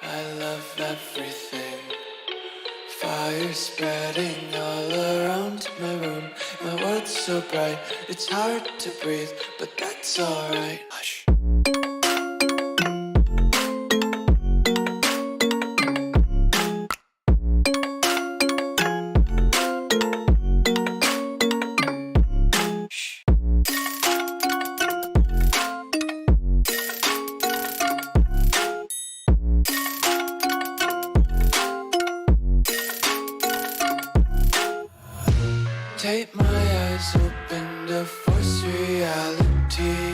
I love everything. Fire spreading all around my room. My world's so bright, it's hard to breathe, but that's alright. Hush. Take my eyes open to force reality.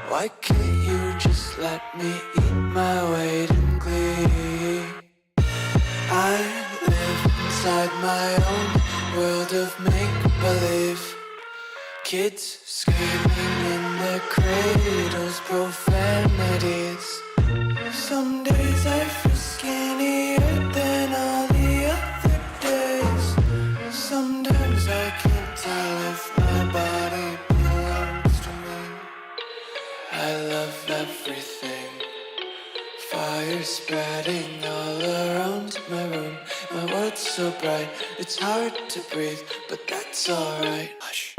Why can't you just let me eat my weight in glee? I live inside my own world of make-believe. Kids screaming in their cradles, profanities. Some days I feel skinnier than all the other days. Sometimes I can't tell if my body belongs to me. I love everything. Fire spreading all around my room. My world's so bright, it's hard to breathe, but that's alright. Hush.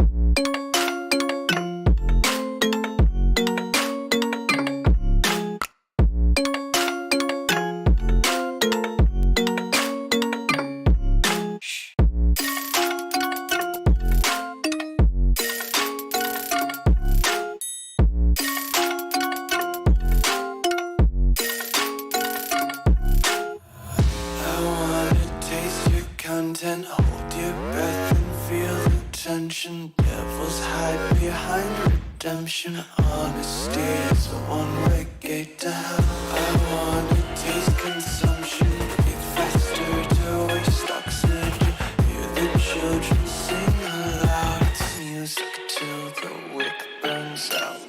Content, hold your breath and feel the tension. Devils hide behind redemption. Honesty is a one-way gate to hell. I wanna taste consumption. Breathe faster to waste oxygen. Hear the children sing aloud. It's music till the wick burns out.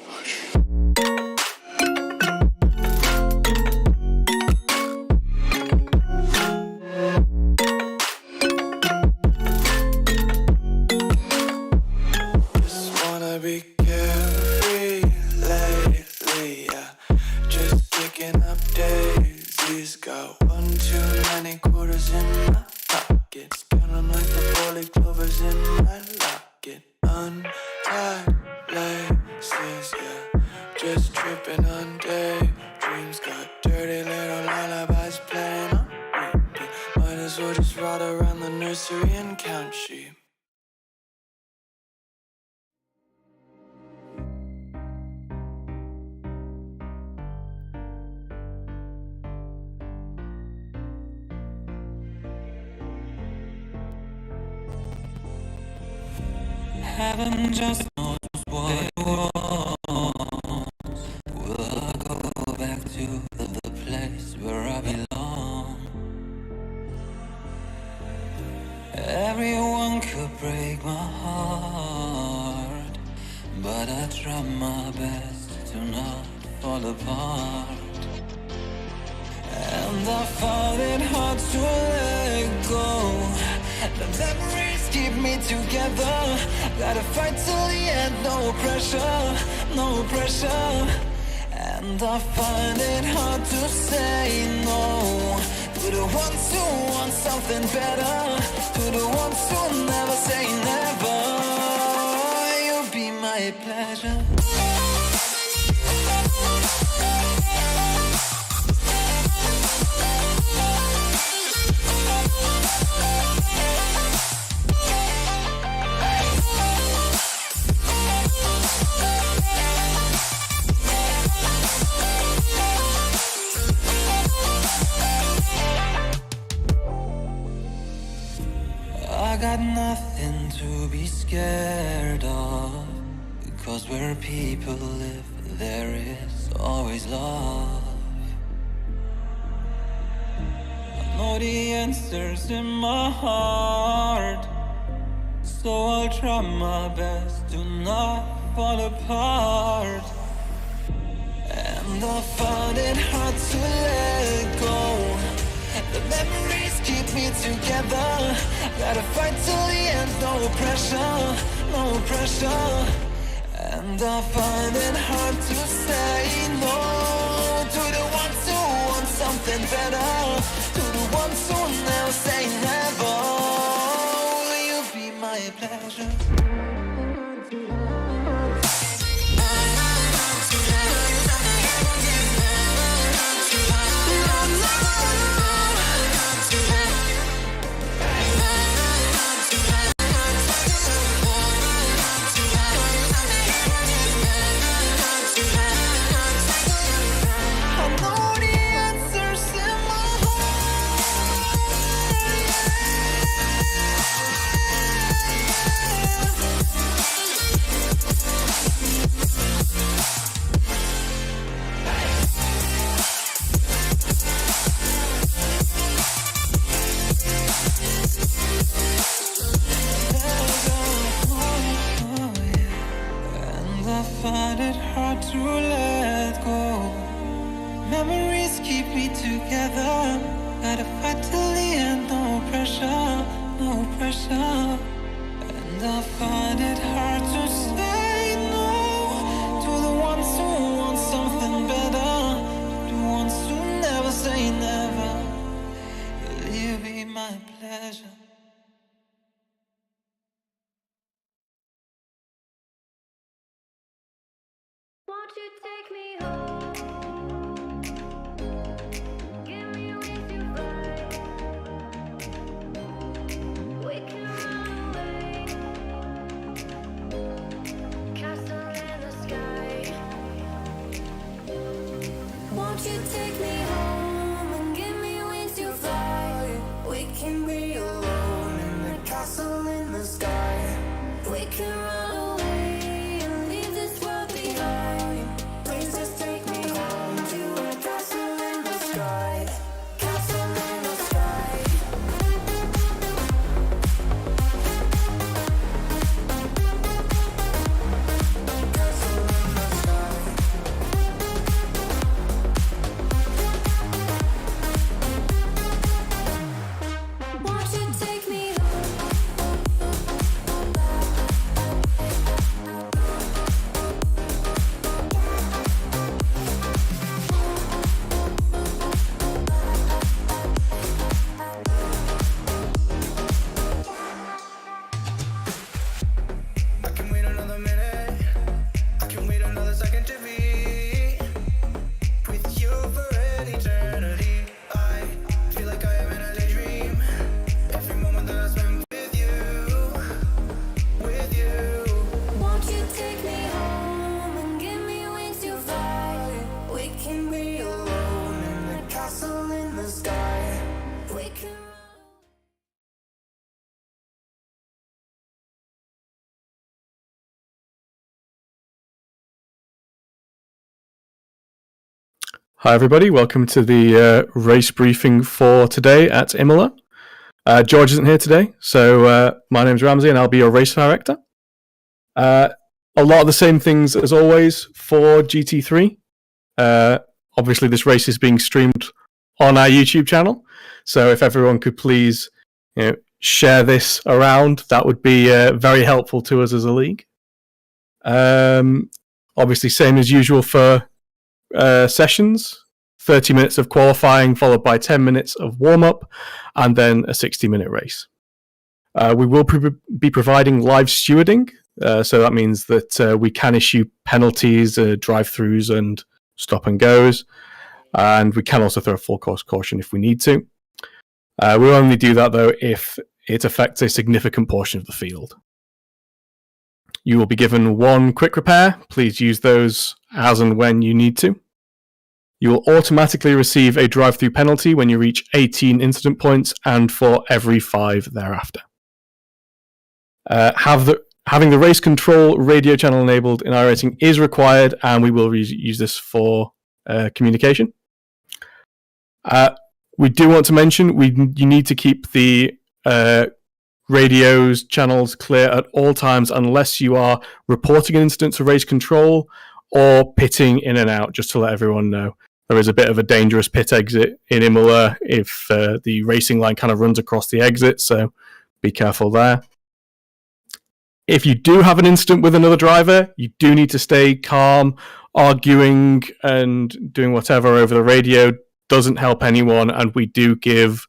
Be carefree lately, yeah. Just picking up daisies. Got one too many quarters in my pockets. Counting like the four-leaf clovers in my locket. Untied laces, yeah. Just tripping on daydreams. Got dirty little lullabies playing on repeat. Might as well just ride around the nursery and count sheep. Heaven just knows what it wants. Will I go back to the place where I belong? Everyone could break my heart, but I try my best to not fall apart. And I find it hard to let go. The memories keep me together. Gotta fight till the end, no pressure, no pressure. And I find it hard to say no to the ones who want something better, to the ones who never say never. You'll be my pleasure. I got nothing to be scared of, because where people live, there is always love. I know the answers in my heart, so I'll try my best to not fall apart. And I find it hard to let go. The memories keep me together. Gotta fight till the end, no pressure, no pressure. And And I find it hard to say no to the ones who want something better, to the ones who never say never. Will you be my pleasure? Find it hard to let go. Memories keep me together. Gotta fight till the end, no pressure, no pressure. And I find it hard to say no to the ones who want something better, to the ones who never say never. Will you be my pleasure? Won't you take me home? Give me wings to fly. We can run away. Castle in the sky. Won't you take me home and give me wings to fly? We can be alone in the castle in the sky. We can run away and leave this world behind. Please just take me home to a castle in the sky. Castle in the sky. Castle in the sky. Won't you take me home? I can wait another minute. I can wait another second to be with you for an eternity. I feel like I am in a daydream. Every moment that I spend with you, with you. Won't you take me home and give me wings to fly? We can be alone in the castle in the sky. We can run. Hi everybody, welcome to the race briefing for today at Imola. George isn't here today, so my name's Ramsey and I'll be your race director. A lot of the same things as always for GT3. Obviously this race is being streamed on our YouTube channel, so if everyone could please share this around, that would be very helpful to us as a league. Obviously same as usual for sessions, 30 minutes of qualifying followed by 10 minutes of warm-up and then a 60-minute race. We will be providing live stewarding, so that means that we can issue penalties, drive-throughs and stop and goes, and we can also throw a full course caution if we need to. We'll only do that though if it affects a significant portion of the field. You will be given one quick repair. Please use those as and when you need to. You will automatically receive a drive-through penalty when you reach 18 incident points and for every 5 thereafter. Having the race control radio channel enabled in iRacing is required, and we will use this for communication. We do want to mention you need to keep the radios channels clear at all times unless you are reporting an incident to race control or pitting in and out, just to let everyone know. There is a bit of a dangerous pit exit in Imola if the racing line kind of runs across the exit, so be careful there. If you do have an incident with another driver, you do need to stay calm. Arguing and doing whatever over the radio doesn't help anyone, and we do give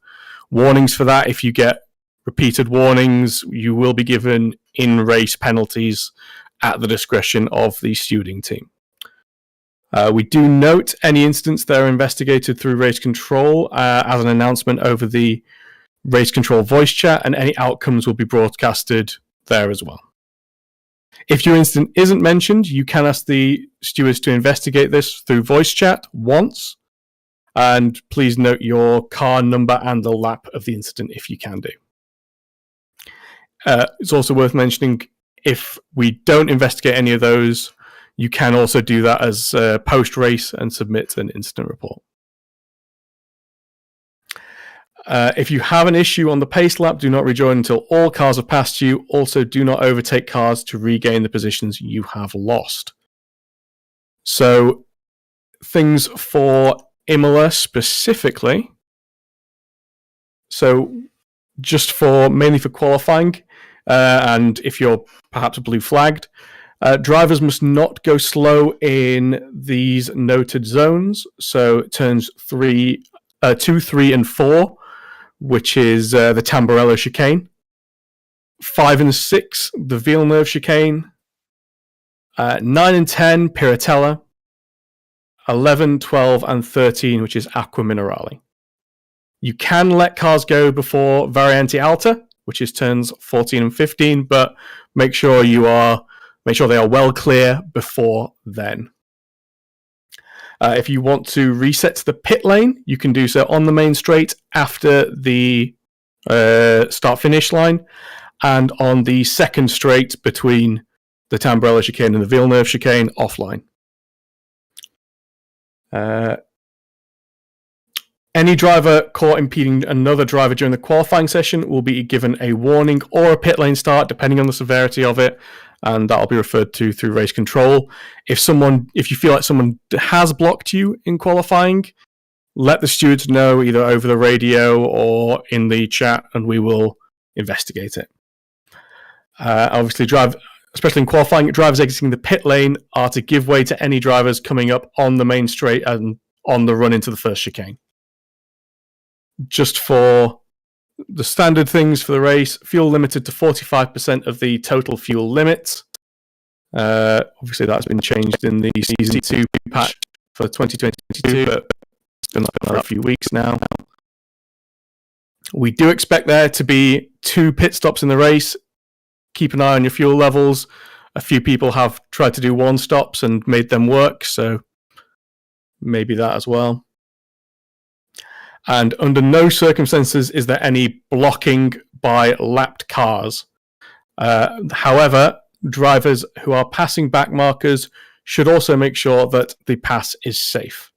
warnings for that. If you get repeated warnings, you will be given in-race penalties at the discretion of the stewarding team. We do note any incidents that are investigated through race control as an announcement over the race control voice chat, and any outcomes will be broadcasted there as well. If your incident isn't mentioned, you can ask the stewards to investigate this through voice chat once, and please note your car number and the lap of the incident if you can do. It's also worth mentioning, if we don't investigate any of those, you can also do that as post-race and submit an incident report. If you have an issue on the pace lap, do not rejoin until all cars have passed you. Also, do not overtake cars to regain the positions you have lost. So, things for Imola specifically. So, just mainly for qualifying, and if you're perhaps blue flagged, drivers must not go slow in these noted zones. So, turns 2, 3, and 4. Which is the Tamburello chicane. 5 and 6, the Villeneuve chicane. 9 and 10, Piratella. 11, 12, and 13, which is Aqua Minerale. You can let cars go before Variante Alta, which is turns 14 and 15, but make sure they are well clear before then. If you want to reset to the pit lane, you can do so on the main straight after the start-finish line, and on the second straight between the Tamburello chicane and the Villeneuve chicane offline. Any driver caught impeding another driver during the qualifying session will be given a warning or a pit lane start, depending on the severity of it, and that'll be referred to through race control. If you feel like someone has blocked you in qualifying, let the stewards know either over the radio or in the chat, and we will investigate it. Obviously, especially in qualifying, drivers exiting the pit lane are to give way to any drivers coming up on the main straight and on the run into the first chicane. Just for the standard things for the race, fuel limited to 45% of the total fuel limit. Obviously, that's been changed in the Season 2 patch for 2022, but it's been a few weeks now. We do expect there to be 2 pit stops in the race. Keep an eye on your fuel levels. A few people have tried to do 1 stops and made them work, so maybe that as well. And under no circumstances is there any blocking by lapped cars. However, drivers who are passing back markers should also make sure that the pass is safe.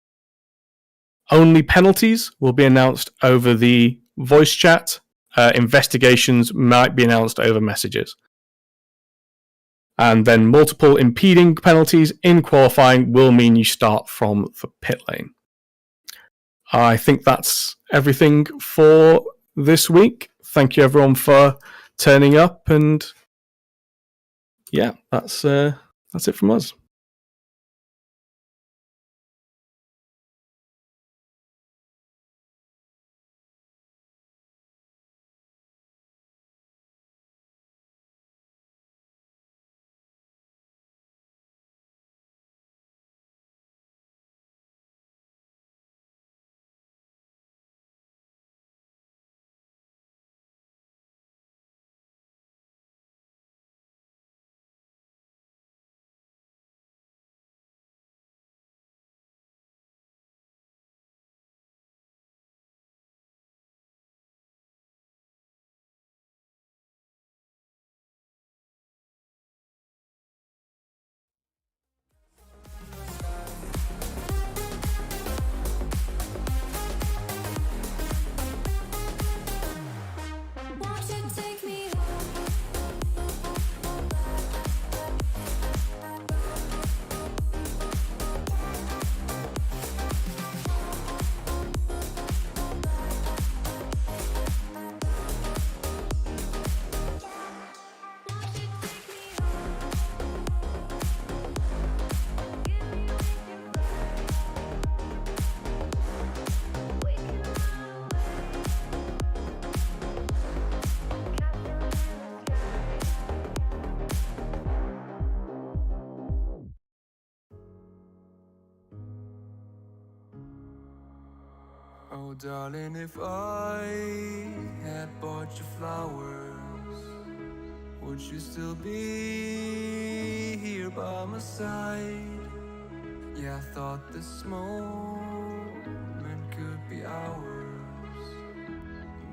Only penalties will be announced over the voice chat. Investigations might be announced over messages. And then multiple impeding penalties in qualifying will mean you start from the pit lane. I think that's everything for this week. Thank you everyone for turning up, and yeah, that's it from us. Oh, darling, if I had bought you flowers, would you still be here by my side? Yeah, I thought this moment could be ours,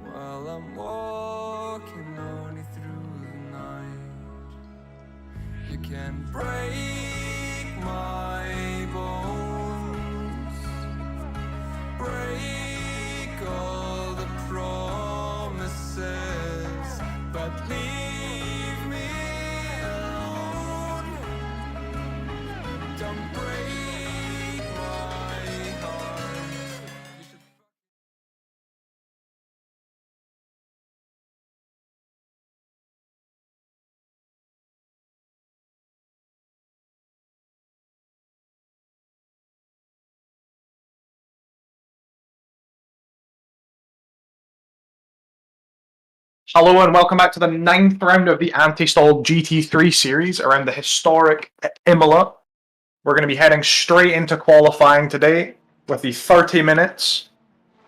while I'm walking on you through the night. You can break my bones, break all the promises, but leave me alone. Don't break my heart. You should Hello and welcome back to the 9th round of the anti-stall GT3 series around the historic Imola. We're going to be heading straight into qualifying today with the 30 minutes,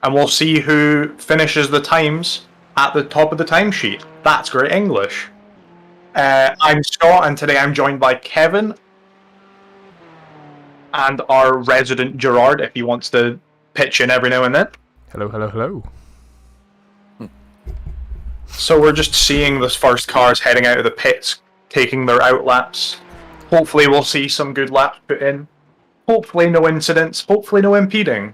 and we'll see who finishes the times at the top of the timesheet. That's great English. I'm Scott, and today I'm joined by Kevin and our resident Gerard, if he wants to pitch in every now and then. Hello, hello, hello. So we're just seeing the first cars heading out of the pits, taking their out laps. Hopefully we'll see some good laps put in. Hopefully no incidents, hopefully no impeding.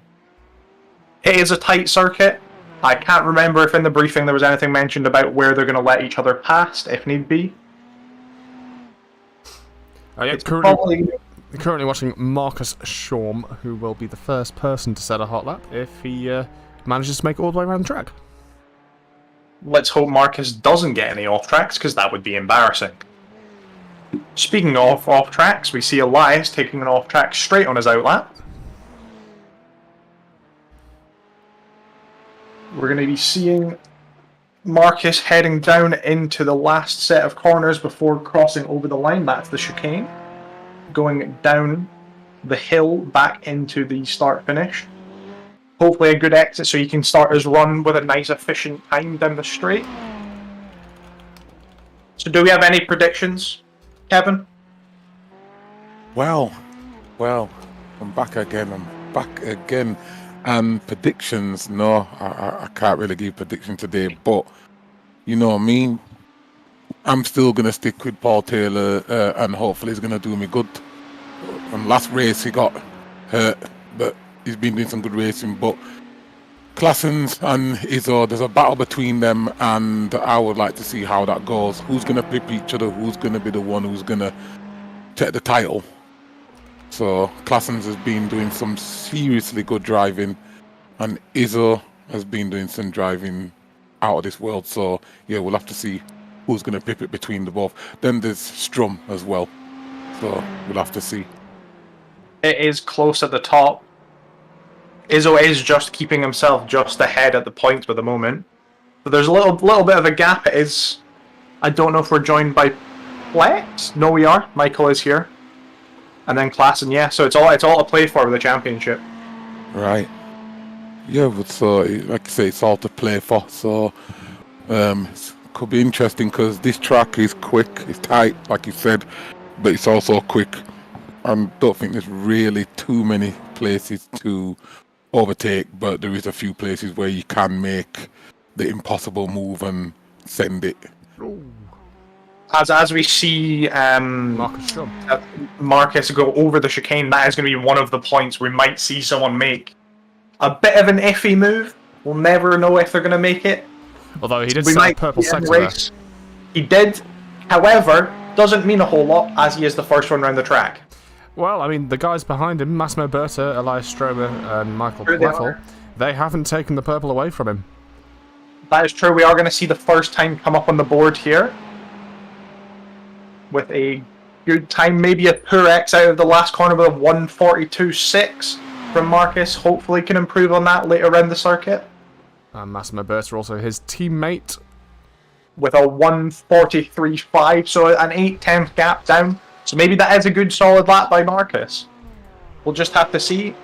It is a tight circuit. I can't remember if in the briefing there was anything mentioned about where they're going to let each other past, if need be. Currently watching Marcus Shorm, who will be the first person to set a hot lap if he manages to make it all the way around the track. Let's hope Marcus doesn't get any off tracks, because that would be embarrassing. Speaking of off tracks, we see Elias taking an off track straight on his out lap. We're going to be seeing Marcus heading down into the last set of corners before crossing over the line. That's the chicane. Going down the hill back into the start finish. Hopefully a good exit so he can start his run with a nice efficient time down the straight. So do we have any predictions, Kevin? Well, I'm back again. Predictions, no, I can't really give prediction today, but you know what I mean? I'm still going to stick with Paul Taylor and hopefully he's going to do me good. And last race he got hurt, but he's been doing some good racing. But Claessens and Izzo, there's a battle between them, and I would like to see how that goes. Who's going to pip each other? Who's going to be the one who's going to take the title? So Claessens has been doing some seriously good driving, and Izzo has been doing some driving out of this world. So yeah, we'll have to see who's going to pip it between the both. Then there's Strum as well. So we'll have to see. It is close at the top. Izzo is just keeping himself just ahead at the points for the moment. So there's a little bit of a gap. It is. I don't know if we're joined by Flex. No, we are. Michael is here, and then Classen. Yeah, so it's all to play for with the championship. Right. Yeah, but so like I say, it's all to play for. So it could be interesting because this track is quick. It's tight, like you said, but it's also quick. I don't think there's really too many places to overtake, but there is a few places where you can make the impossible move and send it. As we see Marcus go over the chicane, that is going to be one of the points we might see someone make a bit of an iffy move. We'll never know if they're going to make it. Although he did set a purple sector race. He did, however, doesn't mean a whole lot as he is the first one around the track. Well, I mean, the guys behind him, Massimo Berta, Elias Stromer, and Michael Pleffel, they haven't taken the purple away from him. That is true. We are going to see the first time come up on the board here with a good time, maybe a poor X out of the last corner with a 1:42.6 from Marcus. Hopefully can improve on that later around the circuit. And Massimo Berta, also his teammate, with a 1:43.5, so an 8/10 gap down. So maybe that is a good solid lap by Marcus. We'll just have to see.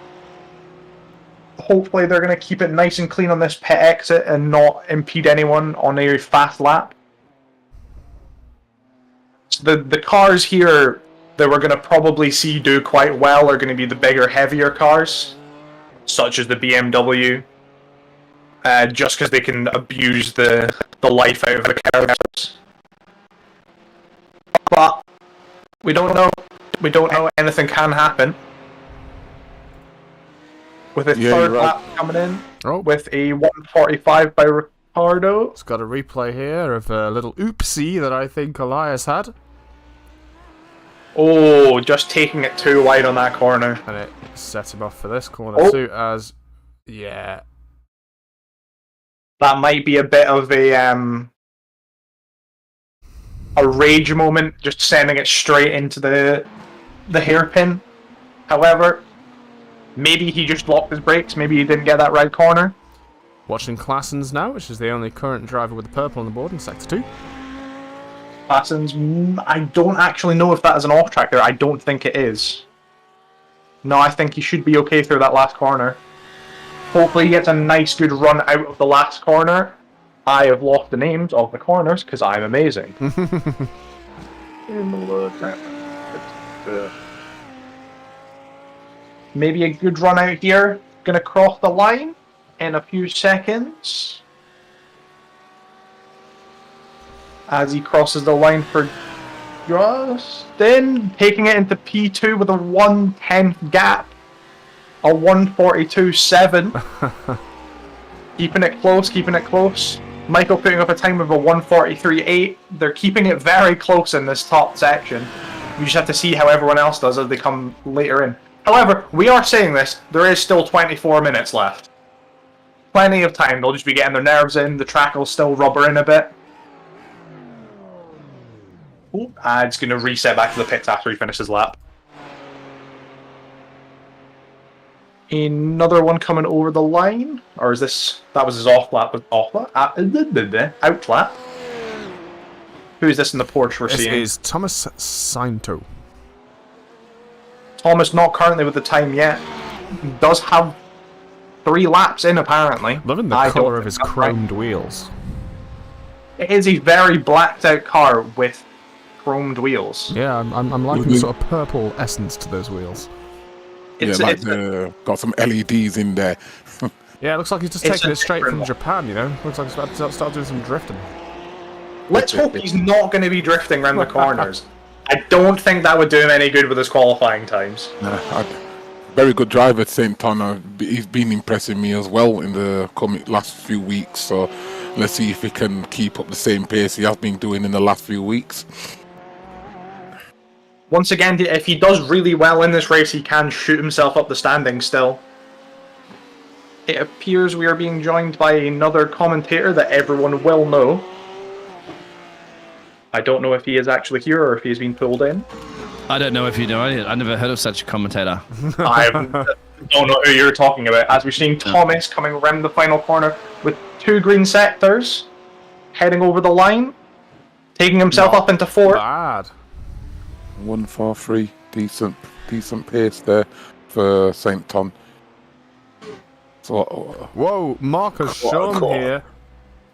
hopefully they're going to keep it nice and clean on this pit exit and not impede anyone on a fast lap. So the cars here that we're going to probably see do quite well are going to be the bigger, heavier cars, such as the BMW, just because they can abuse the life out of the cars. But we don't know. We don't know. Anything can happen. With a third lap coming in, with a 1:45 by Ricardo. It's got a replay here of a little oopsie that I think Elias had. Oh, just taking it too wide on that corner. And it set him off for this corner too, as... Yeah. That might be a bit of a rage moment, just sending it straight into the hairpin. However, maybe he just blocked his brakes, maybe he didn't get that right corner. Watching Classens now, which is the only current driver with the purple on the board in Sector 2. Classens, I don't actually know if that is an off-track there. I don't think it is. No, I think he should be okay through that last corner. Hopefully he gets a nice, good run out of the last corner. I have lost the names of the corners, because I'm amazing. Maybe a good run out here. Gonna cross the line in a few seconds. As he crosses the line for Justin, taking it into P2 with a 1/10 gap. A 1:42.7. Keeping it close, keeping it close. Michael putting up a time of a 1:43.8. They're keeping it very close in this top section. We just have to see how everyone else does as they come later in. However, we are saying this, there is still 24 minutes left. Plenty of time, they'll just be getting their nerves in, the track will still rubber in a bit. It's going to reset back to the pits after he finishes his lap. Another one coming over the line, or is this? That was his off lap. Out lap. Who is this in the Porsche we're seeing? This is Thomas Sainto. Thomas not currently with the time yet. Does have 3 laps in apparently. Loving the colour of his chromed wheels. It is a very blacked out car with chromed wheels. Yeah, I'm liking the sort of purple essence to those wheels. Got some LEDs in there. Yeah, it looks like he's just taking it straight from Japan, you know? Looks like he's about to start doing some drifting. Let's hope he's not going to be drifting around the corners. I don't think that would do him any good with his qualifying times. Very good driver, St. Ton. He's been impressing me as well in the last few weeks. So let's see if he can keep up the same pace he has been doing in the last few weeks. Once again, if he does really well in this race, he can shoot himself up the standings still. It appears we are being joined by another commentator that everyone will know. I don't know if he is actually here or if he's been pulled in. I don't know if you know. I never heard of such a commentator. I don't know who you're talking about. As we're seeing Thomas coming around the final corner with 2 green sectors, heading over the line, taking himself up into 4th. Bad. 1:43, decent pace there for St. Ton. So, whoa, Marcus Sean here.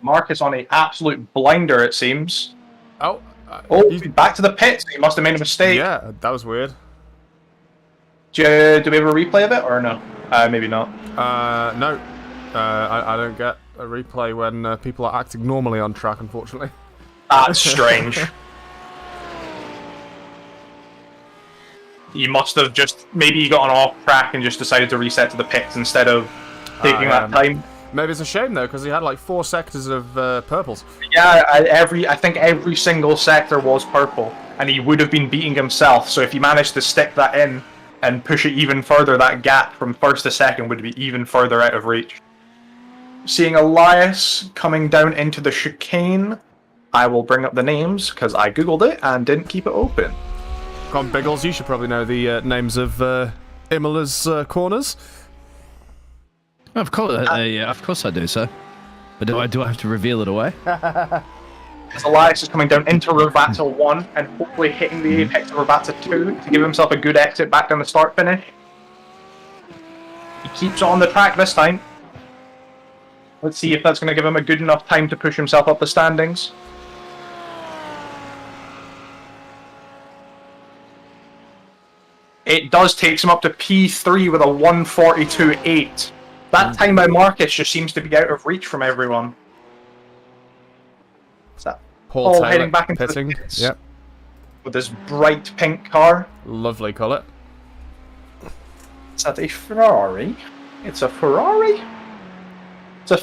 Marcus on an absolute blinder, it seems. Oh, back to the pits. He must have made a mistake. Yeah, that was weird. Do we have a replay of it or no? Maybe not. No. I don't get a replay when people are acting normally on track, unfortunately. That's strange. You must have just... Maybe you got on off track and just decided to reset to the pits instead of taking that time. Maybe it's a shame, though, because he had like 4 sectors of purples. Yeah, I think every single sector was purple, and he would have been beating himself, so if he managed to stick that in and push it even further, that gap from 1st to 2nd would be even further out of reach. Seeing Elias coming down into the chicane, I will bring up the names, because I googled it and didn't keep it open. Come on, Biggles, you should probably know the names of Imola's corners. Of course I do, sir. But do I have to reveal it away? As Elias is coming down into Ravata 1 and hopefully hitting the apex of Ravata 2 to give himself a good exit back down the start finish. He Keeps on the track this time. Let's see if that's going to give him a good enough time to push himself up the standings. It does take him up to P3 with a 1:42.8. That time by Marcus just seems to be out of reach from everyone. Is that Paul Paul Taylor heading back into pitting. the pits Yep. with this bright pink car? Lovely colour. Is that a Ferrari? It's a Ferrari? It's a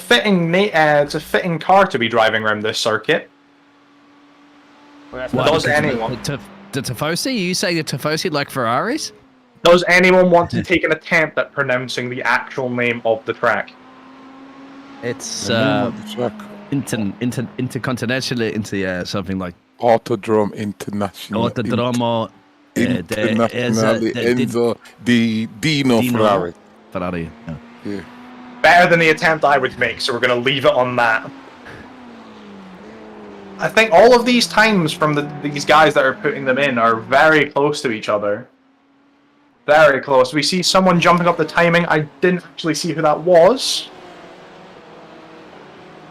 fitting car to be driving around this circuit. Does anyone? The Tifosi? You say the Tifosi like Ferraris? Does anyone want to take an attempt at pronouncing the actual name of the track? It's The name of the track. intercontinental, something like Autodrome International. Autodromo Internazionale Enzo di Dino Ferrari. Ferrari. Yeah. Yeah. Better than the attempt I would make, so we're going to leave it on that. I think all of these times from these guys that are putting them in are very close to each other. Very close. We see someone jumping up the timing. I didn't actually see who that was.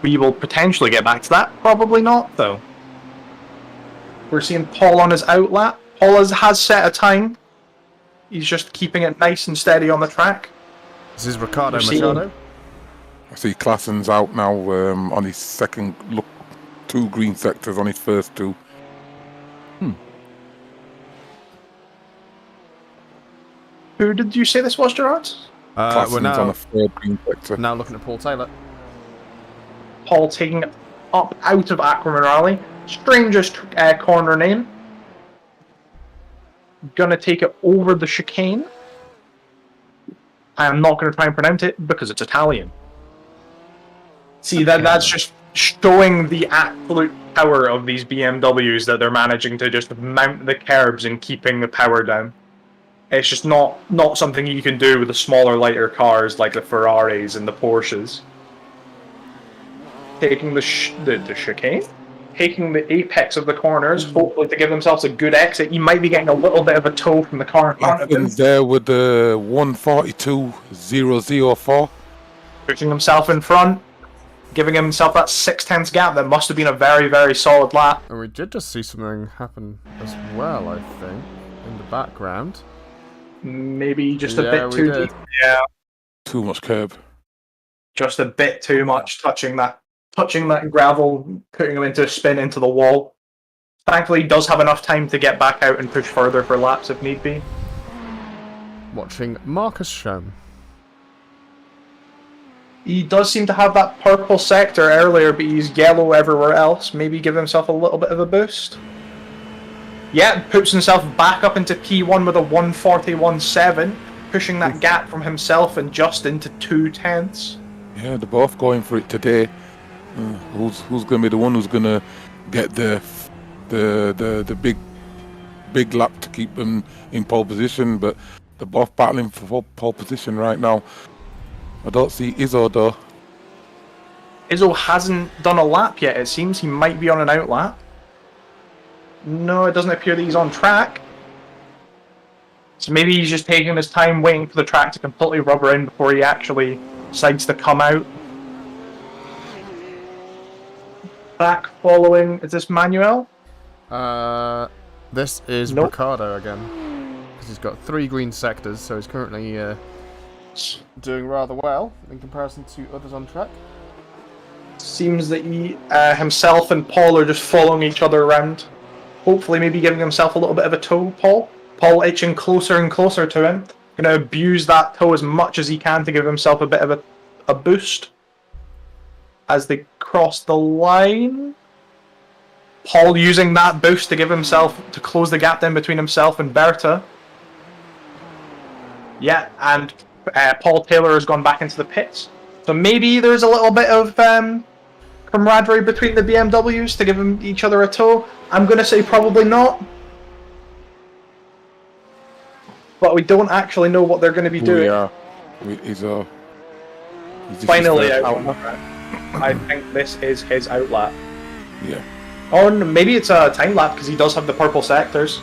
We will potentially get back to that. Probably not, though. We're seeing Paul on his outlap. Paul has set a time. He's just keeping it nice and steady on the track. This is Ricardo We're seeing- Machado. I see Klassen's out now on his second look. 2 green sectors on his first 2. Who did you say this was, Gerard? We're Klassen's on now, a 3rd green sector. now looking at Paul Taylor. Paul taking it up out of Aquaman Rally. Strangest corner name. Gonna take it over the chicane. I am not gonna try and pronounce it because it's Italian. See, that's just showing the absolute power of these BMWs that they're managing to just mount the curbs and keeping the power down. It's just not something you can do with the smaller, lighter cars like the Ferraris and the Porsches. Taking the chicane, taking the apex of the corners, hopefully to give themselves a good exit. You might be getting a little bit of a tow from the car in front of him. Klassen's there with the 1:42.004. Pushing himself in front, giving himself that 6/10 gap. That must have been a very, very solid lap. And we did just see something happen as well, I think, in the background. Maybe just a Yeah, bit we too did. deep. Yeah, Too much curb. just a bit too much touching that gravel, putting him into a spin into the wall. Thankfully, he does have enough time to get back out and push further for laps if need be. Watching Marcus Schoen. He does seem to have that purple sector earlier, but he's yellow everywhere else. Maybe give himself a little bit of a boost. Yeah, puts himself back up into P1 with a 1:41.7, pushing that gap from himself and just into 2/10. Yeah, they're both going for it today. Who's going to be the one who's going to get the big lap to keep them in pole position? But they're both battling for pole position right now. I don't see Izzo though. Izzo hasn't done a lap yet. It seems he might be on an outlap. No, it doesn't appear that he's on track. So maybe he's just taking his time waiting for the track to completely rubber in before he actually decides to come out. Back following, is this Manuel? This is Nope. Ricardo again. Because he's got 3 green sectors, so he's currently doing rather well in comparison to others on track. Seems that he, himself and Paul are just following each other around. Hopefully maybe giving himself a little bit of a tow, Paul. Paul itching closer and closer to him. Going to abuse that tow as much as he can to give himself a bit of a boost. As they cross the line. Paul using that boost to to close the gap then between himself and Berta. Yeah, and Paul Taylor has gone back into the pits. So maybe there's a little bit of camaraderie between the BMWs to give them each other a tow. I'm going to say probably not. But we don't actually know what they're going to be doing. He's Finally out. I think this is his outlap. Yeah. Or maybe it's a time lap because he does have the purple sectors.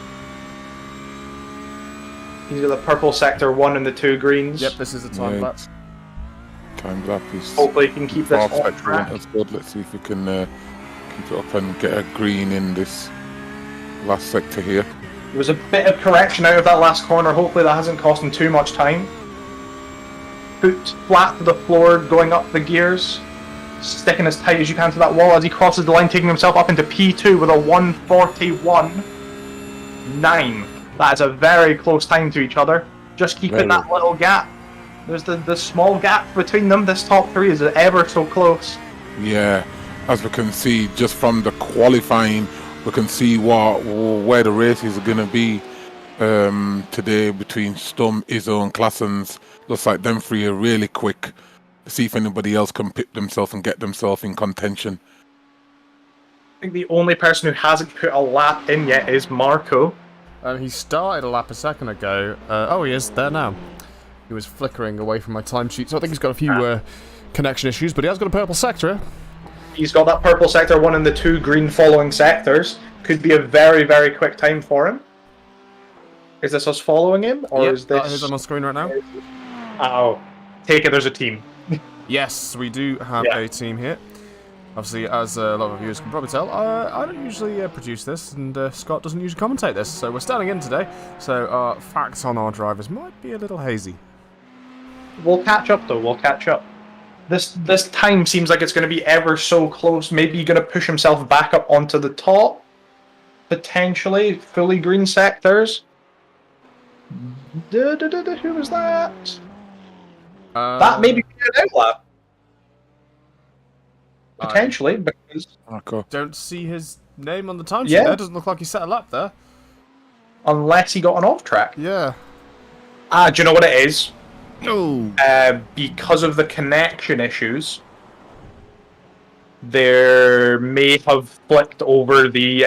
He's got the purple sector 1 and the 2 greens. Yep, this is a time lapse. Time lap is. Hopefully he can keep this on track. That's good. Let's see if we can keep it up and get a green in this last sector here. There was a bit of correction out of that last corner. Hopefully that hasn't cost him too much time. Foot flat to the floor, going up the gears. Sticking as tight as you can to that wall as he crosses the line, taking himself up into P2 with a 1:41.9. That is a very close time to each other. Just keeping that little gap. There's the small gap between them. This top 3 is ever so close. Yeah, as we can see just from the qualifying, we can see where the races are going to be today between Stum, Izzo and Classens. Looks like them 3 are really quick. See if anybody else can pick themselves and get themselves in contention. I think the only person who hasn't put a lap in yet is Marco. He started a lap a second ago. Oh, he is there now. He was flickering away from my timesheet, so I think he's got a few connection issues, but he has got a purple sector. He's got that purple sector 1 and the 2 green following sectors. Could be a very, very quick time for him. Is this us following him, or is this? He's on my screen right now. Oh, take it. There's a team. Yes, we do have a team here. Obviously, as a lot of viewers can probably tell, I don't usually produce this, and Scott doesn't usually commentate this, so we're standing in today, so our facts on our drivers might be a little hazy. We'll catch up, though. We'll catch up. This time seems like it's going to be ever so close. Maybe going to push himself back up onto the top. Potentially. Fully green sectors. Who was that? That may be an outlap. Potentially, because... Don't see his name on the timesheet there. Doesn't look like he set a lap there. Unless he got an off track. Yeah. Do you know what it is? No. Because of the connection issues, there may have flipped over the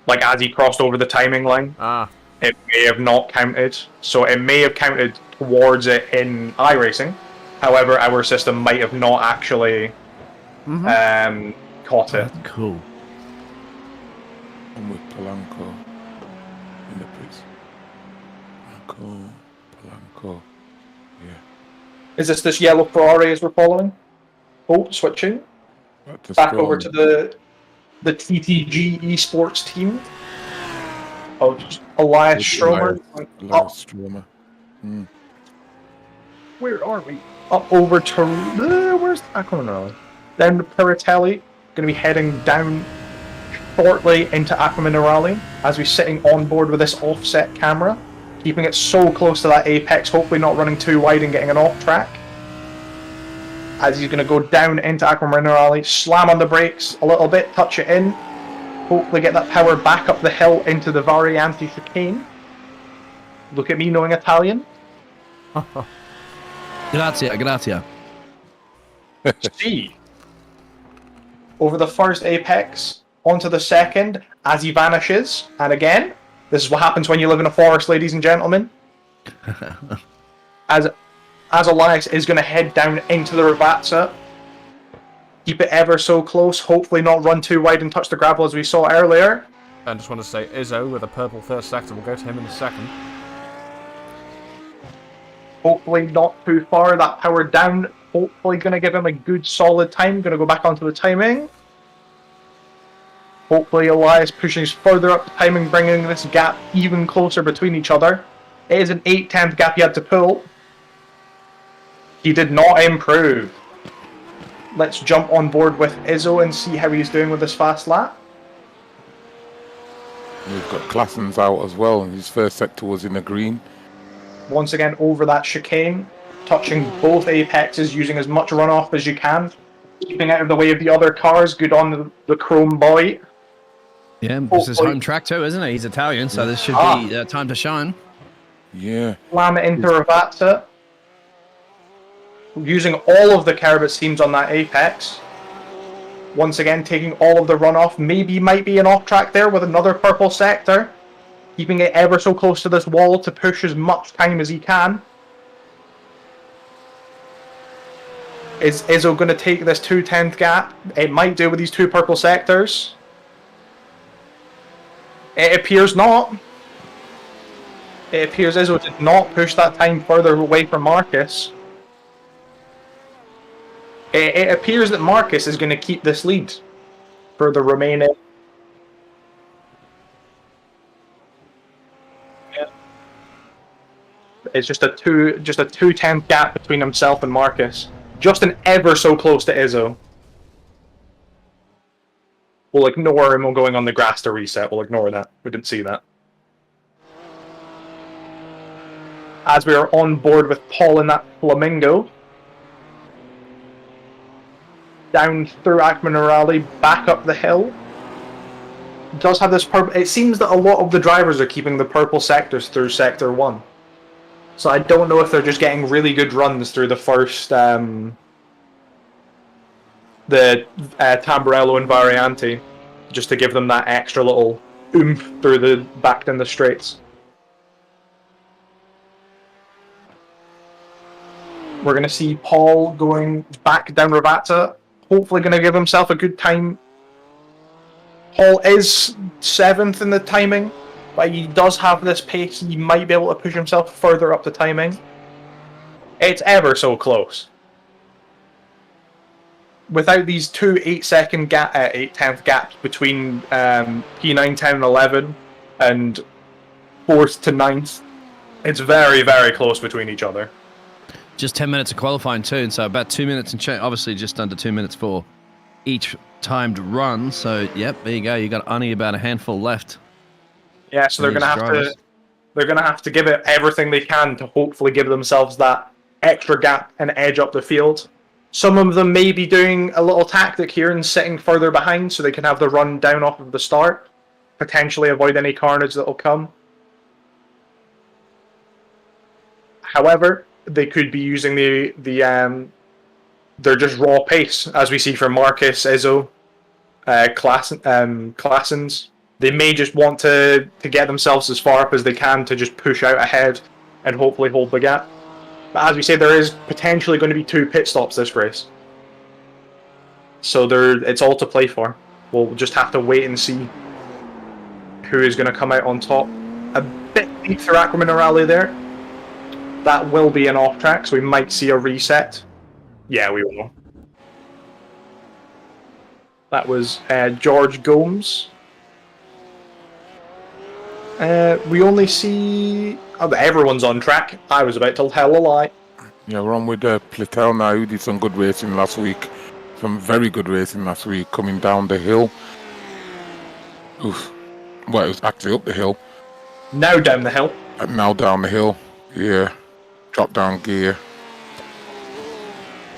like as he crossed over the timing line. It may have not counted, so it may have counted towards it in iRacing. However, our system might have not actually caught it. Cool. I'm with Polanco in the place. Polanco. Yeah. Is this yellow Ferrari as we're following? Oh, switching. Back over to the TTG esports team. Oh, just Elias Stromer. Elias Stromer. Where are we? Up over to... where's... I don't know. Then Piratelli. Going to be heading down shortly into Aquaminerali as we're sitting on board with this offset camera. Keeping it so close to that apex. Hopefully not running too wide and getting an off track. As he's going to go down into Aquaminerali. Slam on the brakes a little bit. Touch it in. Hopefully get that power back up the hill into the Variante chicane. Look at me knowing Italian. Grazie. See. Over the first apex, onto the second, as he vanishes. And again, this is what happens when you live in a forest, ladies and gentlemen. As Elias is going to head down into the Ravazza. Keep it ever so close, hopefully not run too wide and touch the gravel as we saw earlier. I just want to say Izzo with a purple first sector. We'll go to him in a second. Hopefully not too far, that power down. Hopefully going to give him a good solid time. Going to go back onto the timing. Hopefully Elias pushing further up the timing, bringing this gap even closer between each other. It is an 8/10 gap he had to pull. He did not improve. Let's jump on board with Izzo and see how he's doing with this fast lap. We've got Classens out as well, and his first sector was in the green. Once again over that chicane, touching both apexes, using as much runoff as you can, keeping out of the way of the other cars. Good on the Chrome boy. Yeah, this is home track too, isn't it? He's Italian, so this should be time to shine. Yeah. Slam it into Ravazza. Using all of the Carabas teams on that apex. Once again, taking all of the runoff. Maybe might be an off track there with another purple sector. Keeping it ever so close to this wall to push as much time as he can. Is Izzo going to take this 2/10 gap? It might do with these two purple sectors. It appears not. It appears Izzo did not push that time further away from Marcus. It appears that Marcus is going to keep this lead for the remaining. It's just a 2/10 gap between himself and Marcus. Justin ever so close to Izzo. We'll ignore him going on the grass to reset. We'll ignore that. We didn't see that. As we are on board with Paul in that Flamingo. Down through Akman Rally, back up the hill. Does have this purple. It seems that a lot of the drivers are keeping the purple sectors through Sector 1. So I don't know if they're just getting really good runs through the first, the Tamburello and Variante, just to give them that extra little oomph through the back in the straights. We're going to see Paul going back down Ravazza, hopefully going to give himself a good time. Paul is 7th in the timing, but he does have this pace. He might be able to push himself further up the timing. It's ever so close. Without these two 8-second gap, 8/10th gaps between P9, 10, and 11, and 4th to 9th, it's very, very close between each other. Just 10 minutes of qualifying too, and so about 2 minutes and obviously just under 2 minutes for each timed run. So yep, there you go. You got only about a handful left. Yeah, so they're gonna have to give it everything they can to hopefully give themselves that extra gap and edge up the field. Some of them may be doing a little tactic here and sitting further behind so they can have the run down off of the start, potentially avoid any carnage that will come. However, they could be using their just raw pace, as we see from Marcus, Izzo, Claessens. They may just want to get themselves as far up as they can to just push out ahead and hopefully hold the gap. But as we say, there is potentially going to be 2 pit stops this race. So it's all to play for. We'll just have to wait and see who is going to come out on top. A bit deep through Aquaman Rally there. That will be an off track, so we might see a reset. Yeah, we will. That was George Gomes. We only see... Oh, everyone's on track. I was about to tell a lie. Yeah, we're on with Plitel now, who did some good racing last week. Some very good racing last week, coming down the hill. Oof. Well, it was actually up the hill. Now down the hill. Now down the hill, yeah. Drop down gear.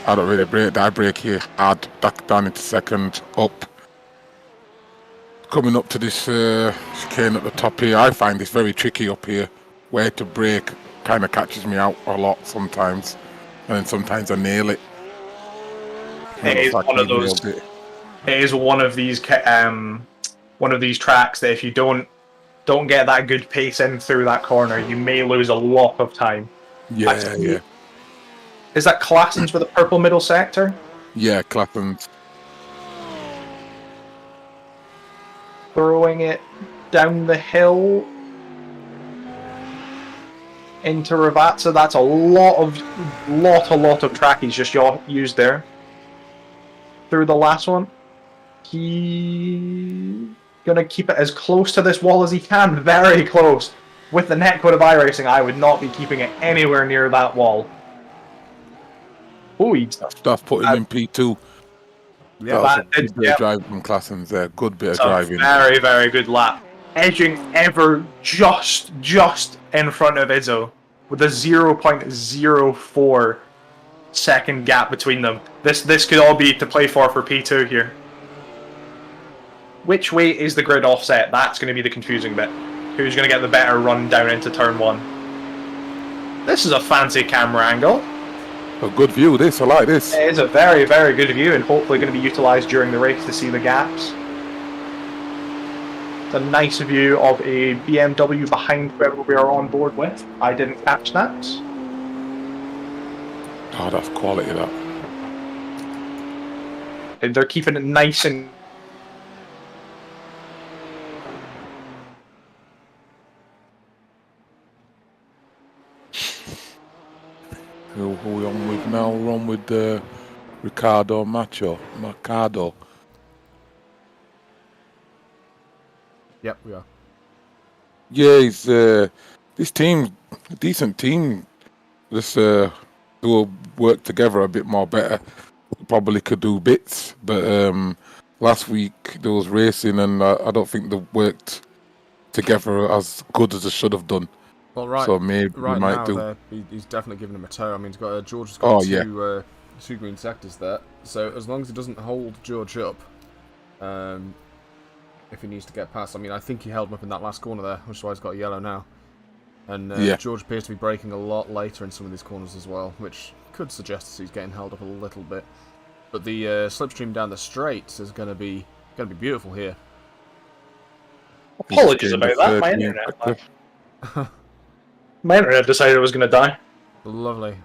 I don't really brake. I brake here hard, back down into second, up. Coming up to this chicane at the top here, I find this very tricky up here. Where to brake kind of catches me out a lot sometimes, and then sometimes I nail it. It is one of those. It is one of these tracks that if you don't get that good pace in through that corner, you may lose a lot of time. Yeah, yeah. Is that Claessens for the purple middle sector? Yeah, Claessens. Throwing it down the hill into Ravazza. That's a lot of track he's just used there. Through the last one. He's gonna keep it as close to this wall as he can. Very close. With the netcode of iRacing, I would not be keeping it anywhere near that wall. Oh, that's putting him in P2. Yeah, that was a good bit of driving from Claessens there. Good bit of driving. Very, very good lap. Edging ever just in front of Izzo with a 0.04 second gap between them. This could all be to play for P2 here. Which way is the grid offset? That's going to be the confusing bit. Who's going to get the better run down into turn 1? This is a fancy camera angle. A good view, this. I like this. It is a very, very good view and hopefully going to be utilised during the race to see the gaps. It's a nice view of a BMW behind where we are on board with. I didn't catch that. Oh, that's quality, that. And they're keeping it nice and... with Ricardo Mercado. Yep, we are. Yeah, he's this team, a decent team. This will work together a bit more better. Probably could do bits, but last week there was racing, and I don't think they worked together as good as they should have done. Well, right, So maybe we right might now do. He's definitely giving him a tow. I mean, George has got Oh, yeah. two green sectors there. So as long as he doesn't hold George up, if he needs to get past, I mean, I think he held him up in that last corner there, which is why he's got a yellow now. And Yeah. George appears to be braking a lot later in some of these corners as well, which could suggest he's getting held up a little bit. But the slipstream down the straights is going to be beautiful here. Apologies about that. My internet decided it was going to die. Lovely.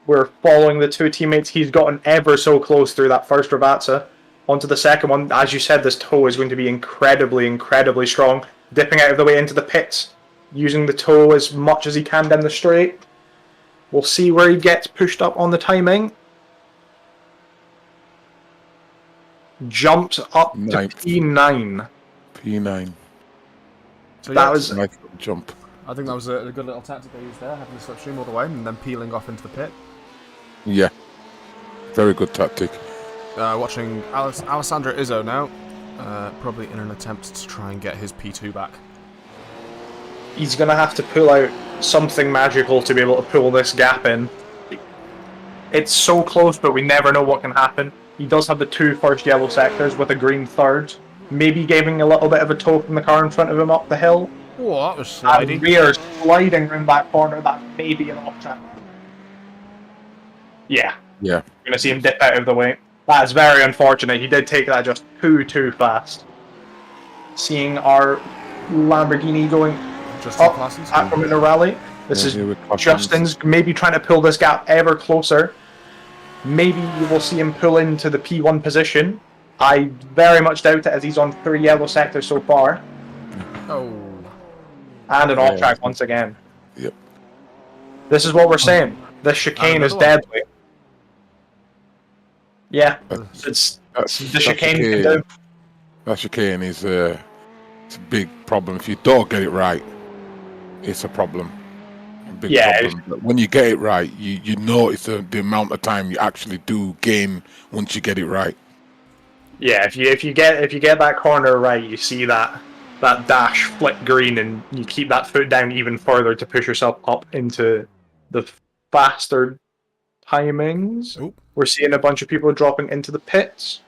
We're following the two teammates. He's gotten ever so close through that first Ravazza. Onto the second one. As you said, this toe is going to be incredibly, incredibly strong. Dipping out of the way into the pits. Using the toe as much as he can down the straight. We'll see where he gets pushed up on the timing. Jumps up to P9. P9. So That was Nice little jump. I think that was a good little tactic they used there, having the slipstream all the way and then peeling off into the pit. Yeah. Very good tactic. Watching Alessandro Izzo now, probably in an attempt to try and get his P2 back. he's going to have to pull out something magical to be able to pull this gap in. It's so close, but we never know what can happen. He does have the two first yellow sectors with a green third. Maybe giving a little bit of a tow from the car in front of him up the hill. Oh, that was sliding. And we are sliding around that corner. That may be an off track. Yeah. Yeah. You're going to see him dip out of the way. That is very unfortunate. He did take that just too fast. Seeing our Lamborghini going Just up classes. at him in a rally. This Yeah, here is with Justin's maybe trying to pull this gap ever closer. Maybe you will see him pull into the P1 position. I very much doubt it, as he's on 3 yellow sectors so far. Oh. And an off track once again. Yep. This is what we're saying. This chicane is another one. deadly. Yeah, it's the chicane can do. That chicane is it's a big problem. If you don't get it right, it's a problem. A big problem. But when you get it right, you notice the amount of time you actually do gain once you get it right. Yeah, if you get that corner right, you see that dash flip green, and you keep that foot down even further to push yourself up into the faster timings. Oop. We're seeing a bunch of people dropping into the pits.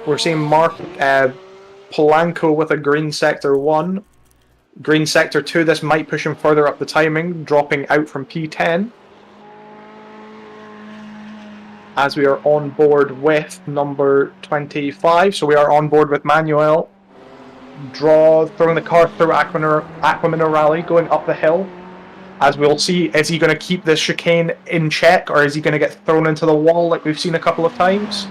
We're seeing Mark Polanco with a green sector 1. Green sector 2, this might push him further up the timing, dropping out from P10. As we are on board with number 25, so we are on board with Manuel. Throwing the car through Aquamina Rally, going up the hill. As we'll see, is he going to keep this chicane in check, or is he going to get thrown into the wall like we've seen a couple of times?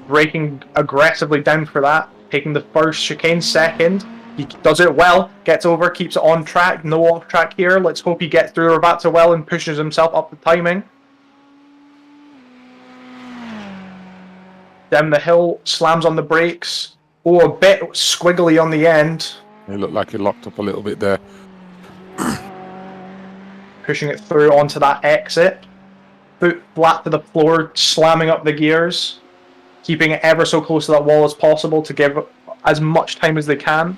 Braking aggressively down for that, taking the first chicane, second. He does it well, gets over, keeps it on track, no off track here. Let's hope he gets through Ravazza well and pushes himself up the timing. Down the hill, slams on the brakes. Oh, a bit squiggly on the end. It looked like he locked up a little bit there. Pushing it through onto that exit. Foot flat to the floor, slamming up the gears. Keeping it ever so close to that wall as possible to give as much time as they can.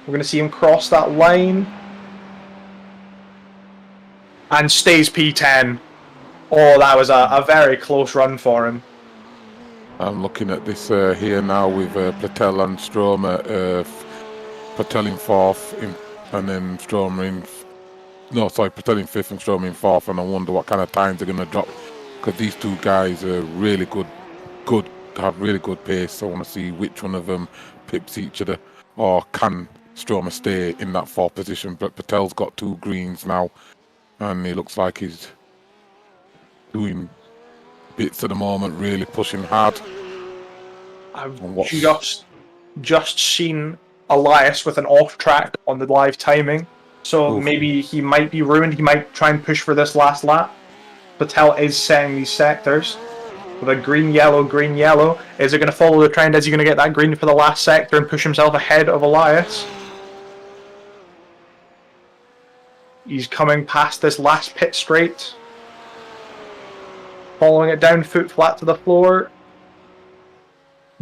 We're going to see him cross that line. And stays P10. Oh, that was a very close run for him. I'm looking at this here now with Patel and Stromer. Patel in 4th, and then Stromer in... No, sorry, Patel in 5th and Stromer in 4th, and I wonder what kind of times they're going to drop. Because these two guys are really good, have really good pace. I want to see which one of them pips each other, or can Stromer stay in that 4th position. But Patel's got 2 greens now, and he looks like he's doing bits at the moment, really pushing hard. I've just seen Elias with an off track on the live timing. So Oof. maybe he might be ruined. He might try and push for this last lap. Patel is setting these sectors with a green, yellow, green, yellow. Is it going to follow the trend? Is he going to get that green for the last sector and push himself ahead of Elias? He's coming past this last pit straight. Following it down, foot flat to the floor.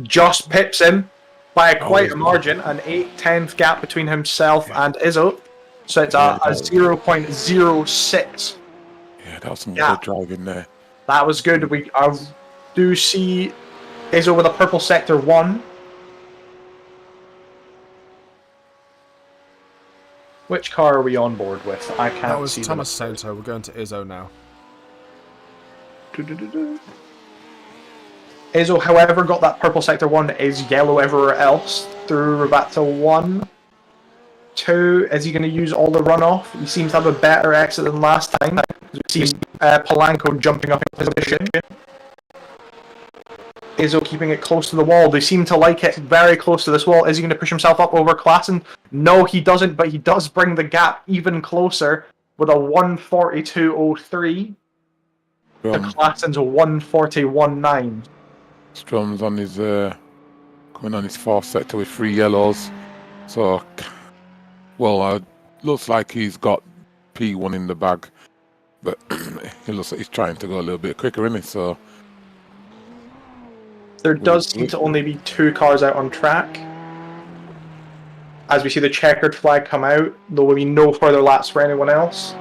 Just pips him by quite a margin, an 8/10 gap between himself and Izzo. So it's a 0.06. Yeah, that was some good driving there. That was good. I do see Izzo with a purple sector 1. Which car are we on board with? I can't see. That was Thomas Sato. We're going to Izzo now. Izzo, however, got that purple sector 1, is yellow everywhere else. Through Rabata 1. 2, is he going to use all the runoff? He seems to have a better exit than last time. We see Polanco jumping up in position. Izzo keeping it close to the wall. They seem to like it very close to this wall. Is he going to push himself up over Klassen? No, he doesn't, but he does bring the gap even closer with a 1:42.03 to Klassen's 1:41.9. Strum's on his coming on his 4th sector with 3 yellows. So, well, looks like he's got P1 in the bag, but it looks like he's trying to go a little bit quicker, isn't he? So there does seem to only be 2 cars out on track. As we see the checkered flag come out, there will be no further laps for anyone else.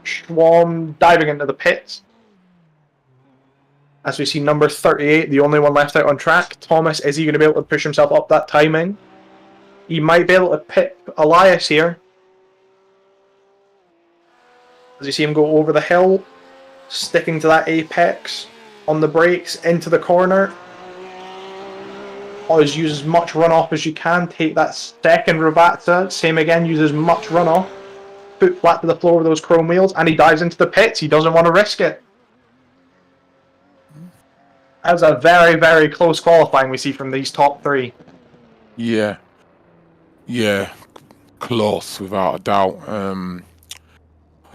Schwalm diving into the pits. As we see number 38, the only one left out on track. Thomas, is he going to be able to push himself up that timing? He might be able to pit Elias here. As you see him go over the hill, sticking to that apex, on the brakes, into the corner. Always use as much runoff as you can. Take that second Ravazza. Same again, use as much runoff. Foot flat to the floor with those chrome wheels, and he dives into the pits. He doesn't want to risk it. That was a very, very close qualifying we see from these top 3. yeah, close without a doubt.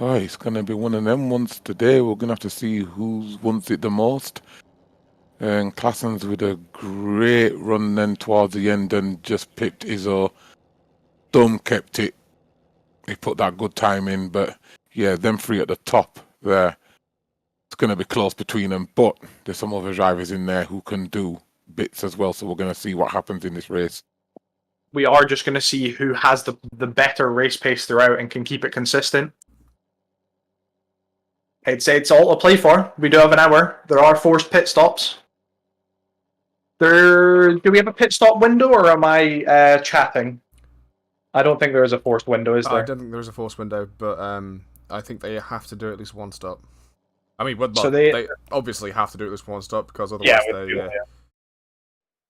It's gonna be one of them ones today. We're gonna have to see who wants it the most. And Klassen's with a great run then towards the end and just pipped Izzo. Dom kept it. He put that good time in, but yeah, them 3 at the top there. It's going to be close between them, but there's some other drivers in there who can do bits as well, so we're going to see what happens in this race. We are just going to see who has the better race pace throughout and can keep it consistent. It's all to play for. We do have an hour. There are forced pit stops. Do we have a pit stop window, or am I chatting? I don't think there is a forced window, is there? I don't think there is a forced window, but I think they have to do at least 1 stop. I mean, well, So they obviously have to do at least 1 stop because otherwise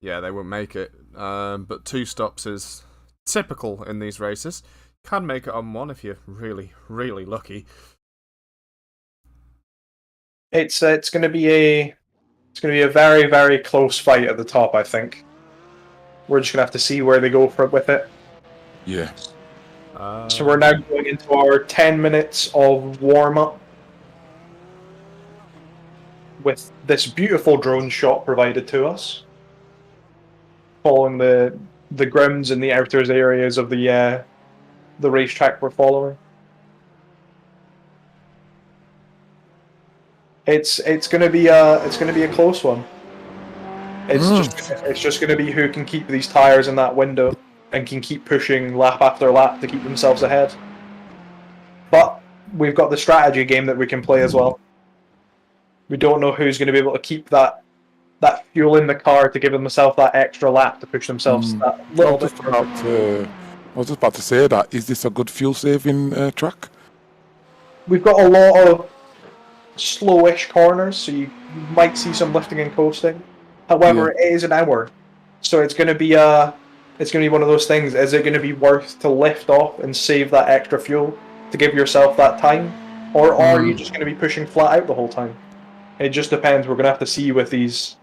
they won't make it. But 2 stops is typical in these races. Can make it on 1 if you're really, really lucky. It's going to be a very, very close fight at the top, I think. We're just going to have to see where they go with it. Yeah. So we're now going into our 10 minutes of warm-up with this beautiful drone shot provided to us, following the grounds and the outers areas of the racetrack we're following. It's going to be a close one. It's just going to be who can keep these tires in that window and can keep pushing lap after lap to keep themselves ahead. But we've got the strategy game that we can play as well. We don't know who's going to be able to keep that fuel in the car to give themselves that extra lap to push themselves that little bit further. I was just about to say that. Is this a good fuel saving track? We've got a lot of slowish corners, so you might see some lifting and coasting. However, it is an hour, so it's going to be one of those things. Is it going to be worth to lift off and save that extra fuel to give yourself that time, or are you just going to be pushing flat out the whole time? It just depends. We're going to have to see with these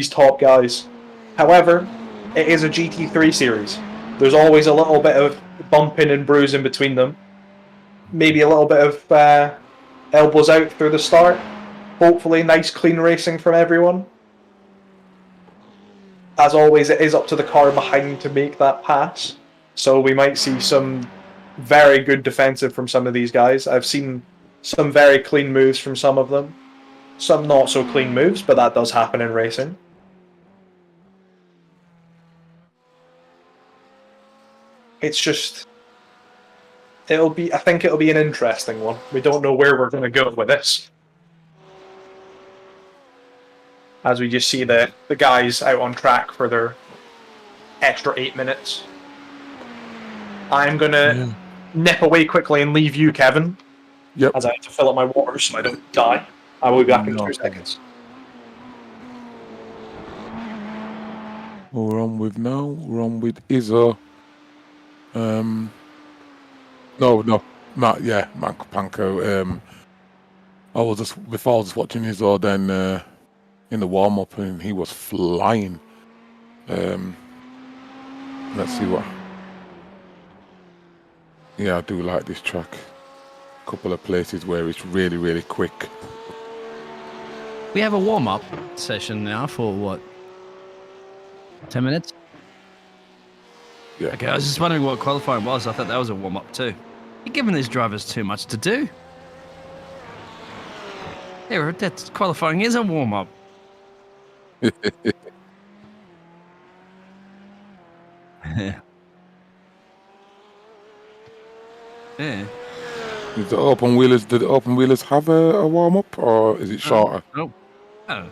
top guys. However, it is a GT3 series. There's always a little bit of bumping and bruising between them. Maybe a little bit of elbows out through the start. Hopefully, nice clean racing from everyone. As always, it is up to the car behind to make that pass. So we might see some very good defensive from some of these guys. I've seen some very clean moves from some of them. Some not so clean moves, but that does happen in racing. It's just... I think it'll be an interesting one. We don't know where we're going to go with this. As we just see the guys out on track for their extra 8 minutes. I'm going to nip away quickly and leave you, Kevin. Yep. As I have to fill up my water so I don't die. I will be back in 2 seconds. We're on with now. We're on with Izzo. No, Matt. Yeah, Manco Panko. I was just watching Izzo then in the warm up, and he was flying. Let's see what. Yeah, I do like this track. A couple of places where it's really, really quick. We have a warm-up session now for what? 10 minutes? Yeah. Okay, I was just wondering what qualifying was. I thought that was a warm-up too. You're giving these drivers too much to do. Yeah, that qualifying is a warm-up. Yeah. Yeah. Do the open wheelers have a warm up, or is it shorter? Nope. Oh.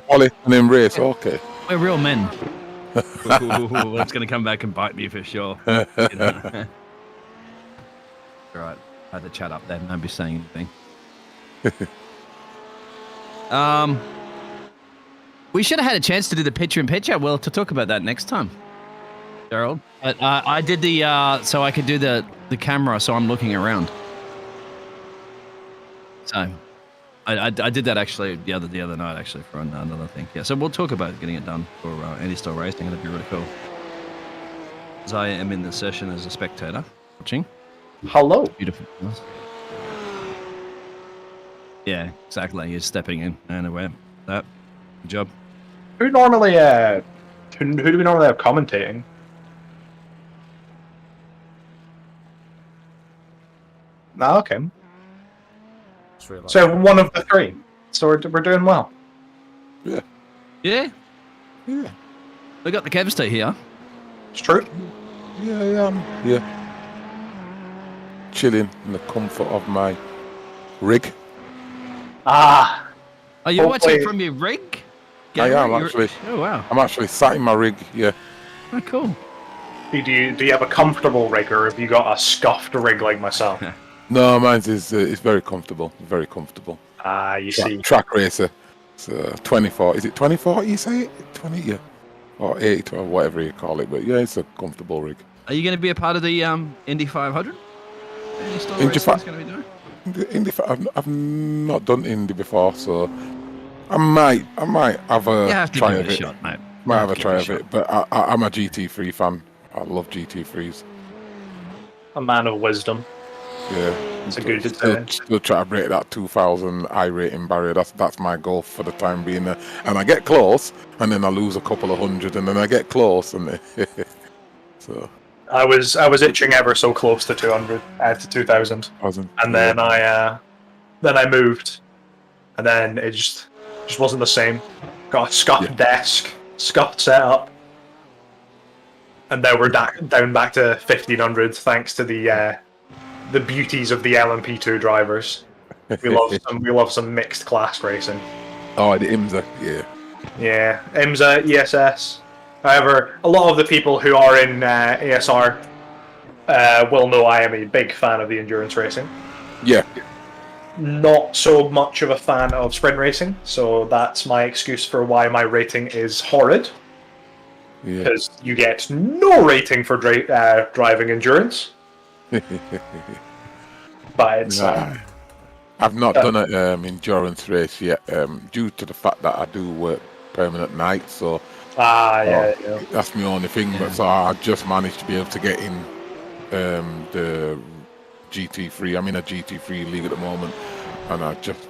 Ollie and then race. Okay. We're real men. Ooh, that's going to come back and bite me for sure. You know. Right. I had to chat up there. Don't be saying anything. We should have had a chance to do the picture-in-picture. Well, to talk about that next time, Gerald. But I did the so I could do the camera, so I'm looking around. So I did that actually the other night actually for another thing. Yeah. So we'll talk about getting it done for anti-stall racing. It'd be really cool. Because I am in the session as a spectator watching. Hello. Beautiful. Yeah, exactly. You're stepping in and away. That good job. Who do we normally have commentating? No, okay. So one of the three. So we're doing well. Yeah. Yeah. Yeah. We got the Kevster here. It's true. Yeah. Yeah. Chilling in the comfort of my rig. Ah. Are you watching Hopefully- from your rig? I am actually. Oh wow. I'm actually sat in my rig. Yeah. Oh, cool. Do you have a comfortable rig, or have you got a scuffed rig like myself? No, mine is it's very comfortable. Very comfortable. Ah, you see. Track racer. It's 24. Is it 24? You say it? 20? Yeah. Or 8 or whatever you call it. But yeah, it's a comfortable rig. Are you going to be a part of the Indy 500? Indy 5. Going to be doing? Indy. I've not done Indy before, so I might have a You have to try give of it a it. shot, mate. Might have a try of it, but I'm a GT3 fan. I love GT3s. A man of wisdom. Yeah, It's a good still try to break that 2000 I rating barrier. That's my goal for the time being. And I get close, and then I lose a couple of hundred, and then I get close, and so I was itching ever so close to 200, to 2000, and then I moved, and then it just wasn't the same. Got a scuffed desk, scuffed setup, and now we're down back to 1500 thanks to the beauties of the LMP2 drivers. We love some mixed class racing. Oh, the IMSA, yeah. Yeah, IMSA, ESS. However, a lot of the people who are in ASR will know I am a big fan of the endurance racing. Yeah. Not so much of a fan of sprint racing, so that's my excuse for why my rating is horrid. Yeah. Because you get no rating for driving endurance. But it's... I've not done an endurance race yet, due to the fact that I do work permanent nights, so yeah. that's my only thing. But so I just managed to be able to get in the GT3. I'm in a GT3 league at the moment, and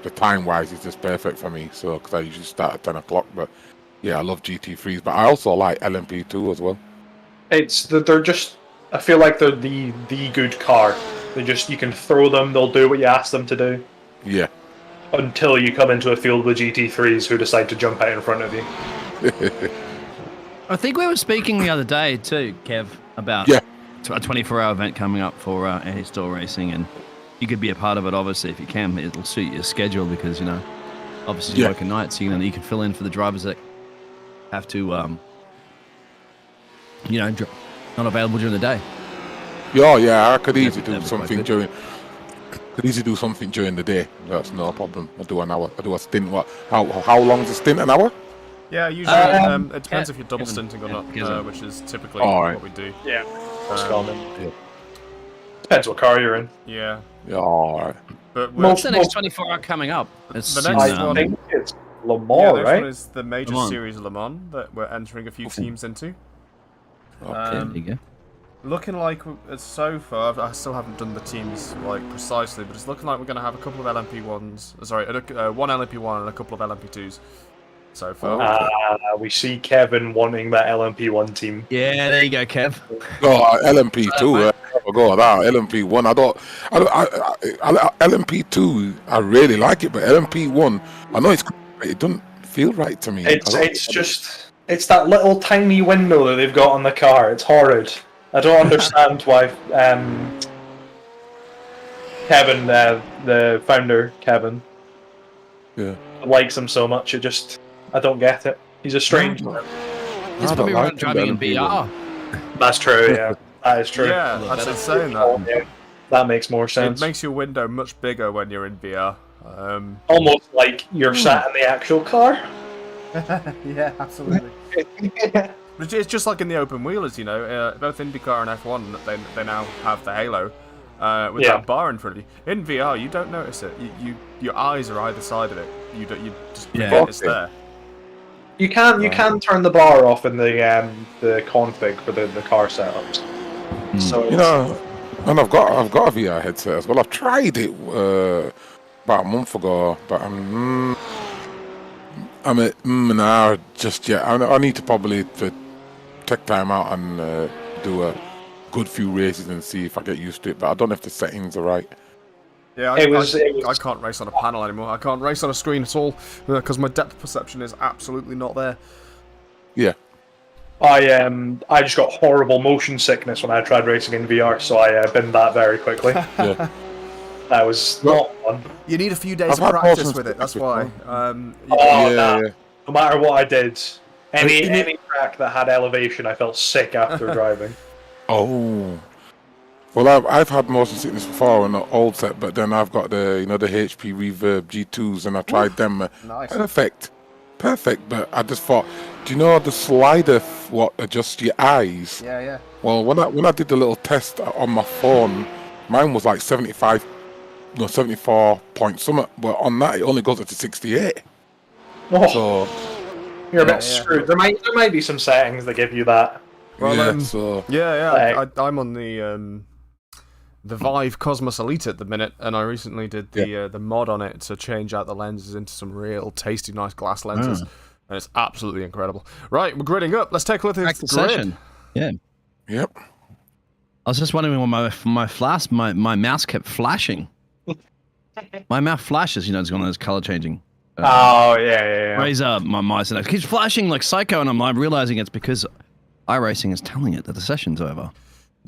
the time wise is just perfect for me. So because I usually start at 10 o'clock, but yeah, I love GT3s, but I also like LMP2 as well. They're just. I feel like they're the good car. You can throw them. They'll do what you ask them to do. Yeah. Until you come into a field with GT3s who decide to jump out in front of you. I think we were speaking the other day too, Kev, about Yeah. a 24-hour event coming up for anti-stall racing, and you could be a part of it. Obviously, if you can, it'll suit your schedule because obviously you work at night, so you can fill in for the drivers that have to, not available during the day. Yeah, I could easily do that'd be something quite good. during the day. That's no problem. I do an hour. I do a stint. How long is a stint? An hour? Yeah, usually it depends if you're double stinting or not, which is typically what we do. Yeah. Depends what car you're in. Yeah. Yeah, all right. But What's the next 24-hour coming up? It's The next I one- think it's Le yeah, Mans, this right? one is the major Le Mans. series of Le Mans that we're entering a few teams into. there you go. Looking like so far, I still haven't done the teams precisely, but it's looking like we're going to have a couple of LMP1s. Sorry, one LMP1 and a couple of LMP2s so far. We see Kevin wanting that LMP1 team. Yeah, there you go, Kev. Oh, LMP2. I go with that. LMP1. LMP2. I really like it, but LMP1. I know it doesn't feel right to me. It's that little tiny window that they've got on the car. It's horrid. I don't understand why Kevin, the founder, Kevin, likes him so much. I don't get it. He's a strange man. He's probably driving in VR. That's true, yeah. That is true. Yeah, actually saying that. Yeah, that makes more sense. It makes your window much bigger when you're in VR. Almost like you're sat in the actual car. Yeah, absolutely. It's just like in the open wheelers, both IndyCar and F1, they now have the halo with that bar in front of you. In VR, you don't notice it. Your eyes are either side of it. You just forget it's there. You can turn the bar off in the config for the car setups. So and I've got a VR headset as well. I've tried it about a month ago, but I'm at now just yet. I need to probably take time out and do a good few races and see if I get used to it. But I don't know if the settings are right. Yeah, I can't race on a panel anymore. I can't race on a screen at all because my depth perception is absolutely not there. Yeah. I just got horrible motion sickness when I tried racing in VR, so I binned that very quickly. Yeah. That was not fun. You need a few days of practice with it. That's why. No matter what I did, any track that had elevation, I felt sick after driving. Oh. Well, I've had motion sickness before on the old set, but then I've got the the HP Reverb G2s, and I tried them. Nice. Perfect. But I just thought, do you know the slider adjusts your eyes? Yeah. Well, when I did the little test on my phone, mine was like 74 point something, but on that it only goes up to 68. Oh, So you're a bit screwed. There might be some settings that give you that. Well, I'm on the Vive Cosmos Elite at the minute, and I recently did the mod on it to change out the lenses into some real tasty, nice glass lenses, and it's absolutely incredible. Right, we're gridding up. Let's take a look at the grid. Session. Yeah. Yep. I was just wondering when my mouse kept flashing. My mouth flashes, it's one of those color changing. Raise up my mice, and it keeps flashing like psycho, and I'm realizing it's because iRacing is telling it that the session's over.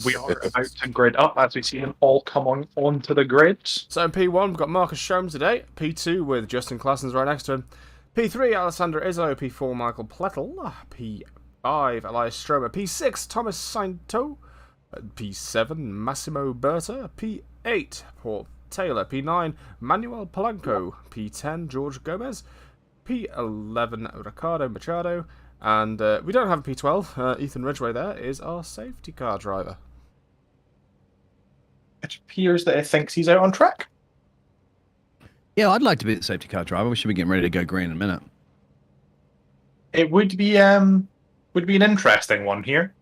We are about to grid up as we see them all come onto the grids. So in P1, we've got Marcus Strom today. P2 with Justin Claessens right next to him. P3, Alessandro Izzo. P4, Michael Plettel. P5, Elias Stromer. P6, Thomas Sainto. P7, Massimo Berta. P8, Paul Taylor. P9, Manuel Polanco. P10, George Gomez. P11, Ricardo Machado. And we don't have a P12. Ethan Ridgway there is our safety car driver. It appears that it thinks he's out on track. Yeah, I'd like to be the safety car driver. We should be getting ready to go green in a minute. It would be an interesting one here,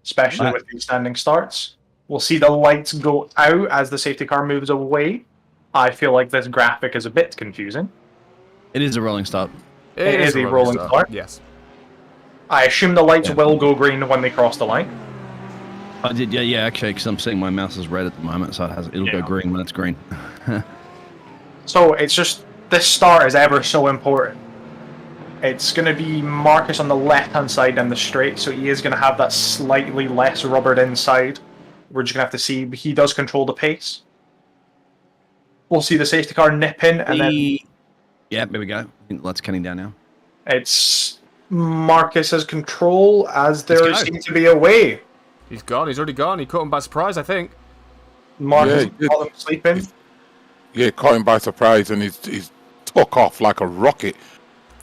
especially with these standing starts. We'll see the lights go out as the safety car moves away. I feel like this graphic is a bit confusing. It is a rolling start. It is a rolling start. Yes. I assume the lights will go green when they cross the line. I did, yeah, actually, because I'm seeing my mouse is red at the moment, so it'll go green when it's green. So it's just, this start is ever so important. It's going to be Marcus on the left-hand side down the straight, so he is going to have that slightly less rubbered inside. We're just going to have to see, he does control the pace. We'll see the safety car nip in, and then... Yeah, there we go. Lights cutting down now. It's Marcus's control as there seems to be a way. He's gone. He's already gone. He caught him by surprise, I think. Marcus caught him sleeping. Yeah, caught him by surprise, and he's took off like a rocket.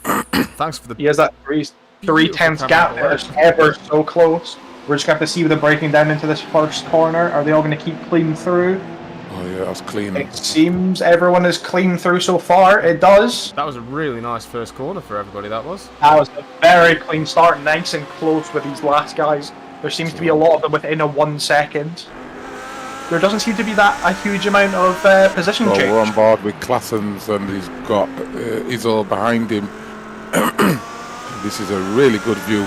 Thanks for the... He has that 3/10 gap there. It's ever so close. We're just going to have to see them breaking down into this first corner. Are they all going to keep clean through? Oh yeah, that's clean. It seems everyone is clean through so far. It does. That was a really nice first corner for everybody, that was. That was a very clean start, nice and close with these last guys. There seems to be a lot of them within a 1 second. There doesn't seem to be that a huge amount of position change. We're on board with Classens, and he's got Izzo behind him. This is a really good view.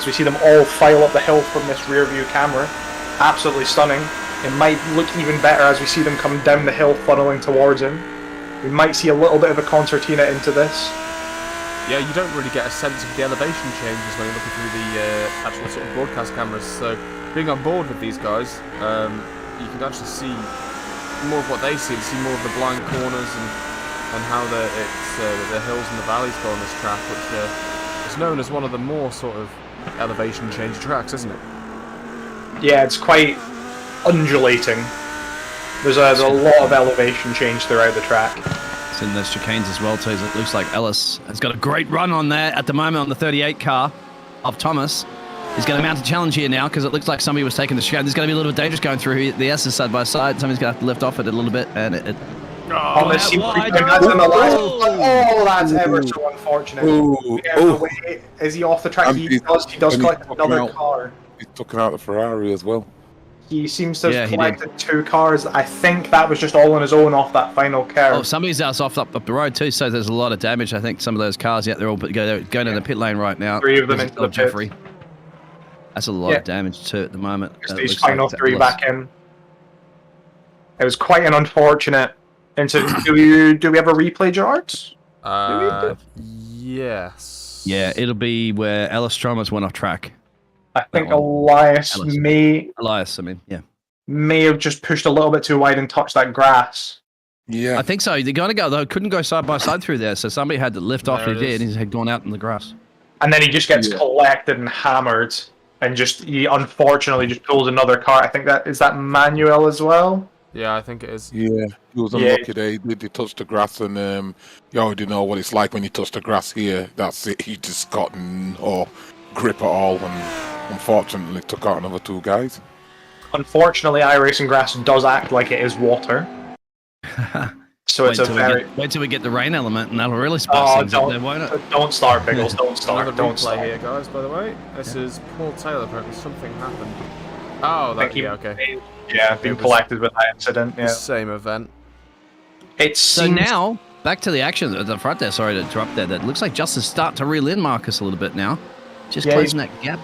So we see them all file up the hill from this rear view camera. Absolutely stunning. It might look even better as we see them come down the hill funneling towards him. We might see a little bit of a concertina into this. Yeah, you don't really get a sense of the elevation changes when you're looking through the actual sort of broadcast cameras. So being on board with these guys, you can actually see more of what they see. You see more of the blind corners and how the hills and the valleys go on this track, which is known as one of the more sort of elevation change tracks, isn't it? Yeah, it's quite undulating. There's a lot of elevation change throughout the track. It's in those chicanes as well too. It looks like Ellis has got a great run on there at the moment on the 38 car of Thomas. He's going to mount a challenge here now because it looks like somebody was taking the chicane. There's going to be a little bit dangerous going through the S's side by side. Somebody's going to have to lift off it a little bit, and that's ever so unfortunate. Is he off the track? He does collect another car. He's taken out the Ferrari as well. He seems to have collected 2 cars. I think that was just all on his own off that final curve. Oh, somebody's else off up the road too, so there's a lot of damage. I think some of those cars, they're all going in the pit lane right now. 3 of them into the Jeffrey. That's a lot of damage too at the moment. Just these final 3 back in. It was quite an unfortunate incident. Do we have a replay, Gerard? Yes. Yeah, it'll be where Ellis Stromas went off track. I think Elias may have just pushed a little bit too wide and touched that grass. Yeah, I think so. They're going to go though. Couldn't go side by side through there, so somebody had to lift off. He did. He had gone out in the grass. And then he just gets collected and hammered, and he unfortunately just pulls another car. I think that Manuel as well. Yeah, I think it is. Yeah, he was unlucky there. He touched the grass, and you already know what it's like when you touch the grass here. That's it. He just got no grip at all, and unfortunately took out another 2 guys. Unfortunately, iRacing grass does act like it is water. So it's wait till we get the rain element, and that'll really spice things up there, won't it? Don't start, Biggles. Don't start. Don't start here, guys. By the way, this is Paul Taylor. Apparently, something happened. Oh, okay. Yeah, been collected with that incident. Yeah, same event. So now back to the action at the front there. Sorry to interrupt there. That looks like Justice start to reel in Marcus a little bit now. Just closing that gap.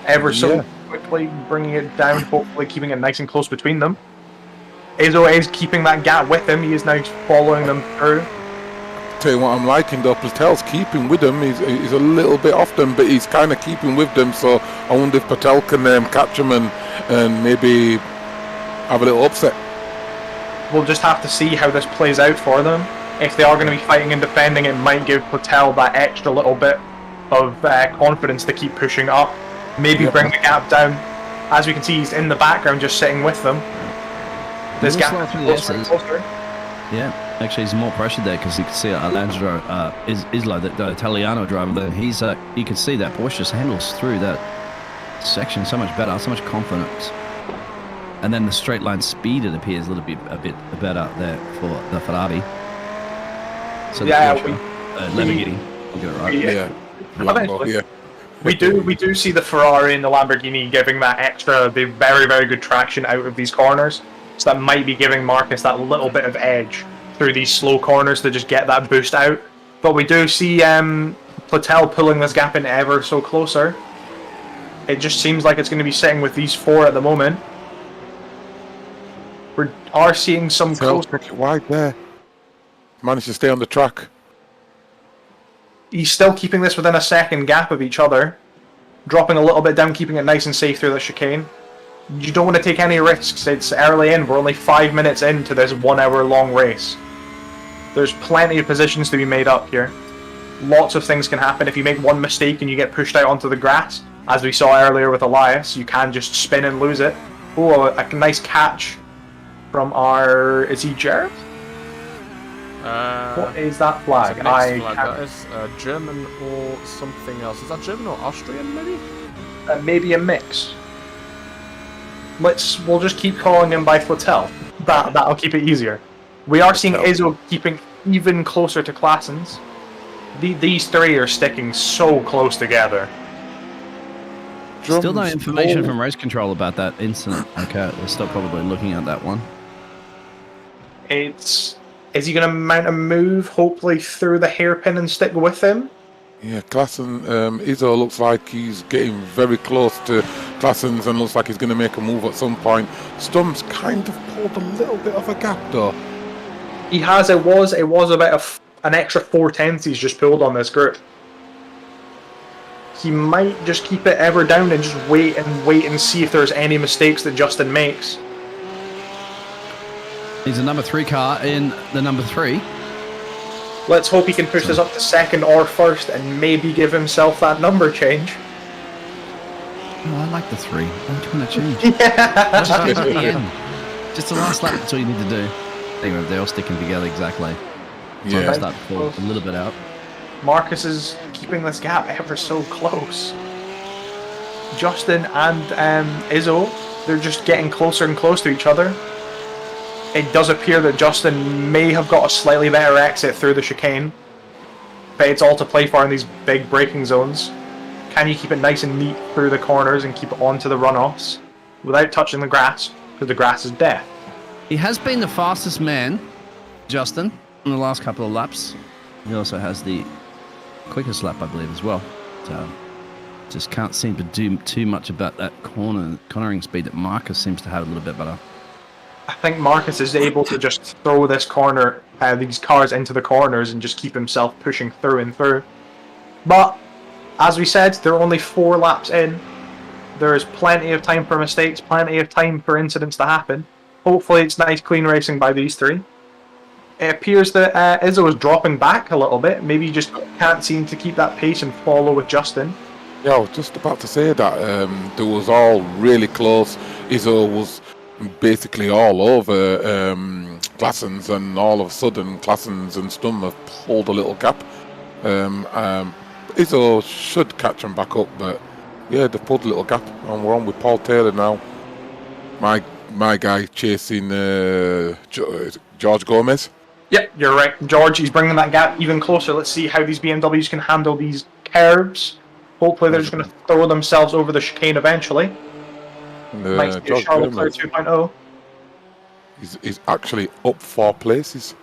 Ever so quickly bringing it down, hopefully keeping it nice and close between them. Izzo is keeping that gap with him. He is now following them through. Tell you what I'm liking though, Patel's keeping with them. He's a little bit off them, but he's kind of keeping with them. So I wonder if Patel can catch him and maybe have a little upset. We'll just have to see how this plays out for them. If they are going to be fighting and defending, it might give Patel that extra little bit of confidence to keep pushing up. Maybe bring the gap down. As we can see, he's in the background just sitting with them. This gap is closer and closer. Yeah, actually he's more pressured there because you can see Alejandro Isla, the Italiano driver there. He's you can see that Porsche just handles through that section so much better, so much confidence. And then the straight line speed, it appears a bit better there for the Ferrari. So yeah, Lamborghini. I'll get it right. Lambo, yeah. We do see the Ferrari and the Lamborghini giving that extra, the very, very good traction out of these corners. So that might be giving Marcus that little bit of edge through these slow corners to just get that boost out. But we do see Platel pulling this gap in ever so closer. It just seems like it's going to be sitting with these 4 at the moment. We are seeing some close. Wide there. Managed to stay on the track. He's still keeping this within a second gap of each other. Dropping a little bit down, keeping it nice and safe through the chicane. You don't want to take any risks. It's early in. We're only 5 minutes into this 1 hour long race. There's plenty of positions to be made up here. Lots of things can happen. If you make one mistake and you get pushed out onto the grass, as we saw earlier with Elias, you can just spin and lose it. Oh, a nice catch from our... Is he Jared? What is that flag? That is German or something else. Is that German or Austrian, maybe? Maybe a mix. We'll just keep calling him by Flotel. That'll keep it easier. We are seeing Izzo keeping even closer to Claessens. These 3 are sticking so close together. Still no information from race control about that incident. Okay, we'll stop probably looking at that one. Is he going to mount a move, hopefully through the hairpin and stick with him? Yeah, Classen, Izzo looks like he's getting very close to Claessens and looks like he's going to make a move at some point. Stum's kind of pulled a little bit of a gap though. He has, it was about an extra 4/10 he's just pulled on this group. He might just keep it ever down and just wait and see if there's any mistakes that Justin makes. He's a number 3 car in the number 3. Let's hope he can push this up to second or first and maybe give himself that number change. Oh, I like the 3. Why do you want to change? Yeah. Just change at the end. Just the last lap, that's all you need to do. Anyway, they're all sticking together exactly. So Yeah. start to pull a little bit out. Marcus is keeping this gap ever so close. Justin and Izzo, they're just getting closer and closer to each other. It does appear that Justin may have got a slightly better exit through the chicane, but it's all to play for in these big braking zones. Can you keep it nice and neat through the corners and keep it onto the runoffs without touching the grass, because the grass is death? He has been the fastest man, Justin, in the last couple of laps. He also has the quickest lap, I believe, as well. So just can't seem to do too much about that cornering speed that Marcus seems to have a little bit better. I think Marcus is able to just throw these cars into the corners and just keep himself pushing through and through. But, as we said, they're only 4 laps in. There is plenty of time for mistakes, plenty of time for incidents to happen. Hopefully it's nice, clean racing by these 3. It appears that Izzo is dropping back a little bit. Maybe he just can't seem to keep that pace and follow with Justin. Yeah, I was just about to say that. There was all really close. Izzo was basically all over Claessens, and all of a sudden Claessens and Stum have pulled a little gap. Izzo should catch him back up, but yeah, they've pulled a little gap, and we're on with Paul Taylor now. My guy chasing George Gomez. Yep, you're right. George, he's bringing that gap even closer. Let's see how these BMWs can handle these curves. Hopefully they're just going to throw themselves over the chicane eventually. Might be a Charlotte Leclerc 2.0. He's actually up 4 places.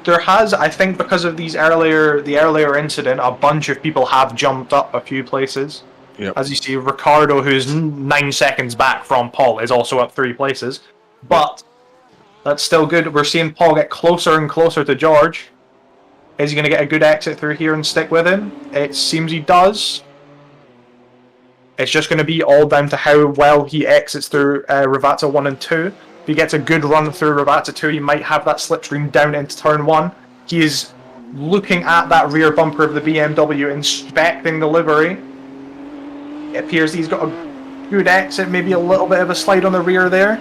There has, I think, because of the earlier incident, a bunch of people have jumped up a few places. Yep. As you see, Ricardo, who's 9 seconds back from Paul, is also up 3 places. But that's still good. We're seeing Paul get closer and closer to George. Is he going to get a good exit through here and stick with him? It seems he does. It's just going to be all down to how well he exits through Ravazza 1 and 2. If he gets a good run through Ravazza 2, he might have that slipstream down into turn 1. He is looking at that rear bumper of the BMW, inspecting the livery. It appears he's got a good exit, maybe a little bit of a slide on the rear there.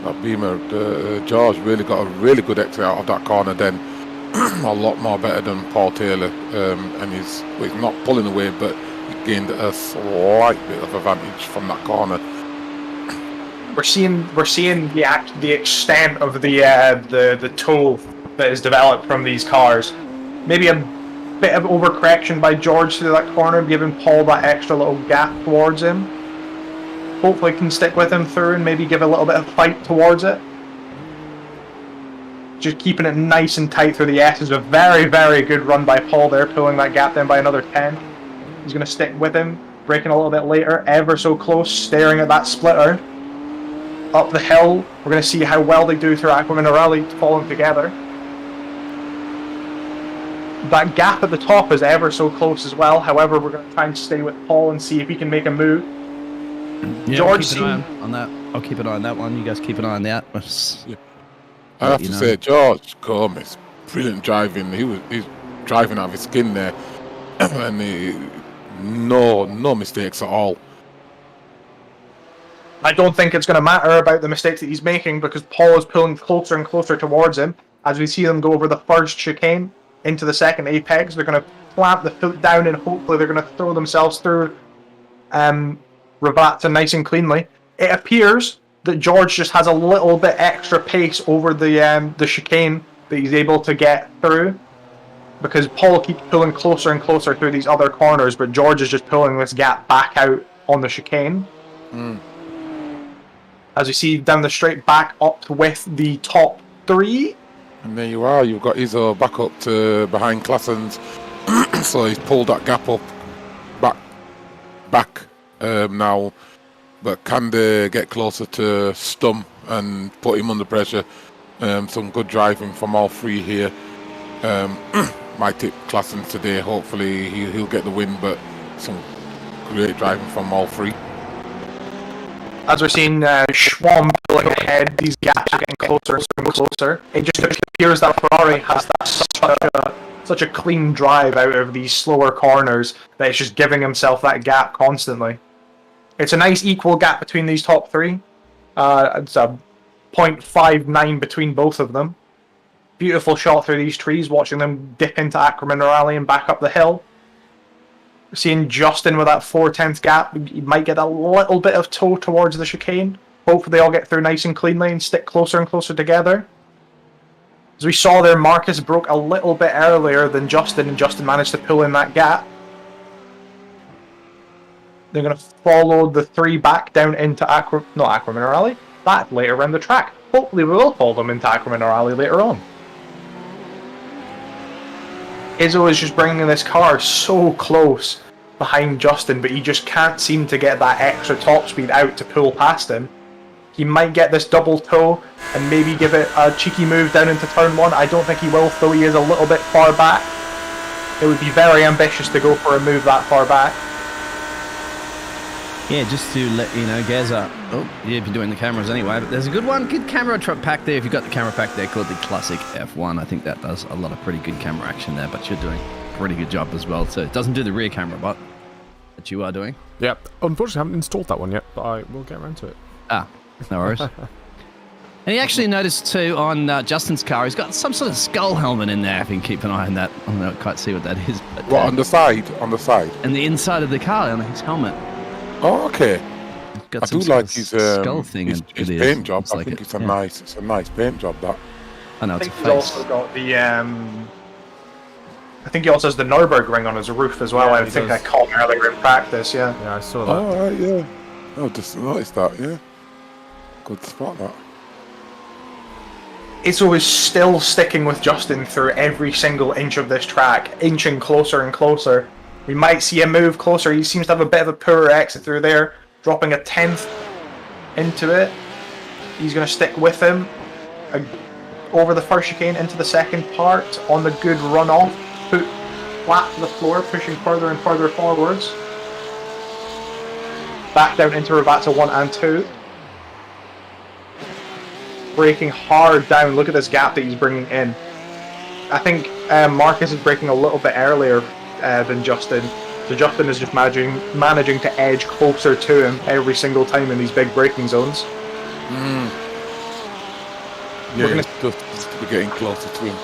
That Beamer, George really got a really good exit out of that corner then. A lot more better than Paul Taylor. And he's not pulling away, but he gained a slight bit of advantage from that corner. We're seeing the extent of the toll that is developed from these cars. Maybe a Bit of overcorrection by George through that corner, giving Paul that extra little gap towards him. Hopefully can stick with him through and maybe give a little bit of fight towards it. Just keeping it nice and tight through the S's. A very, very good run by Paul there, pulling that gap down by another 10. He's going to stick with him, braking a little bit later, ever so close, staring at that splitter. Up the hill, we're going to see how well they do through Aqua Minerale falling together. That gap at the top is ever so close as well. However, we're going to try and stay with Paul and see if he can make a move. Yeah, George, keep an eye on that. I'll keep an eye on that one. You guys keep an eye on that. Yeah. I have to say, George Gomez, brilliant driving. He's driving out of his skin there, and no mistakes at all. I don't think it's going to matter about the mistakes that he's making because Paul is pulling closer and closer towards him. As we see them go over the first chicane into the second apex, they're going to plant the foot down and hopefully they're going to throw themselves through Ravazza nice and cleanly. It appears that George just has a little bit extra pace over the chicane that he's able to get through because Paul keeps pulling closer and closer through these other corners, but George is just pulling this gap back out on the chicane. As we see down the straight back up with the top 3. And there you are, you've got Izzo back up to behind Classens. So he's pulled that gap up back now. But can they get closer to Stum and put him under pressure? Some good driving from all 3 here. My tip Classens today, hopefully he'll get the win, but some great driving from all 3. As we're seeing Schwam pulling ahead, these gaps are getting closer and closer. It just appears that Ferrari has that such a clean drive out of these slower corners that it's just giving himself that gap constantly. It's a nice equal gap between these top 3. It's a 0.59 between both of them. Beautiful shot through these trees, watching them dip into Aqua Minerale and back up the hill. Seeing Justin with that 4/10 gap, he might get a little bit of toe towards the chicane. Hopefully they all get through nice and cleanly and stick closer and closer together. As we saw there, Marcus broke a little bit earlier than Justin, and Justin managed to pull in that gap. They're going to follow the 3 back down into Aqua Minerale, back later around the track. Hopefully we will follow them into Aqua Minerale later on. Izzo is just bringing this car so close behind Justin, but he just can't seem to get that extra top speed out to pull past him. He might get this double toe and maybe give it a cheeky move down into turn 1. I don't think he will, though he is a little bit far back. It would be very ambitious to go for a move that far back. Yeah, just to let you know, Gaza. Oh, yeah, if you're doing the cameras anyway, but there's a good one. Good camera pack there. If you've got the camera pack there called the Classic F1, I think that does a lot of pretty good camera action there, but you're doing a pretty good job as well. So it doesn't do the rear camera, but you are doing. Yeah, unfortunately, I haven't installed that one yet, but I will get around to it. Ah, no worries. And you actually noticed too on Justin's car, he's got some sort of skull helmet in there. If you can keep an eye on that, I don't quite see what that is. But, What, on the side? On the side? And the inside of the car, on his helmet. Oh, okay. Got I do like his skull thing. his paint job. I think it's a nice paint job. That. I know I it's think a he's face. also got the I think he also has the Nürburgring ring on his roof as well. Yeah, I think does. I caught him earlier in practice, yeah. Yeah, I saw that. Oh, right, yeah. Oh, just noticed that. Yeah. Good spot that. Izzo is still sticking with Justin through every single inch of this track, inching closer and closer. We might see him move closer. He seems to have a bit of a poorer exit through there, dropping a 10th into it. He's going to stick with him over the first chicane into the second part on the good runoff. Put flat to the floor, pushing further and further forwards. Back down into Ravazza 1 and 2. Braking hard down. Look at this gap that he's bringing in. I think Marcus is braking a little bit earlier than Justin. So Justin is just managing to edge closer to him every single time in these big braking zones. Yeah, just getting closer to him.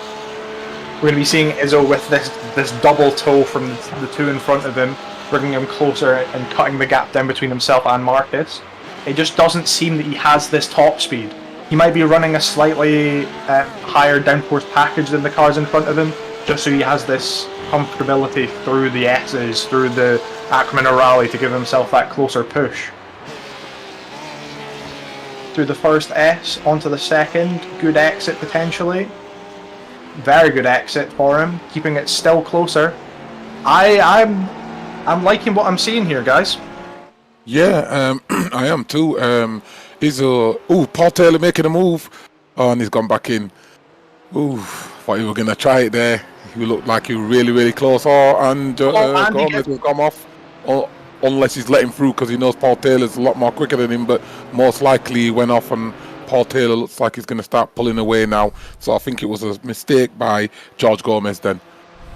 We're going to be seeing Izzo with this double toe from the 2 in front of him, bringing him closer and cutting the gap down between himself and Marcus. It just doesn't seem that he has this top speed. He might be running a slightly higher downforce package than the cars in front of him, just so he has this comfortability through the S's, through the Ackermann rally to give himself that closer push. Through the first S, onto the second, good exit potentially. Very good exit for him, keeping it still closer. I'm liking what I'm seeing here, guys. Yeah, I am too. Paul Taylor making a move. Oh, and he's gone back in. Ooh, thought you were going to try it there. You looked like you were really, really close. Gomez will come off. Unless he's let him through because he knows Paul Taylor's a lot more quicker than him, but most likely he went off and Paul Taylor looks like he's going to start pulling away now. So I think it was a mistake by George Gomez then.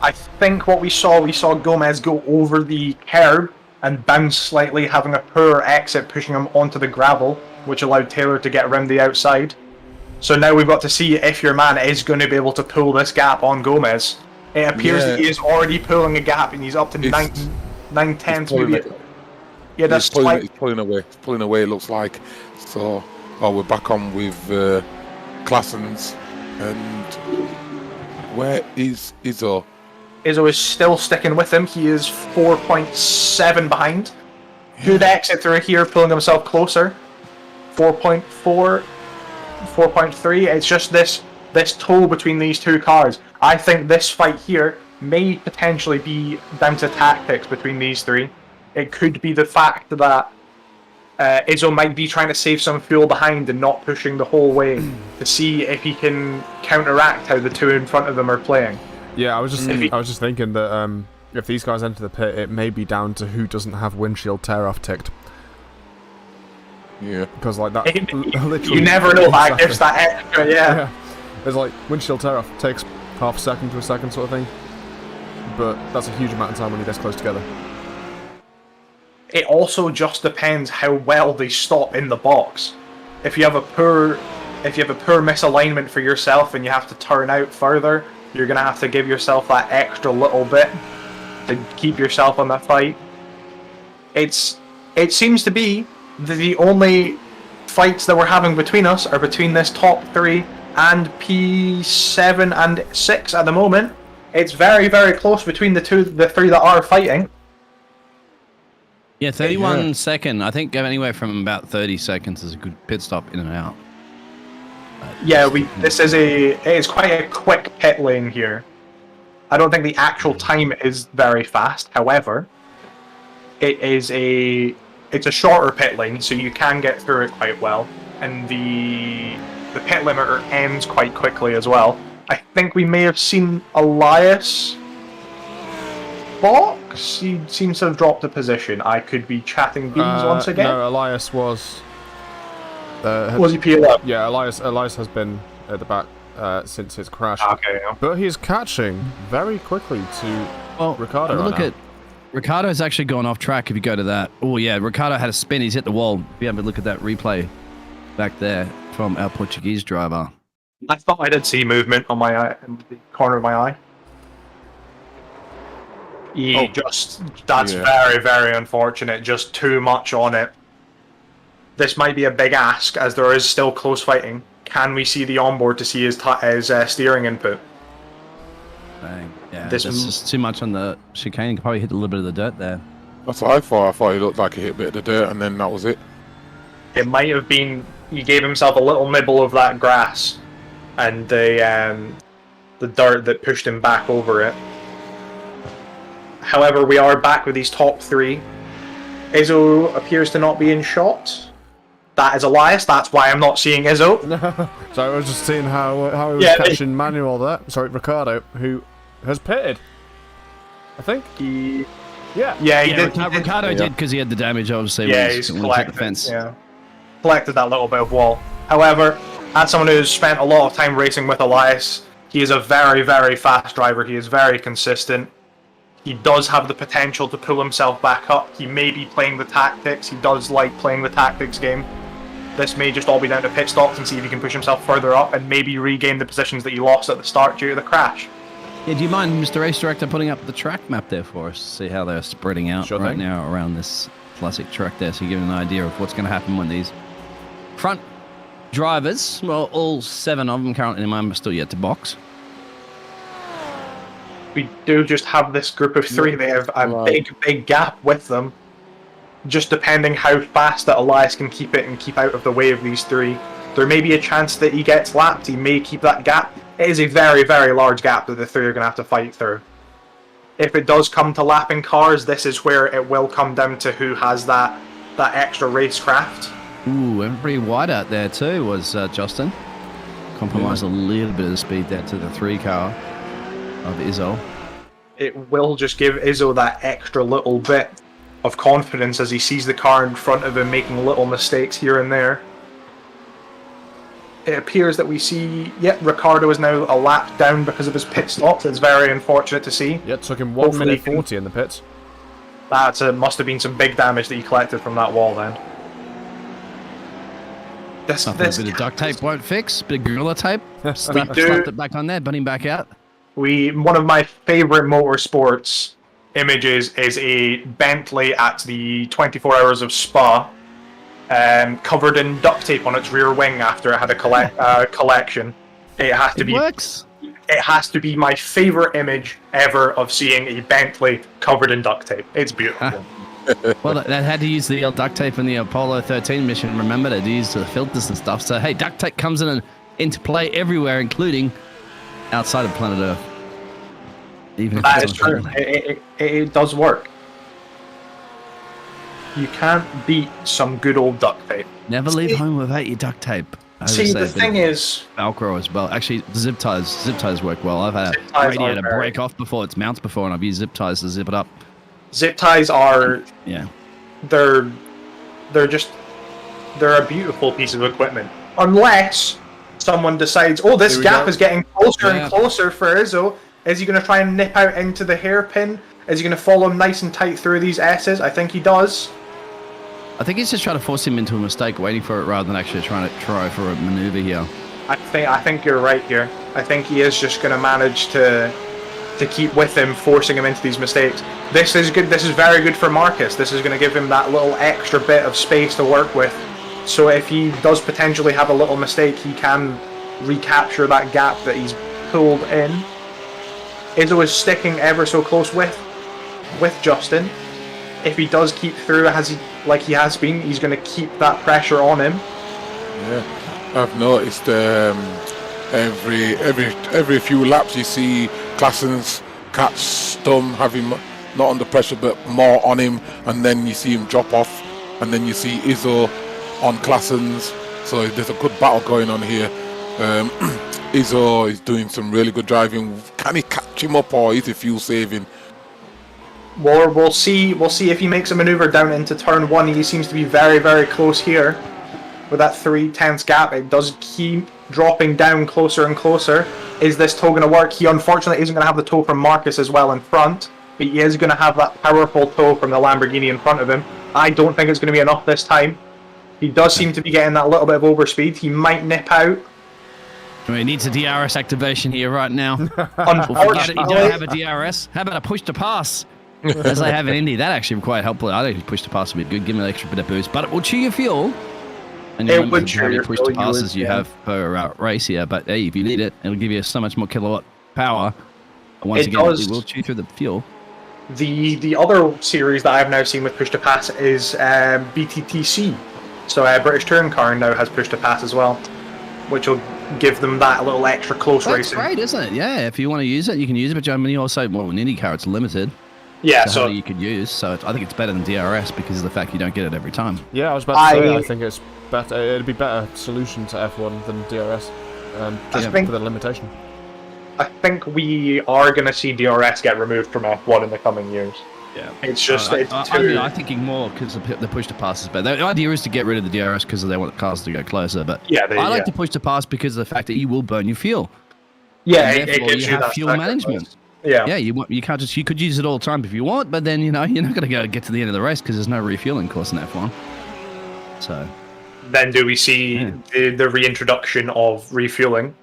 I think what we saw Gomez go over the curb and bounce slightly, having a poor exit, pushing him onto the gravel, which allowed Taylor to get around the outside. So now we've got to see if your man is going to be able to pull this gap on Gomez. It appears that he is already pulling a gap, and he's up to 9/10 maybe. Yeah, that's he's pulling away. He's pulling away, it looks like. So, we're back on with Claessens. And where is Izzo? Izzo is still sticking with him. He is 4.7 behind. Good exit through here, pulling himself closer. 4.4, 4.3. It's just this toll between these two cars. I think this fight here may potentially be down to tactics between these three. It could be the fact that Izzo might be trying to save some fuel behind and not pushing the whole way to see if he can counteract how the two in front of them are playing. Yeah, I was just thinking that if these guys enter the pit, it may be down to who doesn't have windshield tear-off ticked. Yeah. Because like that, you never know that gives that extra, yeah. It's like windshield tear-off takes half a second to a second sort of thing. But that's a huge amount of time when you're this close together. It also just depends how well they stop in the box. If you have a poor misalignment for yourself and you have to turn out further, you're gonna have to give yourself that extra little bit to keep yourself on the fight. It seems to be that the only fights that we're having between us are between this top three and P7 and 6 at the moment. It's very, very close between the three that are fighting. Yeah, 31 second. I think anywhere from about 30 seconds is a good pit stop in and out. Yeah, it is quite a quick pit lane here. I don't think the actual time is very fast. However, it's a shorter pit lane, so you can get through it quite well, and the pit limiter ends quite quickly as well. I think we may have seen Elias box. He seems to have dropped a position. I could be chatting beans once again. No, Elias was. Was he P11? Yeah, Elias has been at the back since his crash. Okay. Yeah. But he's catching very quickly to Ricardo. Look at Ricardo's actually gone off track. If you go to that, oh yeah, Ricardo had a spin. He's hit the wall. If you have a look at that replay back there from our Portuguese driver. I thought I did see movement on my eye, in the corner of my eye. That's very, very unfortunate. Just too much on it. This might be a big ask, as there is still close fighting. Can we see the onboard to see his steering input? Dang. Yeah, this is just too much on the chicane. He could probably hit a little bit of the dirt there. That's what I thought. I thought he looked like he hit a bit of the dirt, and then that was it. It might have been he gave himself a little nibble of that grass, and the dirt that pushed him back over it. However, we are back with these top three. Izzo appears to not be in shot. That is Elias. That's why I'm not seeing Izzo. So I was just seeing how he was catching Manuel there. Sorry, Ricardo, who has pitted. I think he did. Ricardo did because he had the damage. Obviously, he's collected the fence. Yeah, collected that little bit of wall. However, as someone who's spent a lot of time racing with Elias, he is a very, very fast driver. He is very consistent. He does have the potential to pull himself back up. He may be playing the tactics. He does like playing the tactics game. This may just all be down to pit stops and see if he can push himself further up and maybe regain the positions that he lost at the start due to the crash. Yeah, do you mind, Mr. Race Director, putting up the track map there for us? See how they're spreading out now around this classic track there, so you get an idea of what's going to happen when these front drivers, well, all 7 of them currently in mind, are still yet to box. we do just have this group of three. They have a big gap with them. Just depending how fast that Elias can keep it and keep out of the way of these three. There may be a chance that he gets lapped. He may keep that gap. It is a very, very large gap that the three are going to have to fight through. If it does come to lapping cars, this is where it will come down to who has that extra racecraft. Ooh, and pretty wide out there too was Justin. Compromised a little bit of the speed there to the 3 car of Izzo. It will just give Izzo that extra little bit of confidence as he sees the car in front of him making little mistakes here and there. It appears that we see, Ricardo is now a lap down because of his pit stop. It's very unfortunate to see. Yeah, it took him 1 minute 40 in the pits. That must have been some big damage that he collected from that wall then. This bit of duct tape won't fix. Bit of Gorilla tape. Slapped it back on there, put him back out. One of my favourite motorsports images is a Bentley at the 24 Hours of Spa, covered in duct tape on its rear wing after it had a collection. It works. It has to be my favourite image ever of seeing a Bentley covered in duct tape. It's beautiful. Well, they had to use the duct tape in the Apollo 13 mission. Remember, to use the filters and stuff. So, hey, duct tape comes into play everywhere, including outside of planet Earth. Even if that is true. It does work. You can't beat some good old duct tape. Never leave home without your duct tape. See, the thing is... Velcro as well. Actually, the zip ties work well. I've had a radiator break off before. It's mounts before, and I've used zip ties to zip it up. Zip ties are... Yeah. They're a beautiful piece of equipment. Unless someone decides, oh, this gap is getting closer and closer for Izzo. Is he going to try and nip out into the hairpin? Is he going to follow him nice and tight through these S's? I think he does. I think he's just trying to force him into a mistake, waiting for it rather than actually trying for a maneuver here. I think you're right here. I think he is just going to manage to keep with him, forcing him into these mistakes. This is good. This is very good for Marcus. This is going to give him that little extra bit of space to work with. So if he does potentially have a little mistake, he can recapture that gap that he's pulled in. Izzo is sticking ever so close with Justin. If he does keep through like he has been, he's going to keep that pressure on him. Yeah, I've noticed every few laps you see Claessens catch Stum, have him not under pressure but more on him, and then you see him drop off, and then you see Izzo on Claessens. So there's a good battle going on here. Izzo is doing some really good driving. Can he catch him up, or is it fuel saving? Well, we'll see if he makes a maneuver down into turn 1. He seems to be very, very close here. With that 3/10 gap, it does keep dropping down closer and closer. Is this toe going to work? He unfortunately isn't going to have the toe from Marcus as well in front, but he is going to have that powerful toe from the Lamborghini in front of him. I don't think it's going to be enough this time. He does seem to be getting that little bit of overspeed. He might nip out. He needs a DRS activation here right now. Unfortunately, you don't have a DRS. How about a push to pass? As they have in Indy, that actually quite helpful. I think push to pass would be good. Give him an extra bit of boost, but it will chew your fuel. And it would chew your push to passes you have per race here, but hey, if you lead it, it'll give you so much more kilowatt power. And once again, it will chew through the fuel. The other series that I've now seen with push to pass is BTTC. So British Touring Car now has push to pass as well, which will give them that little extra close racing. That's great, isn't it? Yeah, if you want to use it, you can use it. But I mean, also, in IndyCar, it's limited. Yeah, so you could use. So I think it's better than DRS because of the fact you don't get it every time. Yeah, I was about to say, I think it's better. It'd be better solution to F1 than DRS, just for the limitation. I think we are going to see DRS get removed from F1 in the coming years. Yeah, it's just I'm thinking more because the push to pass is better. The idea is to get rid of the DRS because they want the cars to go closer. But I like to push to pass because of the fact that you will burn your fuel. Yeah, and therefore you have fuel management. Yeah, you can't just, you could use it all the time if you want, but then you're not going to get to the end of the race because there's no refueling course in F1. So then do we see the reintroduction of refueling?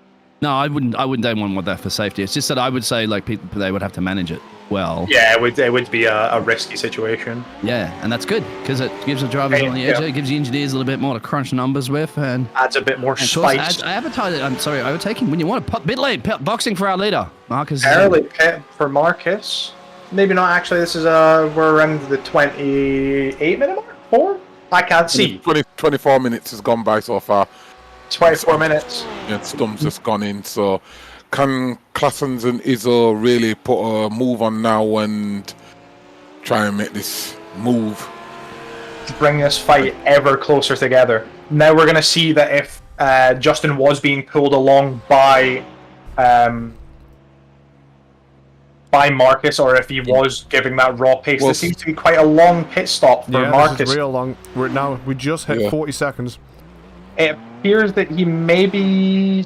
No, I wouldn't. Don't want that for safety. It's just that I would say like people they would have to manage it well. Yeah, it would be a risky situation. Yeah, and that's good because it gives the drivers on the edge. It gives the engineers a little bit more to crunch numbers with, and adds a bit more spice. Adds advertising. I'm sorry, overtaking when you want to bit late boxing for our leader, Marcus. Early pit for Marcus. Maybe not actually. This is we're around the 28-minute mark. 4? I can't see. 24 minutes has gone by so far. 24 minutes. Yeah, Stum's just gone in. So, can Claessens and Izzo really put a move on now and try and make this move? Bring this fight ever closer together. Now we're going to see that if Justin was being pulled along by Marcus, or if he was giving that raw pace. This seems to be quite a long pit stop for Marcus. This is real long. We just hit 40 seconds. It appears that he maybe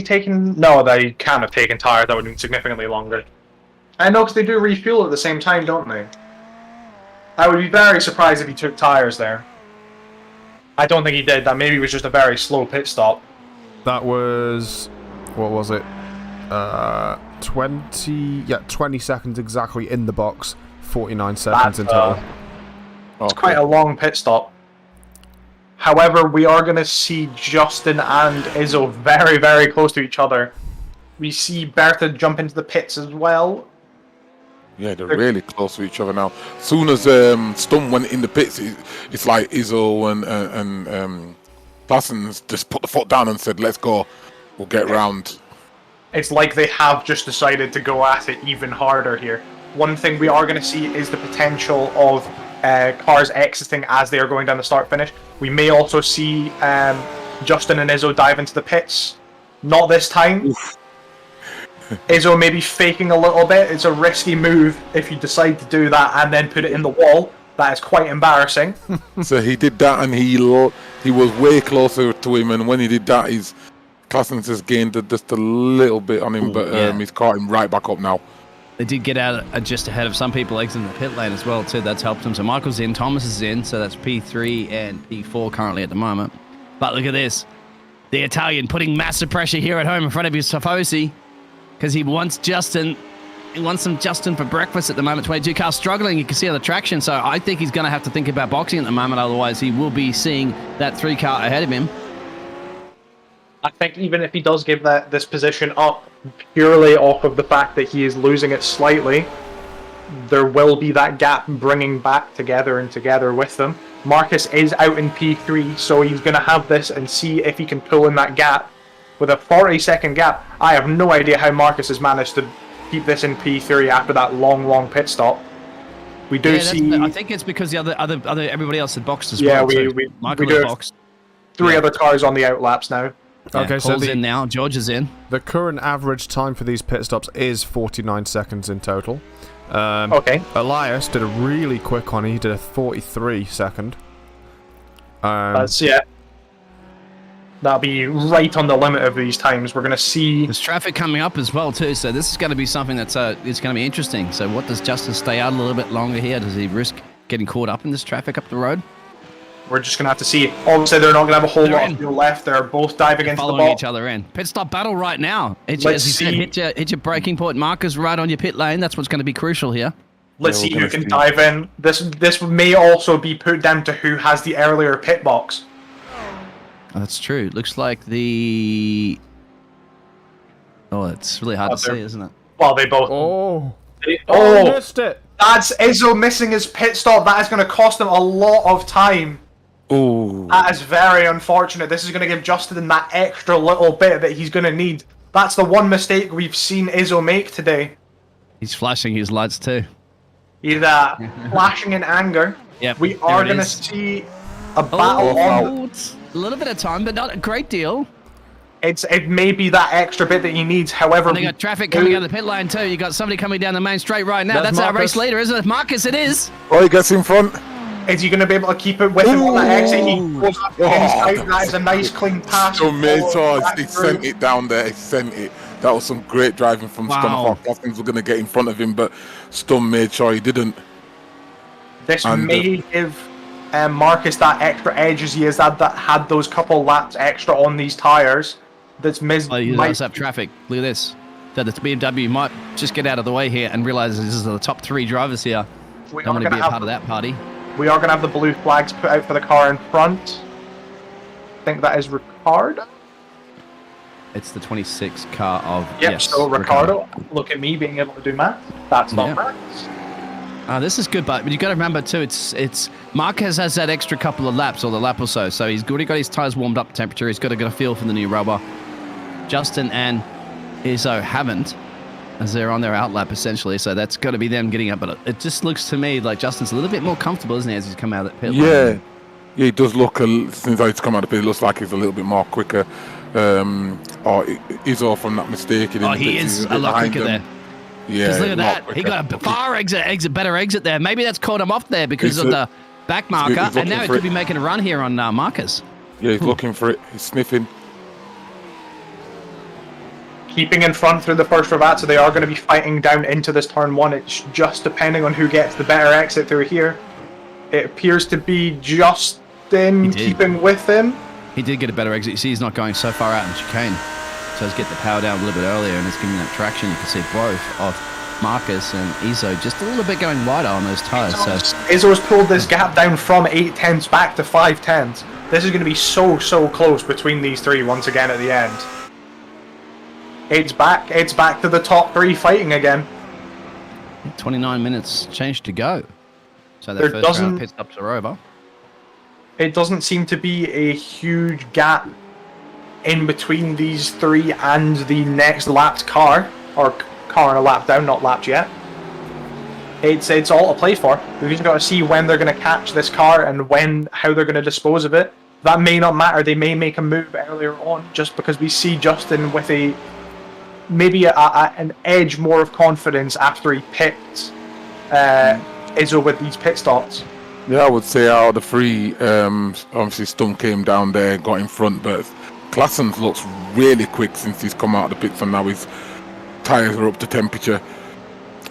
taken... No, they can't have taken tires. That would have been significantly longer. I know, because they do refuel at the same time, don't they? I would be very surprised if he took tires there. I don't think he did. That maybe was just a very slow pit stop. That was... What was it? 20 seconds exactly in the box. 49 seconds in total. It's quite a long pit stop. However, we are going to see Justin and Izzo very, very close to each other. We see Bertha jump into the pits as well. Yeah, they're really close to each other now. As soon as Stum went in the pits, it's like Izzo and Claessens just put the foot down and said, let's go, we'll get round. It's like they have just decided to go at it even harder here. One thing we are going to see is the potential of cars exiting as they are going down the start-finish. We may also see Justin and Izzo dive into the pits. Not this time. Oof. Izzo may be faking a little bit. It's a risky move if you decide to do that and then put it in the wall. That is quite embarrassing. So he did that, and he was way closer to him, and when he did that, Claessens has gained just a little bit on him, but he's caught him right back up now. They did get out just ahead of some people exiting the pit lane as well too. That's helped them. So Michael's in, Thomas is in, so that's P3 and P4 currently at the moment. But look at this. The Italian putting massive pressure here at home in front of his Tifosi because he wants Justin. He wants some Justin for breakfast at the moment. 22 car struggling. You can see on the traction. So I think he's going to have to think about boxing at the moment. Otherwise, he will be seeing that 3 car ahead of him. I think even if he does give this position up purely off of the fact that he is losing it slightly, there will be that gap bringing back together and together with them. Marcus is out in P3, so he's going to have this and see if he can pull in that gap. With a 40-second gap, I have no idea how Marcus has managed to keep this in P3 after that long pit stop. We do see... I think it's because the other everybody else had boxed as well. Yeah, we do boxed. 3 other cars on the outlaps now. Yeah, okay, so Paul's in now. George is in. The current average time for these pit stops is 49 seconds in total. Okay. Elias did a really quick one. He did a 43 second. That'll be right on the limit of these times. We're going to see... There's traffic coming up as well too, so this is going to be something that's it's going to be interesting. So what does Justin stay out a little bit longer here? Does he risk getting caught up in this traffic up the road? We're just going to have to see. Obviously, they're not going to have a whole lot of fuel left. They're both diving into the following ball. Each other in. Pit stop battle right now. As Let's you see. said, hit your braking point markers right on your pit lane. That's what's going to be crucial here. Let's see who can dive in. This may also be put down to who has the earlier pit box. That's true. Looks like the... Oh, it's really hard to see, isn't it? Well, they both... Oh, missed it. That's Izzo missing his pit stop. That is going to cost him a lot of time. Ooh. That is very unfortunate. This is going to give Justin that extra little bit that he's going to need. That's the one mistake we've seen Izzo make today. He's flashing his lights too. He's flashing in anger. Yep, we are going to see a battle on... It's a little bit of time, but not a great deal. It may be that extra bit that he needs. However, and they got traffic coming out of the pit lane too. You got somebody coming down the main straight right now. That's our race leader, isn't it? Marcus, it is. Oh, he gets in front. Is he going to be able to keep it with him on that exit? He goes up inside. That is a nice clean pass. So he sent it down there. He sent it. That was some great driving from Stum. I thought Claessens were going to get in front of him, but Stum made sure he didn't. This may give Marcus that extra edge as he has had those couple laps extra on these tyres. That's Miz. Oh, you might- guys have traffic. Look at this. So the BMW might just get out of the way here and realize this is the top 3 drivers here. we Don't are want to gonna be a have part of that party. we are going to have the blue flags put out for the car in front. I think that is Ricardo. It's the 26 car of Yep. yes, So Ricardo, look at me being able to do math. That's not Yeah. maths. This is good, but you got to remember too. It's Marquez has that extra couple of laps or the lap or so, so he's already got his tires warmed up temperature. He's got to get a feel for the new rubber. Justin and Izzo haven't, as they're on their out lap essentially. So that's got to be them getting up. But it just looks to me like Justin's a little bit more comfortable, isn't he, as he's come out of that pit lane? Yeah, yeah, he does look. Since he's come out of the pit, it looks like he's a little bit more quicker. Or he's off from that mistake. Oh, he is a lot quicker there. Yeah, Because look at a lot that. He quicker. got a far better exit there. Maybe that's caught him off there because He's of the back marker. he's And now looking he for could it. be making a run here on Marcus. Yeah, he's looking for it. He's sniffing. Keeping in front through the first revat, so they are going to be fighting down into this turn 1. It's just depending on who gets the better exit through here. It appears to be Justin He did. keeping with him. He did get a better exit. You see, he's not going so far out in chicane. So he's getting the power down a little bit earlier and it's giving that traction. You can see both of Marcus and Izzo just a little bit going wider on those tires. So Izzo's pulled this gap down from 8/10s back to 5/10s. This is going to be so close between these three once again at the end. It's back to the top 3 fighting again. 29 minutes change to go. So There their first round doesn't- pit stops are over. It doesn't seem to be a huge gap in between these 3 and the next lapped car, or car on a lap down, not lapped yet. It's all to play for. We've just got to see when they're going to catch this car and how they're going to dispose of it. That may not matter. They may make a move earlier on just because we see Justin with maybe an edge more of confidence after he picked Izzo with these pit stops. Yeah, I would say out of the 3, obviously Stum came down there, got in front, but Claessens looks really quick since he's come out of the pits and now his tyres are up to temperature.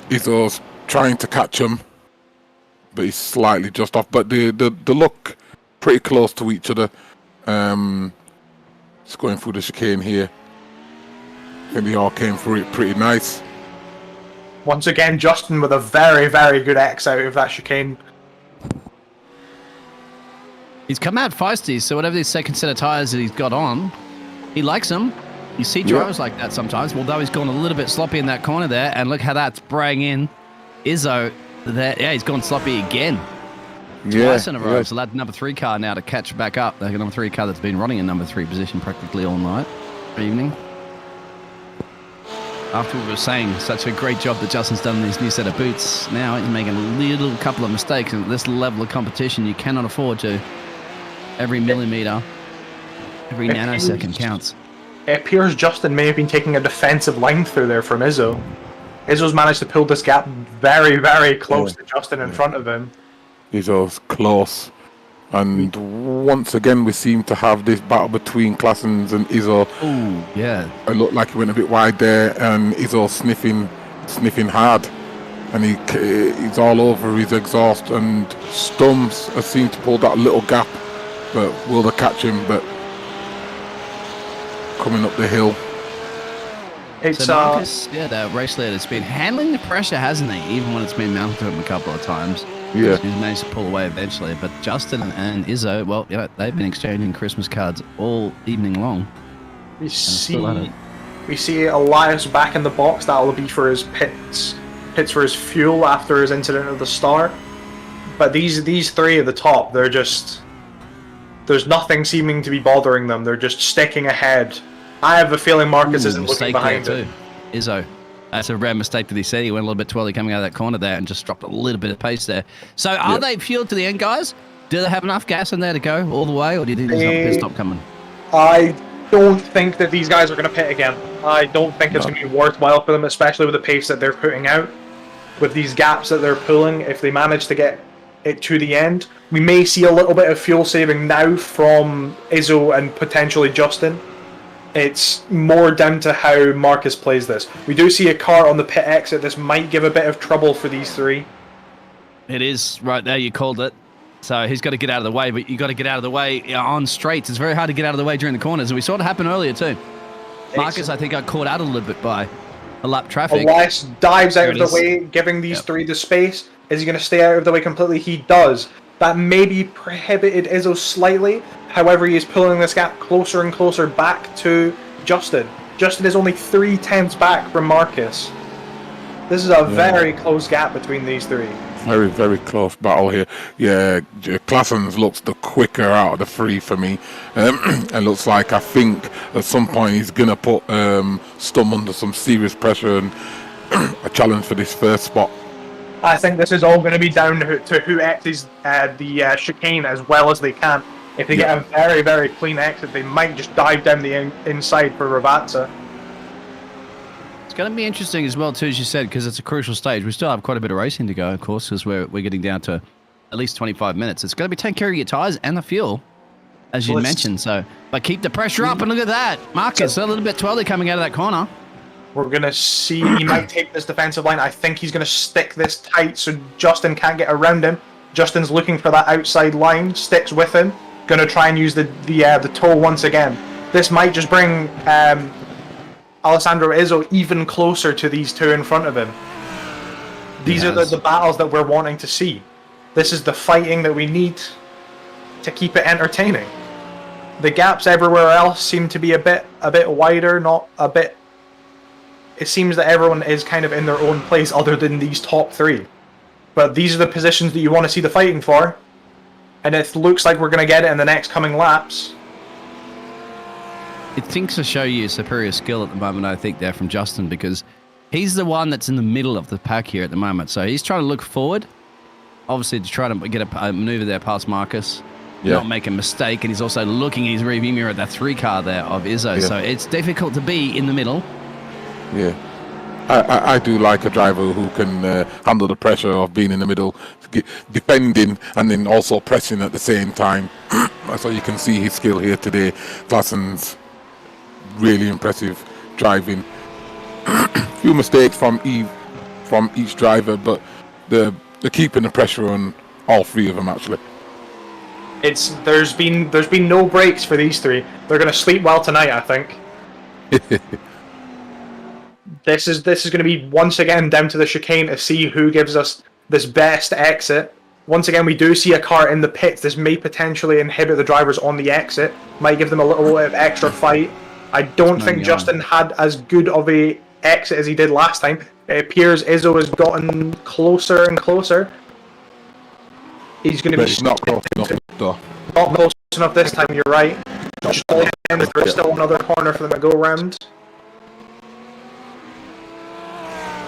Izzo's trying to catch him, but he's slightly just off. But they look pretty close to each other. Just going through the chicane here. I think they all came through it pretty nice. Once again, Justin with a very, very good X out of that chicane. He's come out feisty, so whatever this second set of tires that he's got on, he likes them. You see drivers like that sometimes, although he's gone a little bit sloppy in that corner there, and look how that's spraying in. Izzo, yeah, he's gone sloppy again. Twice in a row. So that number 3 car now to catch back up. The number 3 car that's been running in number 3 position practically all night, evening. After we were saying such a great job that Justin's done in his new set of boots, now he's making a little couple of mistakes. And at this level of competition, you cannot afford to. Every millimeter, every nanosecond counts. It appears Justin may have been taking a defensive line through there from Izzo. Izzo's managed to pull this gap very, very close to Justin in front of him. Izzo's close. And once again, we seem to have this battle between Claessens and Izzo. Ooh, yeah. It looked like he went a bit wide there, and Izzo sniffing hard. And he's all over his exhaust. And Stums has seemed to pull that little gap. But will they catch him? But coming up the hill. It's So Marcus, the race leader, has been handling the pressure, hasn't he? Even when it's been mounted to him a couple of times. Yeah. He's managed to pull away eventually. But Justin and Izzo, well, they've been exchanging Christmas cards all evening long. we still at it. see Elias back in the box. That'll be for his pits for his fuel after his incident at the start. But these 3 at the top, they're just, there's nothing seeming to be bothering them. They're just sticking ahead. I have a feeling Marcus isn't looking Mistake there behind too. it. Izzo. That's a rare mistake that he said. He went a little bit twirly coming out of that corner there and just dropped a little bit of pace there. So are they fueled to the end, guys? Do they have enough gas in there to go all the way, or do you think there's another pit stop coming? I don't think that these guys are going to pit again. I don't think it's going to be worthwhile for them, especially with the pace that they're putting out. With these gaps that they're pulling, if they manage to get it to the end, we may see a little bit of fuel saving now from Izzo and potentially Justin. It's more down to how Marcus plays this. We do see a car on the pit exit. This might give a bit of trouble for these 3. It is right there. You called it. So he's got to get out of the way, but you got to get out of the way on straights. It's very hard to get out of the way during the corners, and we saw it happen earlier too. Marcus, I think, got caught out a little bit by the lap traffic. Elias dives out There of it the is. way, giving these Yep. three the space. Is he going to stay out of the way completely? He does. That maybe prohibited Izzo slightly. However, he is pulling this gap closer and closer back to Justin. Justin is only 3/10 back from Marcus. This is a very close gap between these three. Very, very close battle here. Yeah, Claessens looks the quicker out of the three for me. It looks like I think at some point he's going to put Stum under some serious pressure and a challenge for this first spot. I think this is all going to be down to who X's the chicane as well as they can. If they get a very, very clean exit, they might just dive down the inside for Ravazza. It's going to be interesting as well, too, as you said, because it's a crucial stage. We still have quite a bit of racing to go, of course, because we're getting down to at least 25 minutes. It's going to be taking care of your tyres and the fuel, as you mentioned. So, but keep the pressure up, and look at that. Marcus, a little bit twirly coming out of that corner. We're going to see, he might take this defensive line. I think he's going to stick this tight so Justin can't get around him. Justin's looking for that outside line, sticks with him. Going to try and use the toe once again. This might just bring Alessandro Izzo even closer to these two in front of him. These are the battles that we're wanting to see. This is the fighting that we need to keep it entertaining. The gaps everywhere else seem to be a bit wider, not a bit. It seems that everyone is kind of in their own place other than these top three. But these are the positions that you want to see the fighting for. And it looks like we're going to get it in the next coming laps. It thinks to show you superior skill at the moment, I think, there from Justin, because he's the one that's in the middle of the pack here at the moment. So he's trying to look forward, obviously, to try to get a maneuver there past Marcus, not make a mistake. And he's also looking in his rearview mirror at that 3 car there of Izzo. So it's difficult to be in the middle. Yeah. I do like a driver who can handle the pressure of being in the middle, defending and then also pressing at the same time. So you can see his skill here today. Claessen's really impressive driving. Few mistakes from each driver, but they're keeping the pressure on all three of them actually. There's been no breaks for these three. They're going to sleep well tonight, I think. This is going to be once again down to the chicane to see who gives us this best exit. Once again, we do see a car in the pits. This may potentially inhibit the drivers on the exit. Might give them a little bit of extra fight. I don't think Justin had as good of a exit as he did last time. It appears Izzo has gotten closer and closer. He's going to be not close enough though. Not close enough this time. You're right. There's still another corner for them to go around.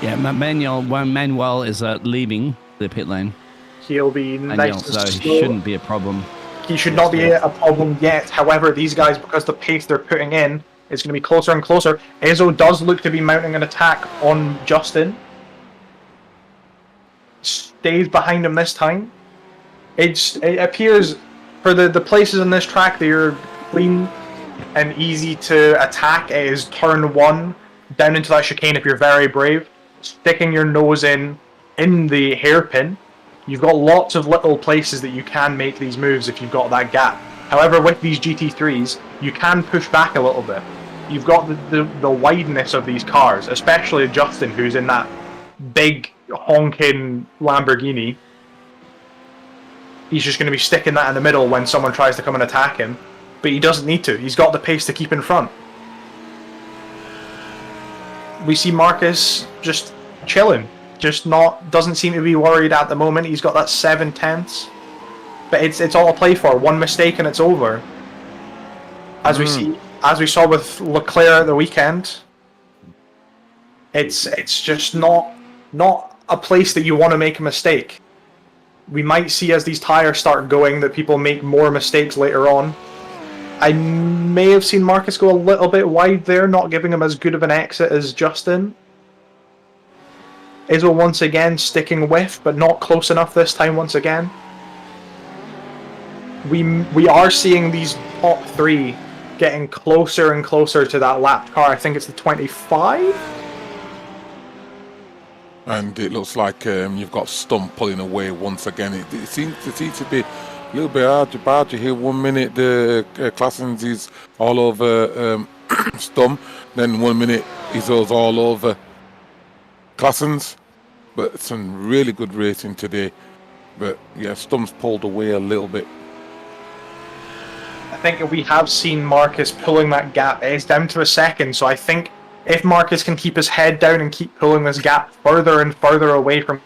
Yeah, Manuel is leaving the pit lane. He'll be nice so and he slow. shouldn't be a problem. He should not be a problem yet. However, these guys, because the pace they're putting in is going to be closer and closer. Izzo does look to be mounting an attack on Justin. Stays behind him this time. It appears for the places in this track that are clean and easy to attack. It is turn 1 down into that chicane if you're very brave. Sticking your nose in the hairpin. You've got lots of little places that you can make these moves if you've got that gap. However, with these GT3s, you can push back a little bit. You've got the wideness of these cars, especially Justin, who's in that big honking Lamborghini. He's just going to be sticking that in the middle when someone tries to come and attack him. But he doesn't need to. He's got the pace to keep in front. We see Marcus just chilling. Doesn't seem to be worried at the moment. He's got that 7/10. But it's all a play for. One mistake and it's over. As we saw with Leclerc at the weekend. It's just not a place that you want to make a mistake. We might see as these tires start going that people make more mistakes later on. I may have seen Marcus go a little bit wide there, not giving him as good of an exit as Justin. Izzo once again sticking with, but not close enough this time once again. We are seeing these top 3 getting closer and closer to that lapped car. I think it's the 25? And it looks like you've got Stump pulling away once again. It seems to be a little bit argy-bargy here. 1 minute, Claessens is all over Stum. Then 1 minute Izzo's all over Classens. But some really good racing today. But yeah, Stum's pulled away a little bit. I think we have seen Marcus pulling that gap. It's down to a second, so I think if Marcus can keep his head down and keep pulling this gap further and further away from...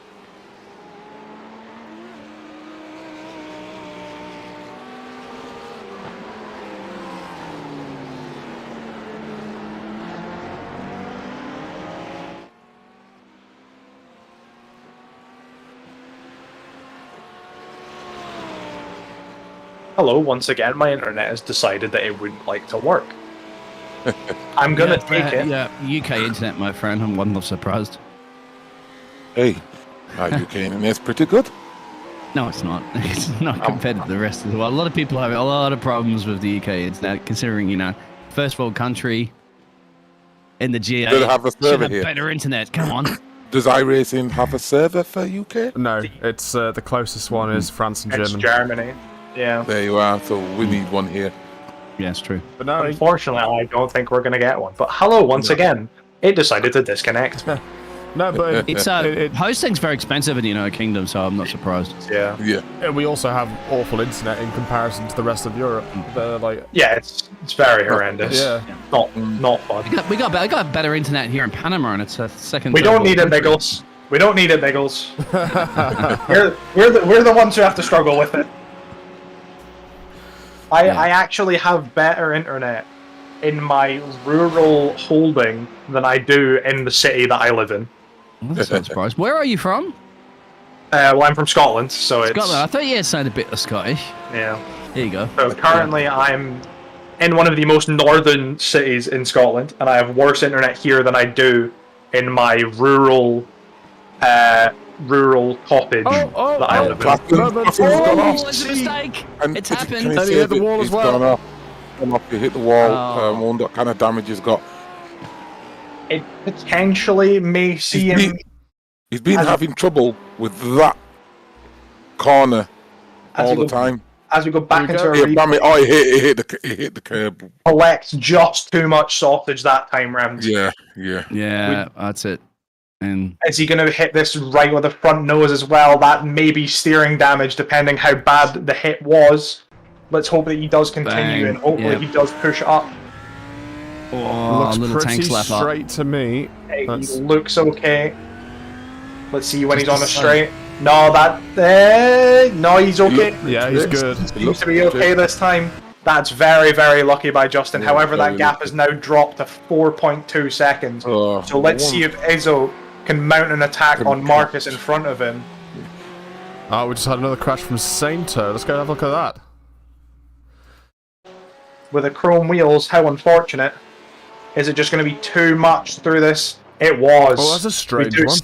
Hello, once again, my internet has decided that it wouldn't like to work. I'm gonna take it. Yeah, UK internet, my friend. I'm not surprised. Hey, UK internet's pretty good. No, it's not. It's not compared to the rest of the world. A lot of people have a lot of problems with the UK internet, considering, first world country in the GA. Should have a server have here. better internet. Come on. Does iRacing have a server for UK? No, it's the closest one is France and It's Germany. Germany. Yeah. There you are. So we need one here. Yeah, it's true. But no, Unfortunately, I don't think we're gonna get one. But hello, once again. It decided to disconnect. no, but It's hosting's very expensive in the United Kingdom, so I'm not surprised. Yeah. Yeah. we also have awful internet in comparison to the rest of Europe. They're like, Yeah, it's very horrendous. yeah. Not fun. We got better internet here in Panama, and it's a second. We don't need it, Biggles. We don't need it, Biggles. we're the ones who have to struggle with it. I actually have better internet in my rural holding than I do in the city that I live in. Well, that's not surprised. Where are you from? Well, I'm from Scotland, so it's... Scotland. I thought you sounded a bit of Scottish. Yeah. Here you go. So currently I'm in one of the most northern cities in Scotland, and I have worse internet here than I do in my rural cottage that I live in. It's a mistake. It's happened. Can you And see he hit the that wall he's as well. gone off? Gone off, he hit the wall. Oh. Wonder what kind of damage he's got. It potentially may see him... He's been having trouble with that corner all the time. As we go back into our Yeah, replay, oh, he hit the curb. collects just too much sausage that time round. Yeah. Yeah, that's it. And Is he going to hit this right with the front nose as well? That may be steering damage depending how bad the hit was. Let's hope that he does continue Bang. and hopefully he does push up. looks little pretty tank slap up. straight to me. He That's- looks okay. Let's see when he's on the straight. No, no, he's okay. Yeah, he's good. Seems to be okay this time. That's very, very lucky by Justin. Yeah, However, that very gap lucky. has now dropped to 4.2 seconds. Oh, So let's see if Izzo can mount an attack on Marcus in front of him. Oh, we just had another crash from Sainto. Let's go have a look at that. With the chrome wheels, how unfortunate. Is it just going to be too much through this? It was. Oh, that's a strange We do- one.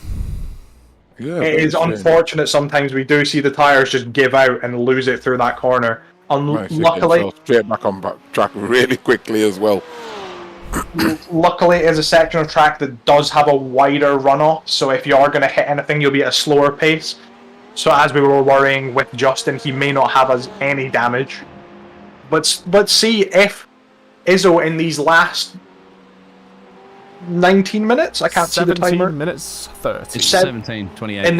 Yeah, It is unfortunate sometimes we do see the tyres just give out and lose it through that corner. Luckily, straight back on track really quickly as well. luckily it is a section of track that does have a wider runoff, so if you are going to hit anything, you'll be at a slower pace. So as we were worrying with Justin, he may not have us any damage. But let's see if Izzo in these last 19 minutes, I can't see the 17 timer. minutes 30. it's Sev- 17, 28. In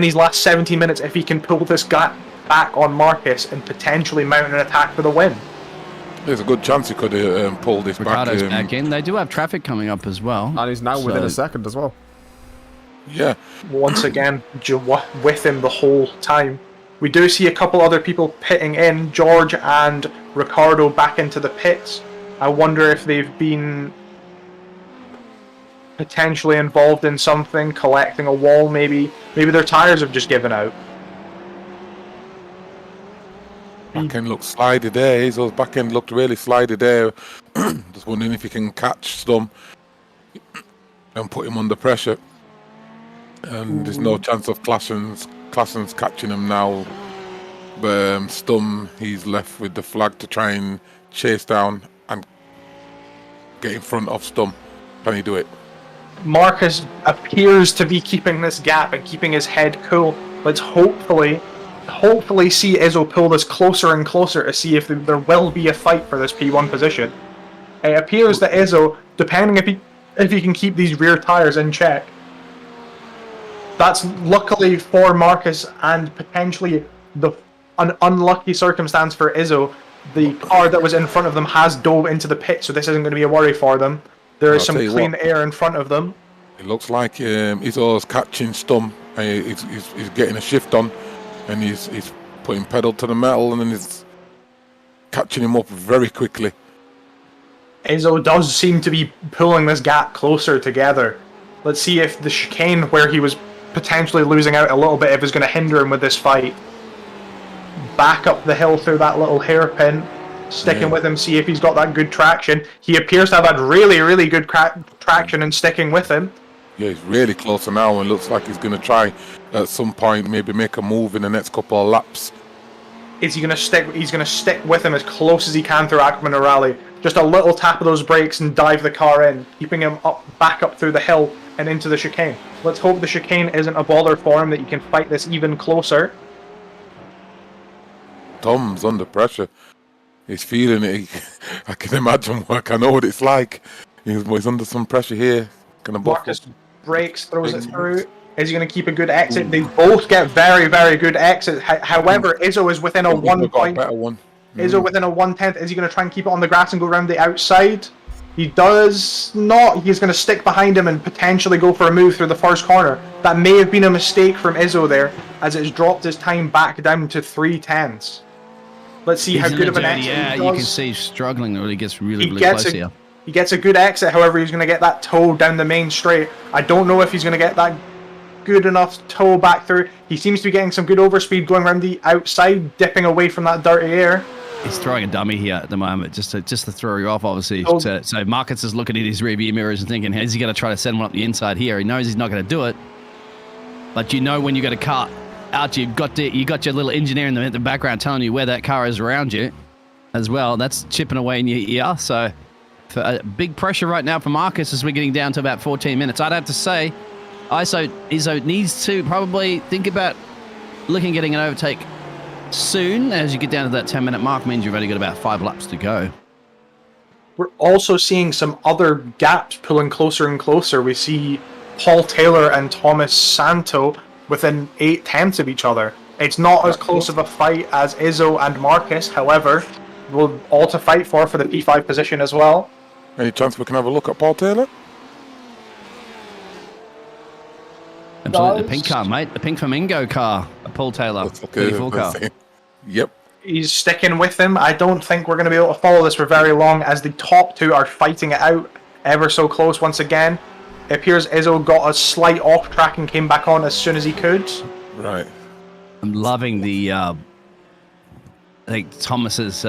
these last 17 minutes, if he can pull this gap back on Marcus and potentially mount an attack for the win. There's a good chance he could pull this Ricardo's back. back in. They do have traffic coming up as well. And he's now within So- a second as well. Yeah, Once again, with him the whole time. We do see a couple other people pitting in, George and Ricardo back into the pits. I wonder if they've been potentially involved in something, collecting a wall maybe. Maybe their tyres have just given out. back end looked slidey there. Izzo's back end looked really slidey there. Just wondering if he can catch Stum and put him under pressure. And there's no chance of Classens catching him now. But Stum, he's left with the flag to try and chase down and get in front of Stum. Can he do it? Marcus appears to be keeping this gap and keeping his head cool. Let's hopefully see Izzo pull this closer and closer to see if there will be a fight for this P1 position. It appears that Izzo, depending if he can keep these rear tires in check, that's luckily for Marcus and potentially an unlucky circumstance for Izzo. The car that was in front of them has dove into the pit, so this isn't going to be a worry for them. There is some clean air in front of them. It looks like Izzo's catching Stum. He's getting a shift on, and he's putting pedal to the metal, and then he's catching him up very quickly. Izzo does seem to be pulling this gap closer together. Let's see if the chicane where he was potentially losing out a little bit, if it's going to hinder him with this fight. Back up the hill through that little hairpin, sticking with him, see if he's got that good traction. He appears to have had really, really good traction and sticking with him. Yeah, he's really close now, and looks like he's going to try at some point maybe make a move in the next couple of laps. Is he going to stick? He's going to stick with him as close as he can through Aquaman Rally. Just a little tap of those brakes and dive the car in, keeping him back up through the hill and into the chicane. Let's hope the chicane isn't a bother for him, that he can fight this even closer. Tom's under pressure. He's feeling it. I can imagine. I know what it's like. He's under some pressure here. Marcus brakes, throws it through. Is he going to keep a good exit? They both get very, very good exit. However, Izzo is within a 1 point. Izzo within a 1/10. Is he going to try and keep it on the grass and go around the outside? He does not. He's going to stick behind him and potentially go for a move through the first corner. That may have been a mistake from Izzo there, as it's dropped his time back down to 3/10. Let's see how good of an exit he does. You can see he's struggling. He gets really close here. He gets a good exit. However, he's going to get that toe down the main straight. I don't know if he's going to get that good enough toe back through. He seems to be getting some good overspeed going around the outside, dipping away from that dirty air. He's throwing a dummy here at the moment, just to throw you off, obviously. So Marcus is looking at his rearview mirrors and thinking, is he going to try to send one up the inside here? He knows he's not going to do it. But you know when you got a car out, you got your little engineer in the background telling you where that car is around you as well. That's chipping away in your ear. So big pressure right now for Marcus as we're getting down to about 14 minutes. I'd have to say Izzo needs to probably think about getting an overtake soon. As you get down to that 10-minute mark, means you've only got about 5 laps to go. We're also seeing some other gaps pulling closer and closer. We see Paul Taylor and Thomas Santo within 8/10 of each other. It's not as close of a fight as Izzo and Marcus, however, we'll all to fight for the P5 position as well. Any chance we can have a look at Paul Taylor? Absolutely, the pink car, mate. The pink flamingo car, a Paul Taylor 34 car. Yep. He's sticking with him. I don't think we're going to be able to follow this for very long, as the top two are fighting it out ever so close once again. It appears Izzo got a slight off track and came back on as soon as he could. Right. I'm loving the, I think Thomas's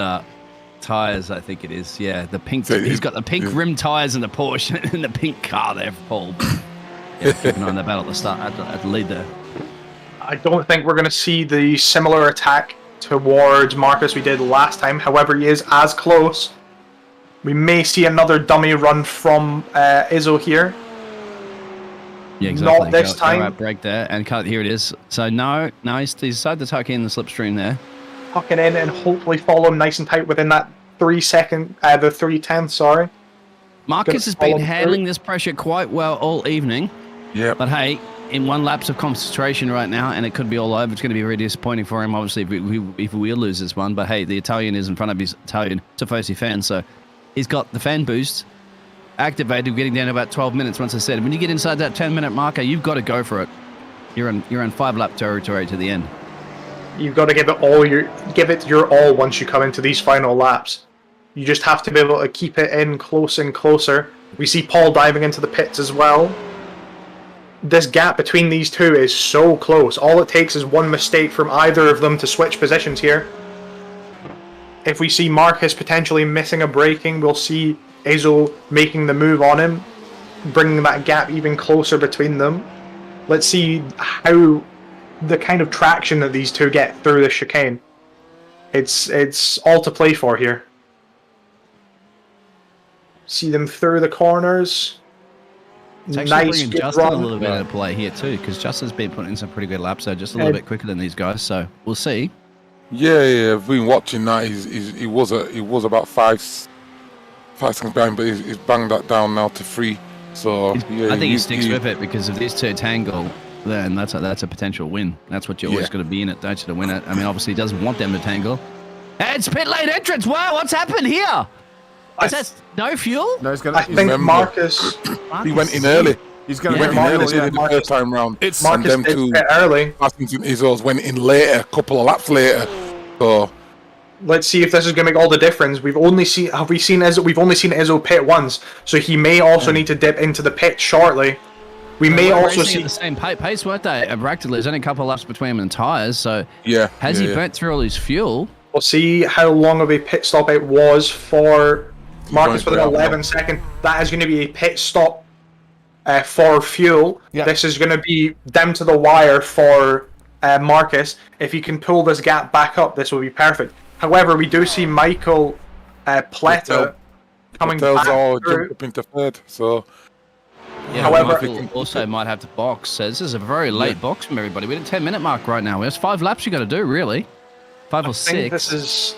tires, I think it is. Yeah, the pink. So he's got the pink rim tires and the Porsche and the pink car there, Paul. Yeah, keep an eye on the battle at the start, at the lead there. I don't think we're going to see the similar attack towards Marcus we did last time. However, he is as close. We may see another dummy run from Izzo here. Yeah, exactly. Not this time. Right break there, and here it is. So no, he's decided to tuck in the slipstream there. Tucking in and hopefully follow him nice and tight within that 3/10. Sorry. Marcus has been handling this pressure quite well all evening. Yeah. But hey, in one lapse of concentration right now, and it could be all over. It's going to be very disappointing for him, obviously, if we lose this one. But hey, the Italian is in front of his Italian Tifosi fan, so he's got the fan boost activated, getting down to about 12 minutes. Once I said, when you get inside that 10-minute marker, you've got to go for it. You're in 5-lap territory to the end. You've got to give it your all once you come into these final laps. You just have to be able to keep it in close and closer. We see Paul diving into the pits as well. This gap between these two is so close. All it takes is one mistake from either of them to switch positions here. If we see Marcus potentially missing a braking, we'll see Izzo making the move on him, bringing that gap even closer between them. Let's see how the kind of traction that these two get through the chicane. It's all to play for here. See them through the corners. It's actually bringing Justin a little bit into play here too, because Justin's been putting in some pretty good laps, so just a little bit quicker than these guys. So we'll see. Yeah, I've been watching that. He was about 5 seconds behind, but he's banged that down now to 3. So yeah, I think he sticks with it because if these two tangle, then that's a potential win. That's what you're always going to be in it, don't you, to win it? I mean, obviously, he doesn't want them to tangle. And it's pit lane entrance. Wow, what's happened here? Is that no fuel? No, he's going I think Marcus. he went in early. He's going He to went in early the first time round. Marcus them did two pit early. Passengers and Izzo's went in later, a couple of laps later. So Let's see if this is going to make all the difference. We've only seen Izzo pit once, so he may also need to dip into the pit shortly. We may also racing see at the same pace, weren't they? Practically, there's only a couple of laps between them and tires. So has he burnt through all his fuel? We'll see how long of a pit stop it was for Marcus with an 11-second. That is going to be a pit stop for fuel. Yeah. This is going to be down to the wire for Marcus. If he can pull this gap back up, this will be perfect. However, we do see Michael Pleta coming back all through. jump up into third. So Yeah, However, Michael also might have to box. So this is a very late box from everybody. We're at the 10-minute mark right now. There's 5 laps you got to do, really. 5 or 6.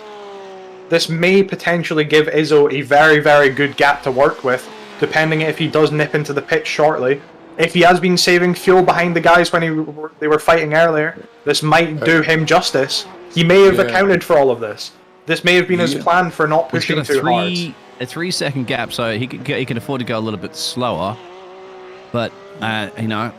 This may potentially give Izzo a very, very good gap to work with, depending if he does nip into the pit shortly. If he has been saving fuel behind the guys when they were fighting earlier, this might do him justice. He may have accounted for all of this. This may have been his plan for not pushing too hard. A 3-second gap, so he can afford to go a little bit slower. But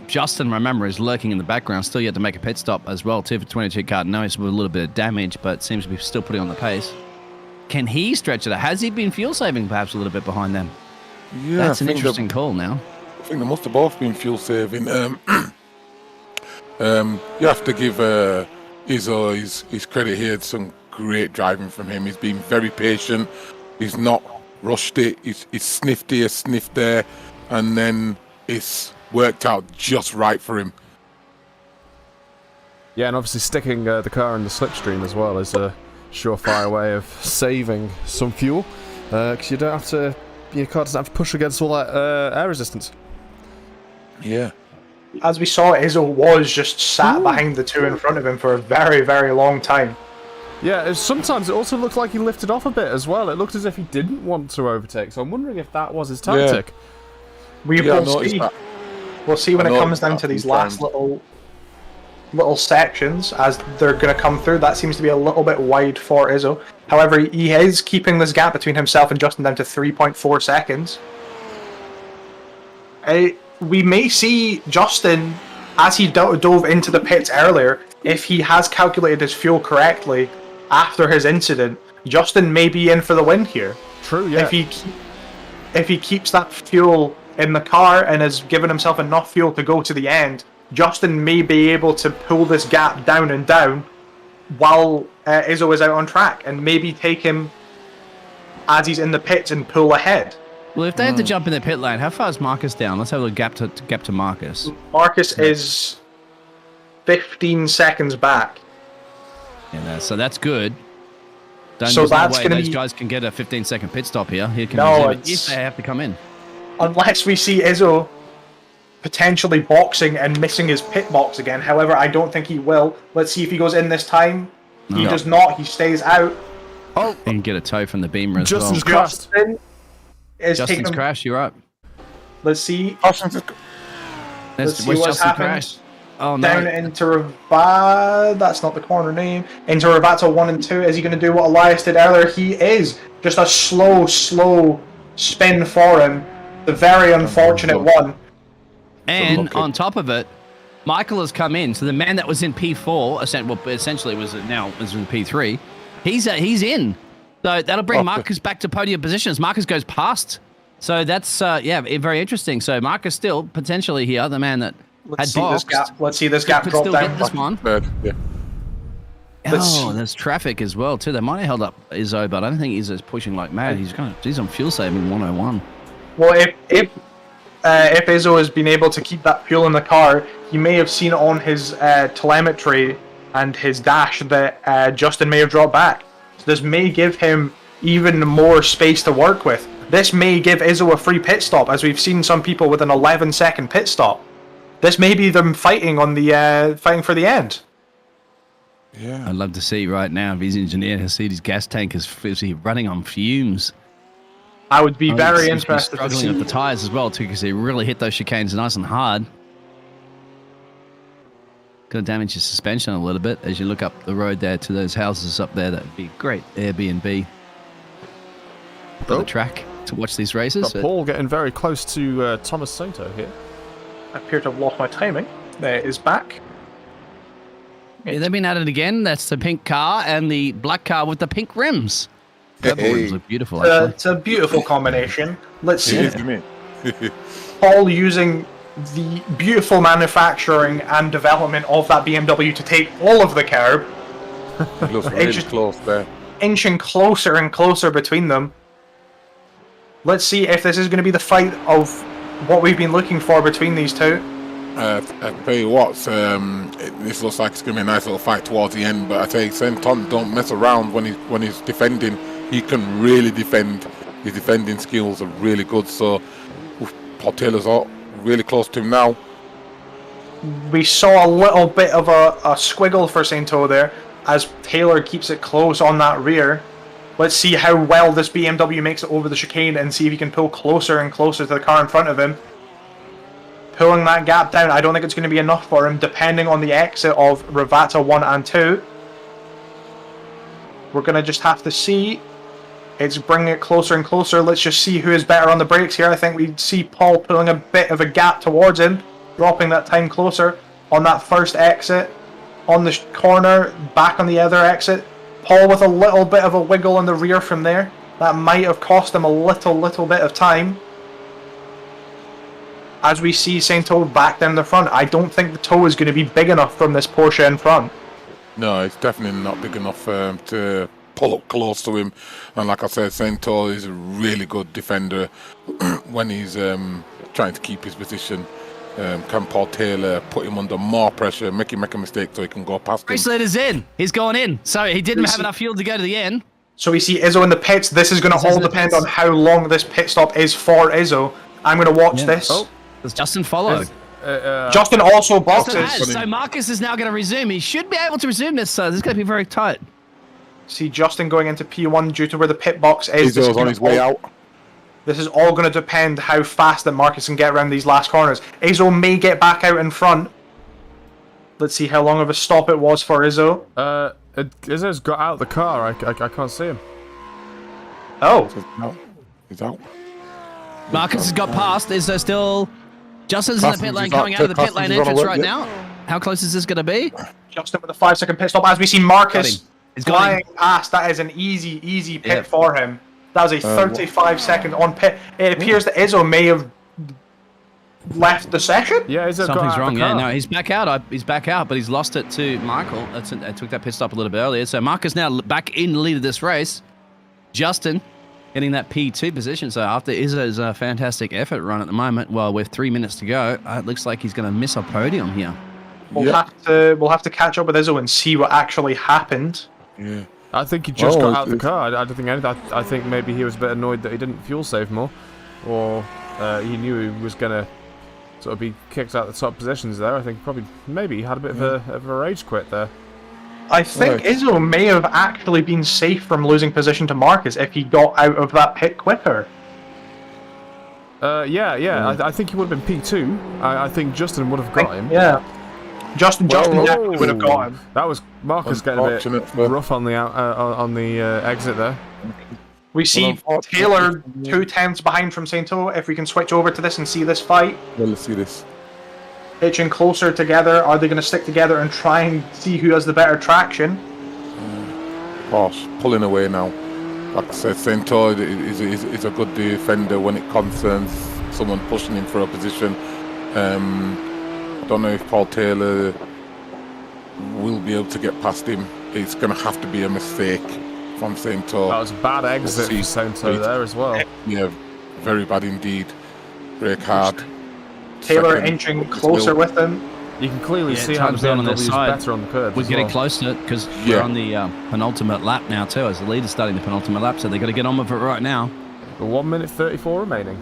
Justin, remember, is lurking in the background, still yet to make a pit stop as well too for 22 car. Notice with a little bit of damage, but seems to be still putting on the pace. Can he stretch it out? Has he been fuel saving perhaps a little bit behind them? yeah, That's an interesting call now. I think they must have both been fuel saving. You have to give Izzo his credit here. Some great driving from him. He's been very patient. He's not rushed it. He's sniffed here, sniffed there, and then it's worked out just right for him. Yeah, and obviously sticking the car in the slipstream as well is a surefire way of saving some fuel, because you don't have to. Your car doesn't have to push against all that air resistance. Yeah. As we saw, Izzo was just sat behind the two in front of him for a very, very long time. Yeah, sometimes it also looked like he lifted off a bit as well. It looked as if he didn't want to overtake, so I'm wondering if that was his tactic. We'll see when it comes down to these last little sections as they're going to come through. That seems to be a little bit wide for Izzo. However, he is keeping this gap between himself and Justin down to 3.4 seconds. We may see Justin, as he dove into the pits earlier, if he has calculated his fuel correctly after his incident, Justin may be in for the win here. True, yeah. If he keeps that fuel in the car and has given himself enough fuel to go to the end, Justin may be able to pull this gap down and down while Izzo is out on track, and maybe take him as he's in the pits and pull ahead. Well, if they have to jump in the pit lane, how far is Marcus down? Let's have a look gap to Marcus. Marcus is 15 seconds back. Yeah, so that's good. So that's going to those guys can get a 15-second pit stop here. He can if they have to come in. Unless we see Izzo potentially boxing and missing his pit box again. However, I don't think he will. Let's see if he goes in this time. He does not. He stays out. Oh, he can get a tow from the beamer as Justin's well. crashed. Justin's crashed. You're up. Let's see. Let's see what's Justin happened. crashed. Oh no! Down into Ravad. That's not the corner name. Into Ravato 1 and 2. Is he going to do what Elias did earlier? He is. Just a slow spin for him. The very unfortunate one. And on top of it, Michael has come in. So the man that was in P4, essentially was in P3. He's in. So that'll bring Marcus back to podium positions. Marcus goes past. So that's very interesting. So Marcus still potentially here, the man that had boxed. Let's see this gap could drop still down. Get this one. Yeah. There's traffic as well too. They might have held up Izzo, but I don't think Izzo's pushing like mad. He's on fuel saving 101. Well, if Izzo has been able to keep that fuel in the car, he may have seen on his telemetry and his dash that Justin may have dropped back. So this may give him even more space to work with. This may give Izzo a free pit stop, as we've seen some people with an 11-second pit stop. This may be them fighting on the fighting for the end. Yeah. I'd love to see right now if he's engineer to see his gas tank is running on fumes. I would be Oh, very he seems to be interested to struggling see. with the tyres as well too, because he really hit those chicanes nice and hard. Going to damage your suspension a little bit as you look up the road there to those houses up there. That would be great Airbnb for the track to watch these races. Got Paul getting very close to Thomas Sainto here. I appear to have lost my timing. There it is back. Yeah, they've been at it again. That's the pink car and the black car with the pink rims. Purple rims look beautiful, actually. It's a beautiful combination. Let's see It is, isn't it? Paul using the beautiful manufacturing and development of that BMW to take all of the curb, It looks really close there. inching closer and closer between them. Let's see if this is going to be the fight of what we've been looking for between these two. I tell you what, this looks like it's going to be a nice little fight towards the end, but I tell you, Senton don't mess around when he's defending. He can really defend. His defending skills are really good, so Paul Taylor's really close to him now. We saw a little bit of a squiggle for Sainto there as Taylor keeps it close on that rear. Let's see how well this BMW makes it over the chicane and see if he can pull closer and closer to the car in front of him. Pulling that gap down, I don't think it's going to be enough for him, depending on the exit of Ravata 1 and 2. We're going to just have to see. It's bringing it closer and closer. Let's just see who is better on the brakes here. I think we see Paul pulling a bit of a gap towards him, dropping that time closer on that first exit. On the corner, back on the other exit. Paul with a little bit of a wiggle in the rear from there. That might have cost him a little bit of time. As we see Sainto back down the front, I don't think the toe is going to be big enough from this Porsche in front. No, it's definitely not big enough to pull up close to him. And like I said, Sainto is a really good defender when he's trying to keep his position. Can Paul Taylor put him under more pressure, make him make a mistake so he can go past him? Race leader's in. He's going in. So he didn't have enough fuel to go to the end. So we see Izzo in the pits. This is going to all depend on how long this pit stop is for Izzo. I'm going to watch this. Oh, does Justin follow? Justin also boxes. So Marcus is now going to resume. He should be able to resume this. So this is going to be very tight. See Justin going into P1 due to where the pit box is. Izzo's on his way out. This is all going to depend how fast that Marcus can get around these last corners. Izzo may get back out in front. Let's see how long of a stop it was for Izzo. Izzo's got out of the car. I can't see him. Oh. No, he's out. Marcus has got past. Izzo still... Justin's in the pit lane, coming out of the pit lane entrance right now. How close is this going to be? Justin with a 5-second pit stop as we see Marcus He's flying past. That is an easy pit for him. That was a 35-second on pit. It appears that Izzo may have left the session. Yeah, Izzo got Something's out wrong. of the Yeah, car. no, he's back out. He's back out, but he's lost it to Michael. I took that pit stop a little bit earlier. So Marcus now back in the lead of this race. Justin getting that P2 position. So after Izzo's fantastic effort run at the moment, well, with 3 minutes to go, it looks like he's going to miss a podium here. We'll have to catch up with Izzo and see what actually happened. Yeah. I think he just got out of the car. I don't think anything. I think maybe he was a bit annoyed that he didn't fuel save more, or he knew he was going to sort of be kicked out of the top positions there. I think maybe he had a bit of a rage quit there. I think Izzo may have actually been safe from losing position to Marcus if he got out of that pit quicker. I think he would have been P2. I think Justin would have got him. Yeah. Justin definitely would have got him. That was Marcus getting a bit rough on the exit there. We see Taylor 2/10 behind from Sainto. If we can switch over to this and see this fight. Well, let's see this. Hitching closer together. Are they going to stick together and try and see who has the better traction? Gosh, pulling away now. Like I said, Sainto is a good defender when it concerns someone pushing him for a position. I don't know if Paul Taylor will be able to get past him. It's going to have to be a mistake from Sainto. That was a bad exit for Sainto there as well. Yeah, very bad indeed. Brake hard. Taylor inching closer with him. You can clearly see how the on their BMW is side. better on the curb. We're getting close to it because we're on the penultimate lap now too, as the leader's starting the penultimate lap, so they've got to get on with it right now. 1 minute 34 remaining.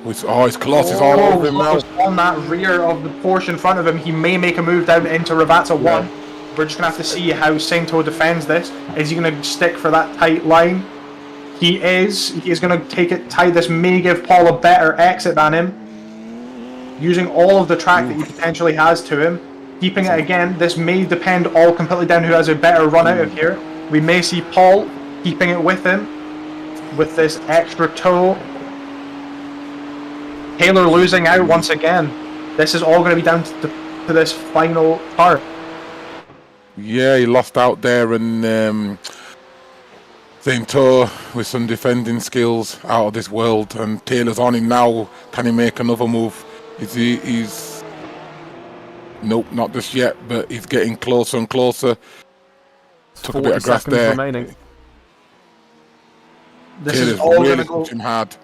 It's close. It's all over him now. On that rear of the Porsche in front of him, he may make a move down into Ravata 1. We're just going to have to see how Sainto defends this. Is he going to stick for that tight line? He is going to take it tight. This may give Paul a better exit than him. Using all of the track that he potentially has to him. Keeping it again, this may depend all completely down who has a better run out of here. We may see Paul keeping it with him with this extra toe. Taylor losing out once again. This is all going to be down to this final part. Yeah, he lost out there, and Saintor with some defending skills out of this world, and Taylor's on him now. Can he make another move? He's nope, not just yet, but he's getting closer and closer. Took a bit of grass there. Remaining. This Taylor's is all really going to go. pushing hard.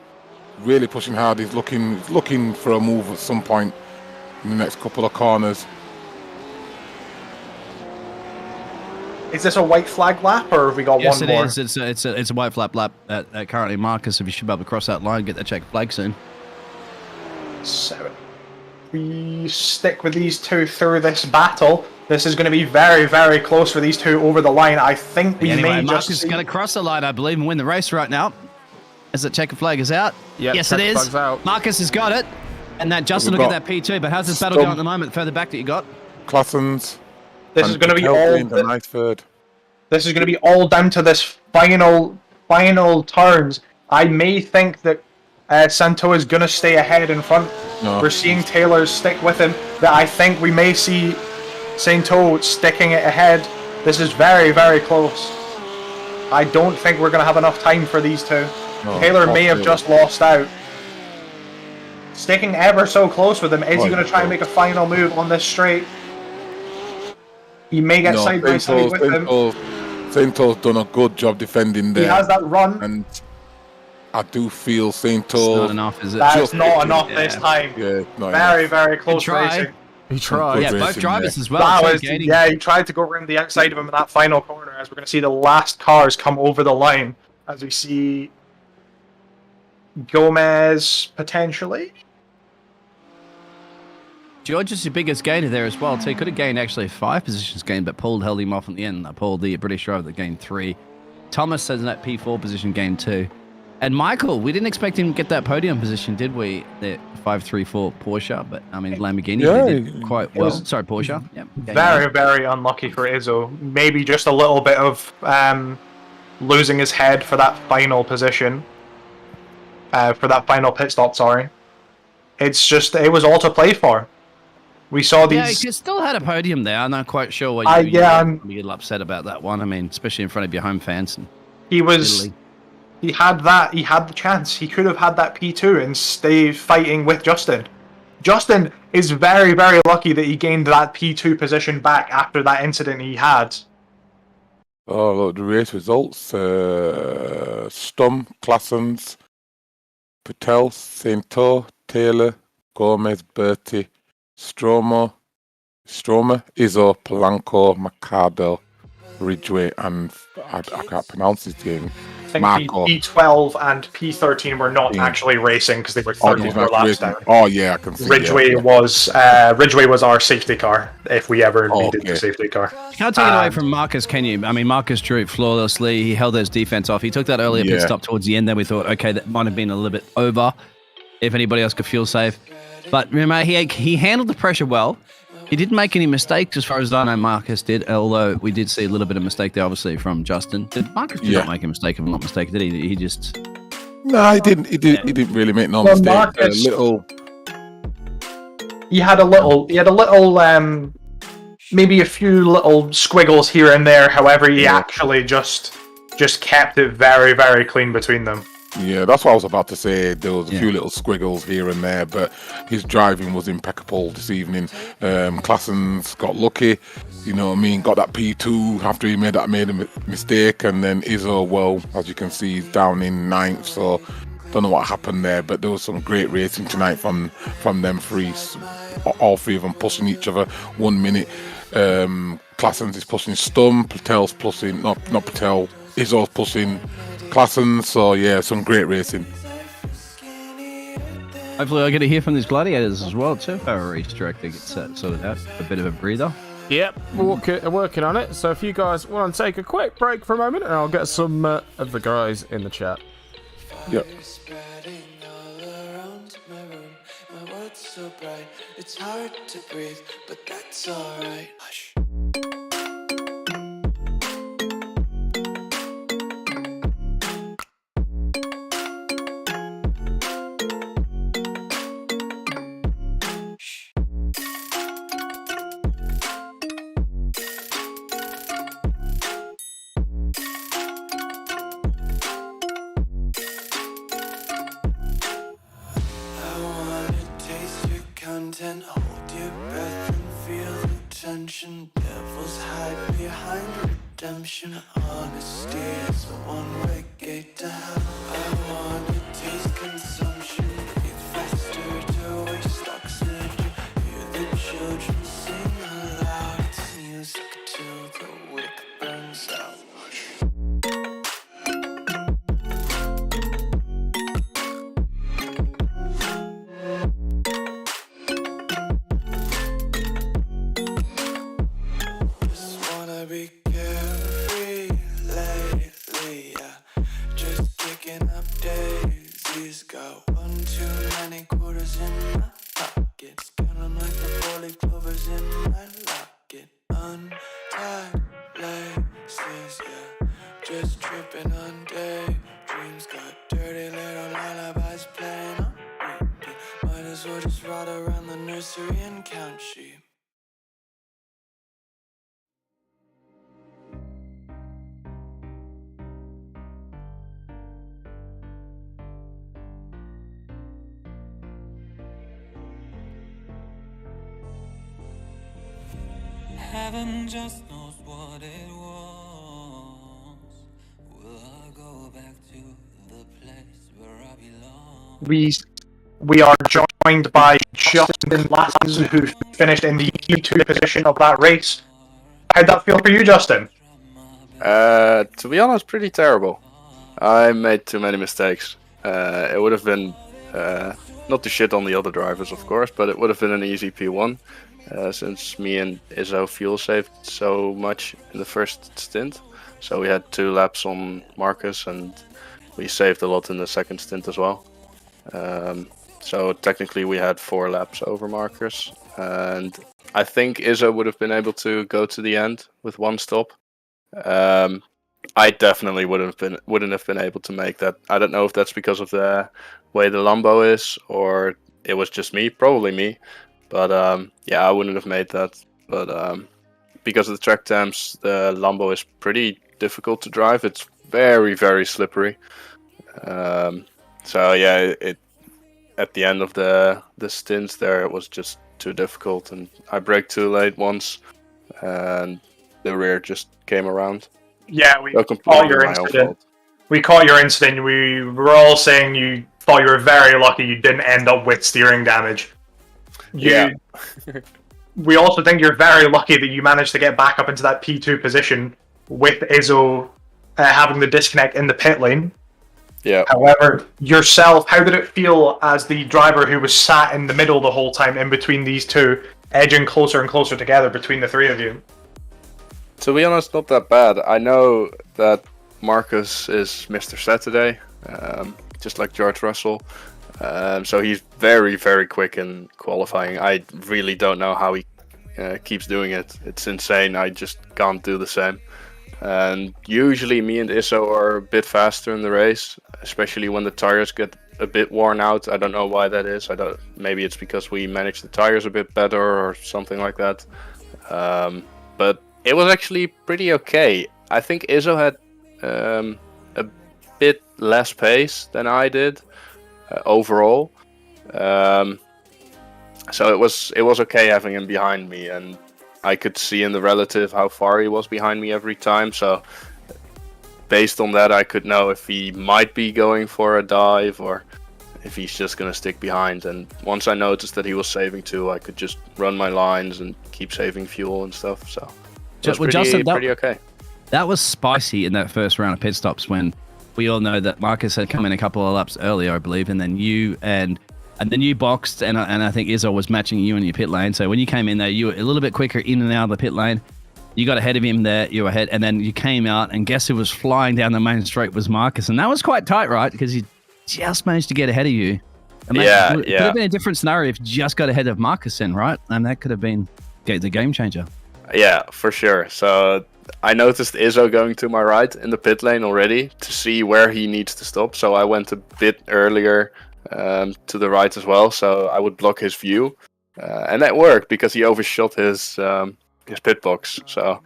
Really pushing hard. He's looking for a move at some point in the next couple of corners. Is this a white flag lap, or have we got Yes, one it more? is. It's a white flag lap currently. Marcus, if you should be able to cross that line, get that check flag soon. So we stick with these two through this battle. This is going to be very, very close for these two over the line. I think we Anyway, may Marcus just is going to cross the line, I believe, and win the race right now. As the checker flag is out. Yep, Yes, it checker is. flag's out. Marcus has got it. And that Justin We've will get got that P2. But how's this battle Stump. going at the moment, further back that you got? Classens. This is going to be all. a nice third. This is going to be all down to this final turns. I may think that Santo is going to stay ahead in front. No. We're seeing Taylor stick with him. That I think we may see Santo sticking it ahead. This is very, very close. I don't think we're going to have enough time for these two. No, Taylor may have Taylor. just lost out. Sticking ever so close with him. Is he Oh, going to try and make a final move on this straight? He may get No, side by side with him. Sainto's done a good job defending there. He has that run. And I do feel It's Sainto. not enough, is it? That's just- not enough yeah. this time. Yeah, not Very, enough. very close try. racing. He tried. Yeah, Good both racing drivers there. as well. That too, was, gaining. yeah, he tried to go around the outside of him in that final corner as we're going to see the last cars come over the line as we see Gomez potentially. George is your biggest gainer there as well, too. He could have gained actually 5 positions gained, but Paul held him off in the end. Paul, the British driver, that gained 3. Thomas says in that P4 position gained 2. And Michael, we didn't expect him to get that podium position, did we? The 534 Porsche, but I mean Lamborghini Yeah, did quite well. was Sorry, Porsche. Yeah. Very, very unlucky for Izzo. Maybe just a little bit of losing his head for that final position. For that final pit stop, sorry. It's just, it was all to play for. We saw Yeah, these. he still had a podium there. I'm not quite sure what I'm- be a little upset about that one. I mean, especially in front of your home fans. And He was. Italy. He had that. He had the chance. He could have had that P2 and stay fighting with Justin. Justin is very, very lucky that he gained that P2 position back after that incident he had. Oh, look, the race results. Stum, Classens, Patel, Sainto, Taylor, Gomez, Bertie, Stromer, Izzo, Polanco, Mercado, Ridgway, and I can't pronounce his name. I think Marco. P12 and P13 were not Yeah. actually racing because they were Oh, 34 laps down. oh yeah, I can see. Ridgway was our safety car if we ever Oh, needed okay. the safety car. You can't take it away from Marcus, can you? I mean, Marcus drew it flawlessly. He held those defense off. He took that earlier pit Yeah. stop towards the end. Then we thought, okay, that might have been a little bit over. If anybody else could feel safe, but remember, he handled the pressure well. He didn't make any mistakes as far as I know. Marcus did, although we did see a little bit of mistake there, obviously from Justin. Marcus did not make a mistake, if I'm not mistaken, did he? He just No, he didn't. He didn't really make no Well, mistake. Marcus- Little. He had a little, maybe a few little squiggles here and there. However, he actually just kept it very, very clean between them. Yeah, that's what I was about to say. There was a few little squiggles here and there, but his driving was impeccable this evening. Classens got lucky, you know what I mean, got that P2 after he made a mistake, and then Izzo, well, as you can see, he's down in 9th, so don't know what happened there, but there was some great racing tonight from them three. All three of them pushing each other 1 minute. Classens is pushing Stum, Patel's pushing, not Patel, Izzo's pushing Classens, so yeah, some great racing. hopefully I get to hear from these gladiators as well too. Our race director gets that sorted out, a bit of a breather. Yep, working on it. So if you guys want to take a quick break for a moment, and I'll get some of the guys in the chat. Yep. Fire spreading all around my room. My world's so bright, it's hard to breathe, but that's alright. Hush. I wanna taste your content, hold your breath and feel the tension. Devils hide behind redemption. Honesty is a one-way gate to hell. I wanna taste consumption, breathe faster to waste oxygen. Hear the children sing aloud. It's music till the wick burns out. Just wanna be carefree lately, yeah. Just kicking up daisies. Got one too many quarters in my pockets. Counting like the four-leaf clovers in my locket. Untied laces, yeah. Just tripping on daydreams. Got dirty little lullabies playing on repeat. Might as well just ride around the nursery and count sheep. Heaven just knows what it was. Will I go back to the place where I belong? We are joined by Justin Lassen, who finished in the P2 position of that race. How'd that feel for you, Justin? To be honest, pretty terrible. I made too many mistakes. It would have been, not to shit on the other drivers, of course, but it would have been an easy P1, since me and Izzo fuel saved so much in the first stint. So we had 2 laps on Marcus, and we saved a lot in the second stint as well. So technically we had 4 laps over Marcus, and I think Izzo would have been able to go to the end with 1 stop. I definitely wouldn't have been able to make that. I don't know if that's because of the way the Lambo is, or it was just me, probably me. But yeah, I wouldn't have made that. But because of the track temps, the Lambo is pretty difficult to drive. It's very, very slippery. So yeah, at the end of the stints there, it was just too difficult, and I braked too late once, and the rear just came around. Yeah, we So caught your my own incident. fault. We caught your incident. We were all saying you thought you were very lucky you didn't end up with steering damage. Yeah. We also think you're very lucky that you managed to get back up into that P2 position with Izzo having the disconnect in the pit lane. Yeah. However, yourself, how did it feel as the driver who was sat in the middle the whole time in between these two, edging closer and closer together between the 3 of you? To be honest, not that bad. I know that Marcus is Mr. Saturday, just like George Russell. So he's very, very quick in qualifying. I really don't know how he keeps doing it. It's insane. I just can't do the same. And usually me and Izzo are a bit faster in the race, especially when the tires get a bit worn out. I don't know why that is. Maybe it's because we manage the tires a bit better or something like that. But it was actually pretty okay. I think Izzo had a bit less pace than I did overall. So it was okay having him behind me, and I could see in the relative how far he was behind me every time. So based on that, I could know if he might be going for a dive or if he's just going to stick behind. And once I noticed that he was saving too, I could just run my lines and keep saving fuel and stuff. So it was pretty okay. That was spicy in that first round of pit stops when we all know that Marcus had come in a couple of laps earlier, I believe, and then you and And then you boxed, and I think Izzo was matching you in your pit lane. So when you came in there, you were a little bit quicker in and out of the pit lane. You got ahead of him there. You were ahead, and then you came out, and guess who was flying down the main straight was Marcus, and that was quite tight, right? Because he just managed to get ahead of you. And it could have been a different scenario if you just got ahead of Marcus then, right? And that could have been the game changer. Yeah, for sure. So I noticed Izzo going to my right in the pit lane already to see where he needs to stop. So I went a bit earlier to the right as well, so I would block his view, and that worked because he overshot his pit box. So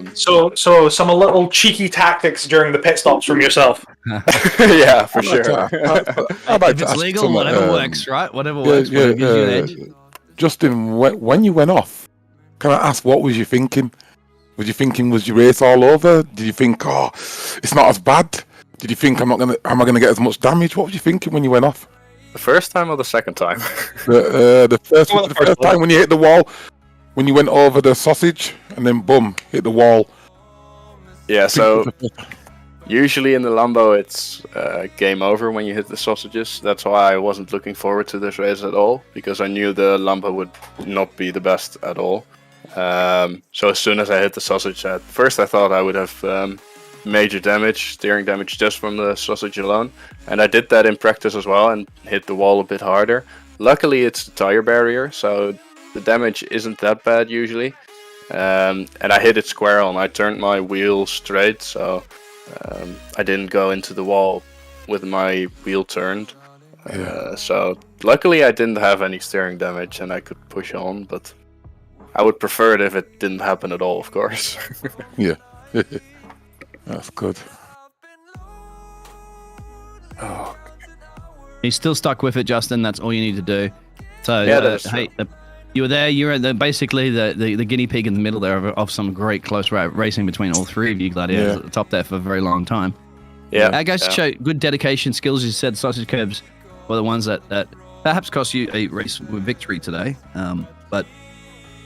some little cheeky tactics during the pit stops from yourself. yeah, for sure. If it's legal, whatever works, right? Whatever works, whatever gives you an edge. Justin, when you went off, can I ask what was you thinking? Was you thinking, was your race all over? Did you think, oh, it's not as bad? Did you think am I gonna get as much damage? What was you thinking when you went off? The first time or the second time? the first time when you hit the wall, when you went over the sausage and then boom, hit the wall. Yeah, so usually in the Lambo it's game over when you hit the sausages. That's why I wasn't looking forward to this race at all, because I knew the Lambo would not be the best at all. So as soon as I hit the sausage, at first I thought I would have major damage, steering damage just from the sausage alone, and I did that in practice as well and hit the wall a bit harder. Luckily it's the tire barrier, so the damage isn't that bad usually, and I hit it square on. I turned my wheel straight, so I didn't go into the wall with my wheel turned. So luckily I didn't have any steering damage and I could push on, but I would prefer it if it didn't happen at all, of course. Yeah. That's good. Oh. He's still stuck with it, Justin. That's all you need to do. So, hey, you were there. You were basically the guinea pig in the middle there of some great close racing between all three of you gladiators at the top there for a very long time. Yeah. That goes to show good dedication, skills. You said sausage curbs were the ones that perhaps cost you a race with victory today. But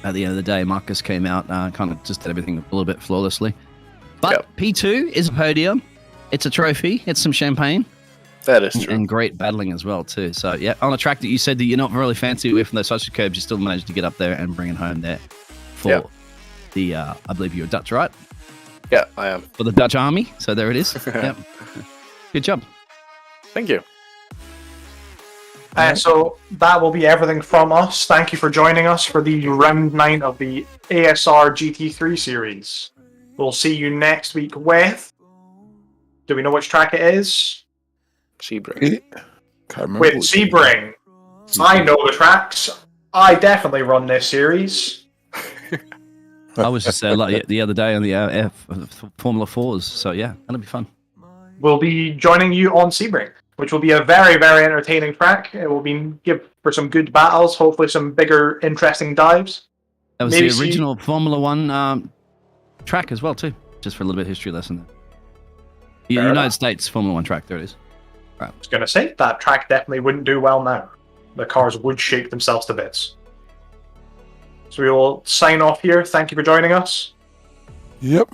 at the end of the day, Marcus came out, kind of just did everything a little bit flawlessly. But P2 is a podium. It's a trophy. It's some champagne. That is true. And great battling as well, too. So, yeah, on a track that you said that you're not really fancy with from those sausage curbs, you still managed to get up there and bring it home there for the, I believe you're Dutch, right? Yeah, I am. For the Dutch army. So there it is. Yep. Good job. Thank you. So that will be everything from us. Thank you for joining us for the round 9 of the ASR GT3 series. We'll see you next week with... Do we know which track it is? Sebring. With Sebring. I know the tracks. I definitely run this series. I was just like the other day on the Formula 4s. So, yeah, that'll be fun. We'll be joining you on Sebring, which will be a very, very entertaining track. It will be give for some good battles, hopefully some bigger, interesting dives. That was the original Formula 1 track as well, too. Just for a little bit of history lesson. United States Formula 1 track, there it is. Right. I was going to say, that track definitely wouldn't do well now. The cars would shake themselves to bits. So we will sign off here. Thank you for joining us. Yep.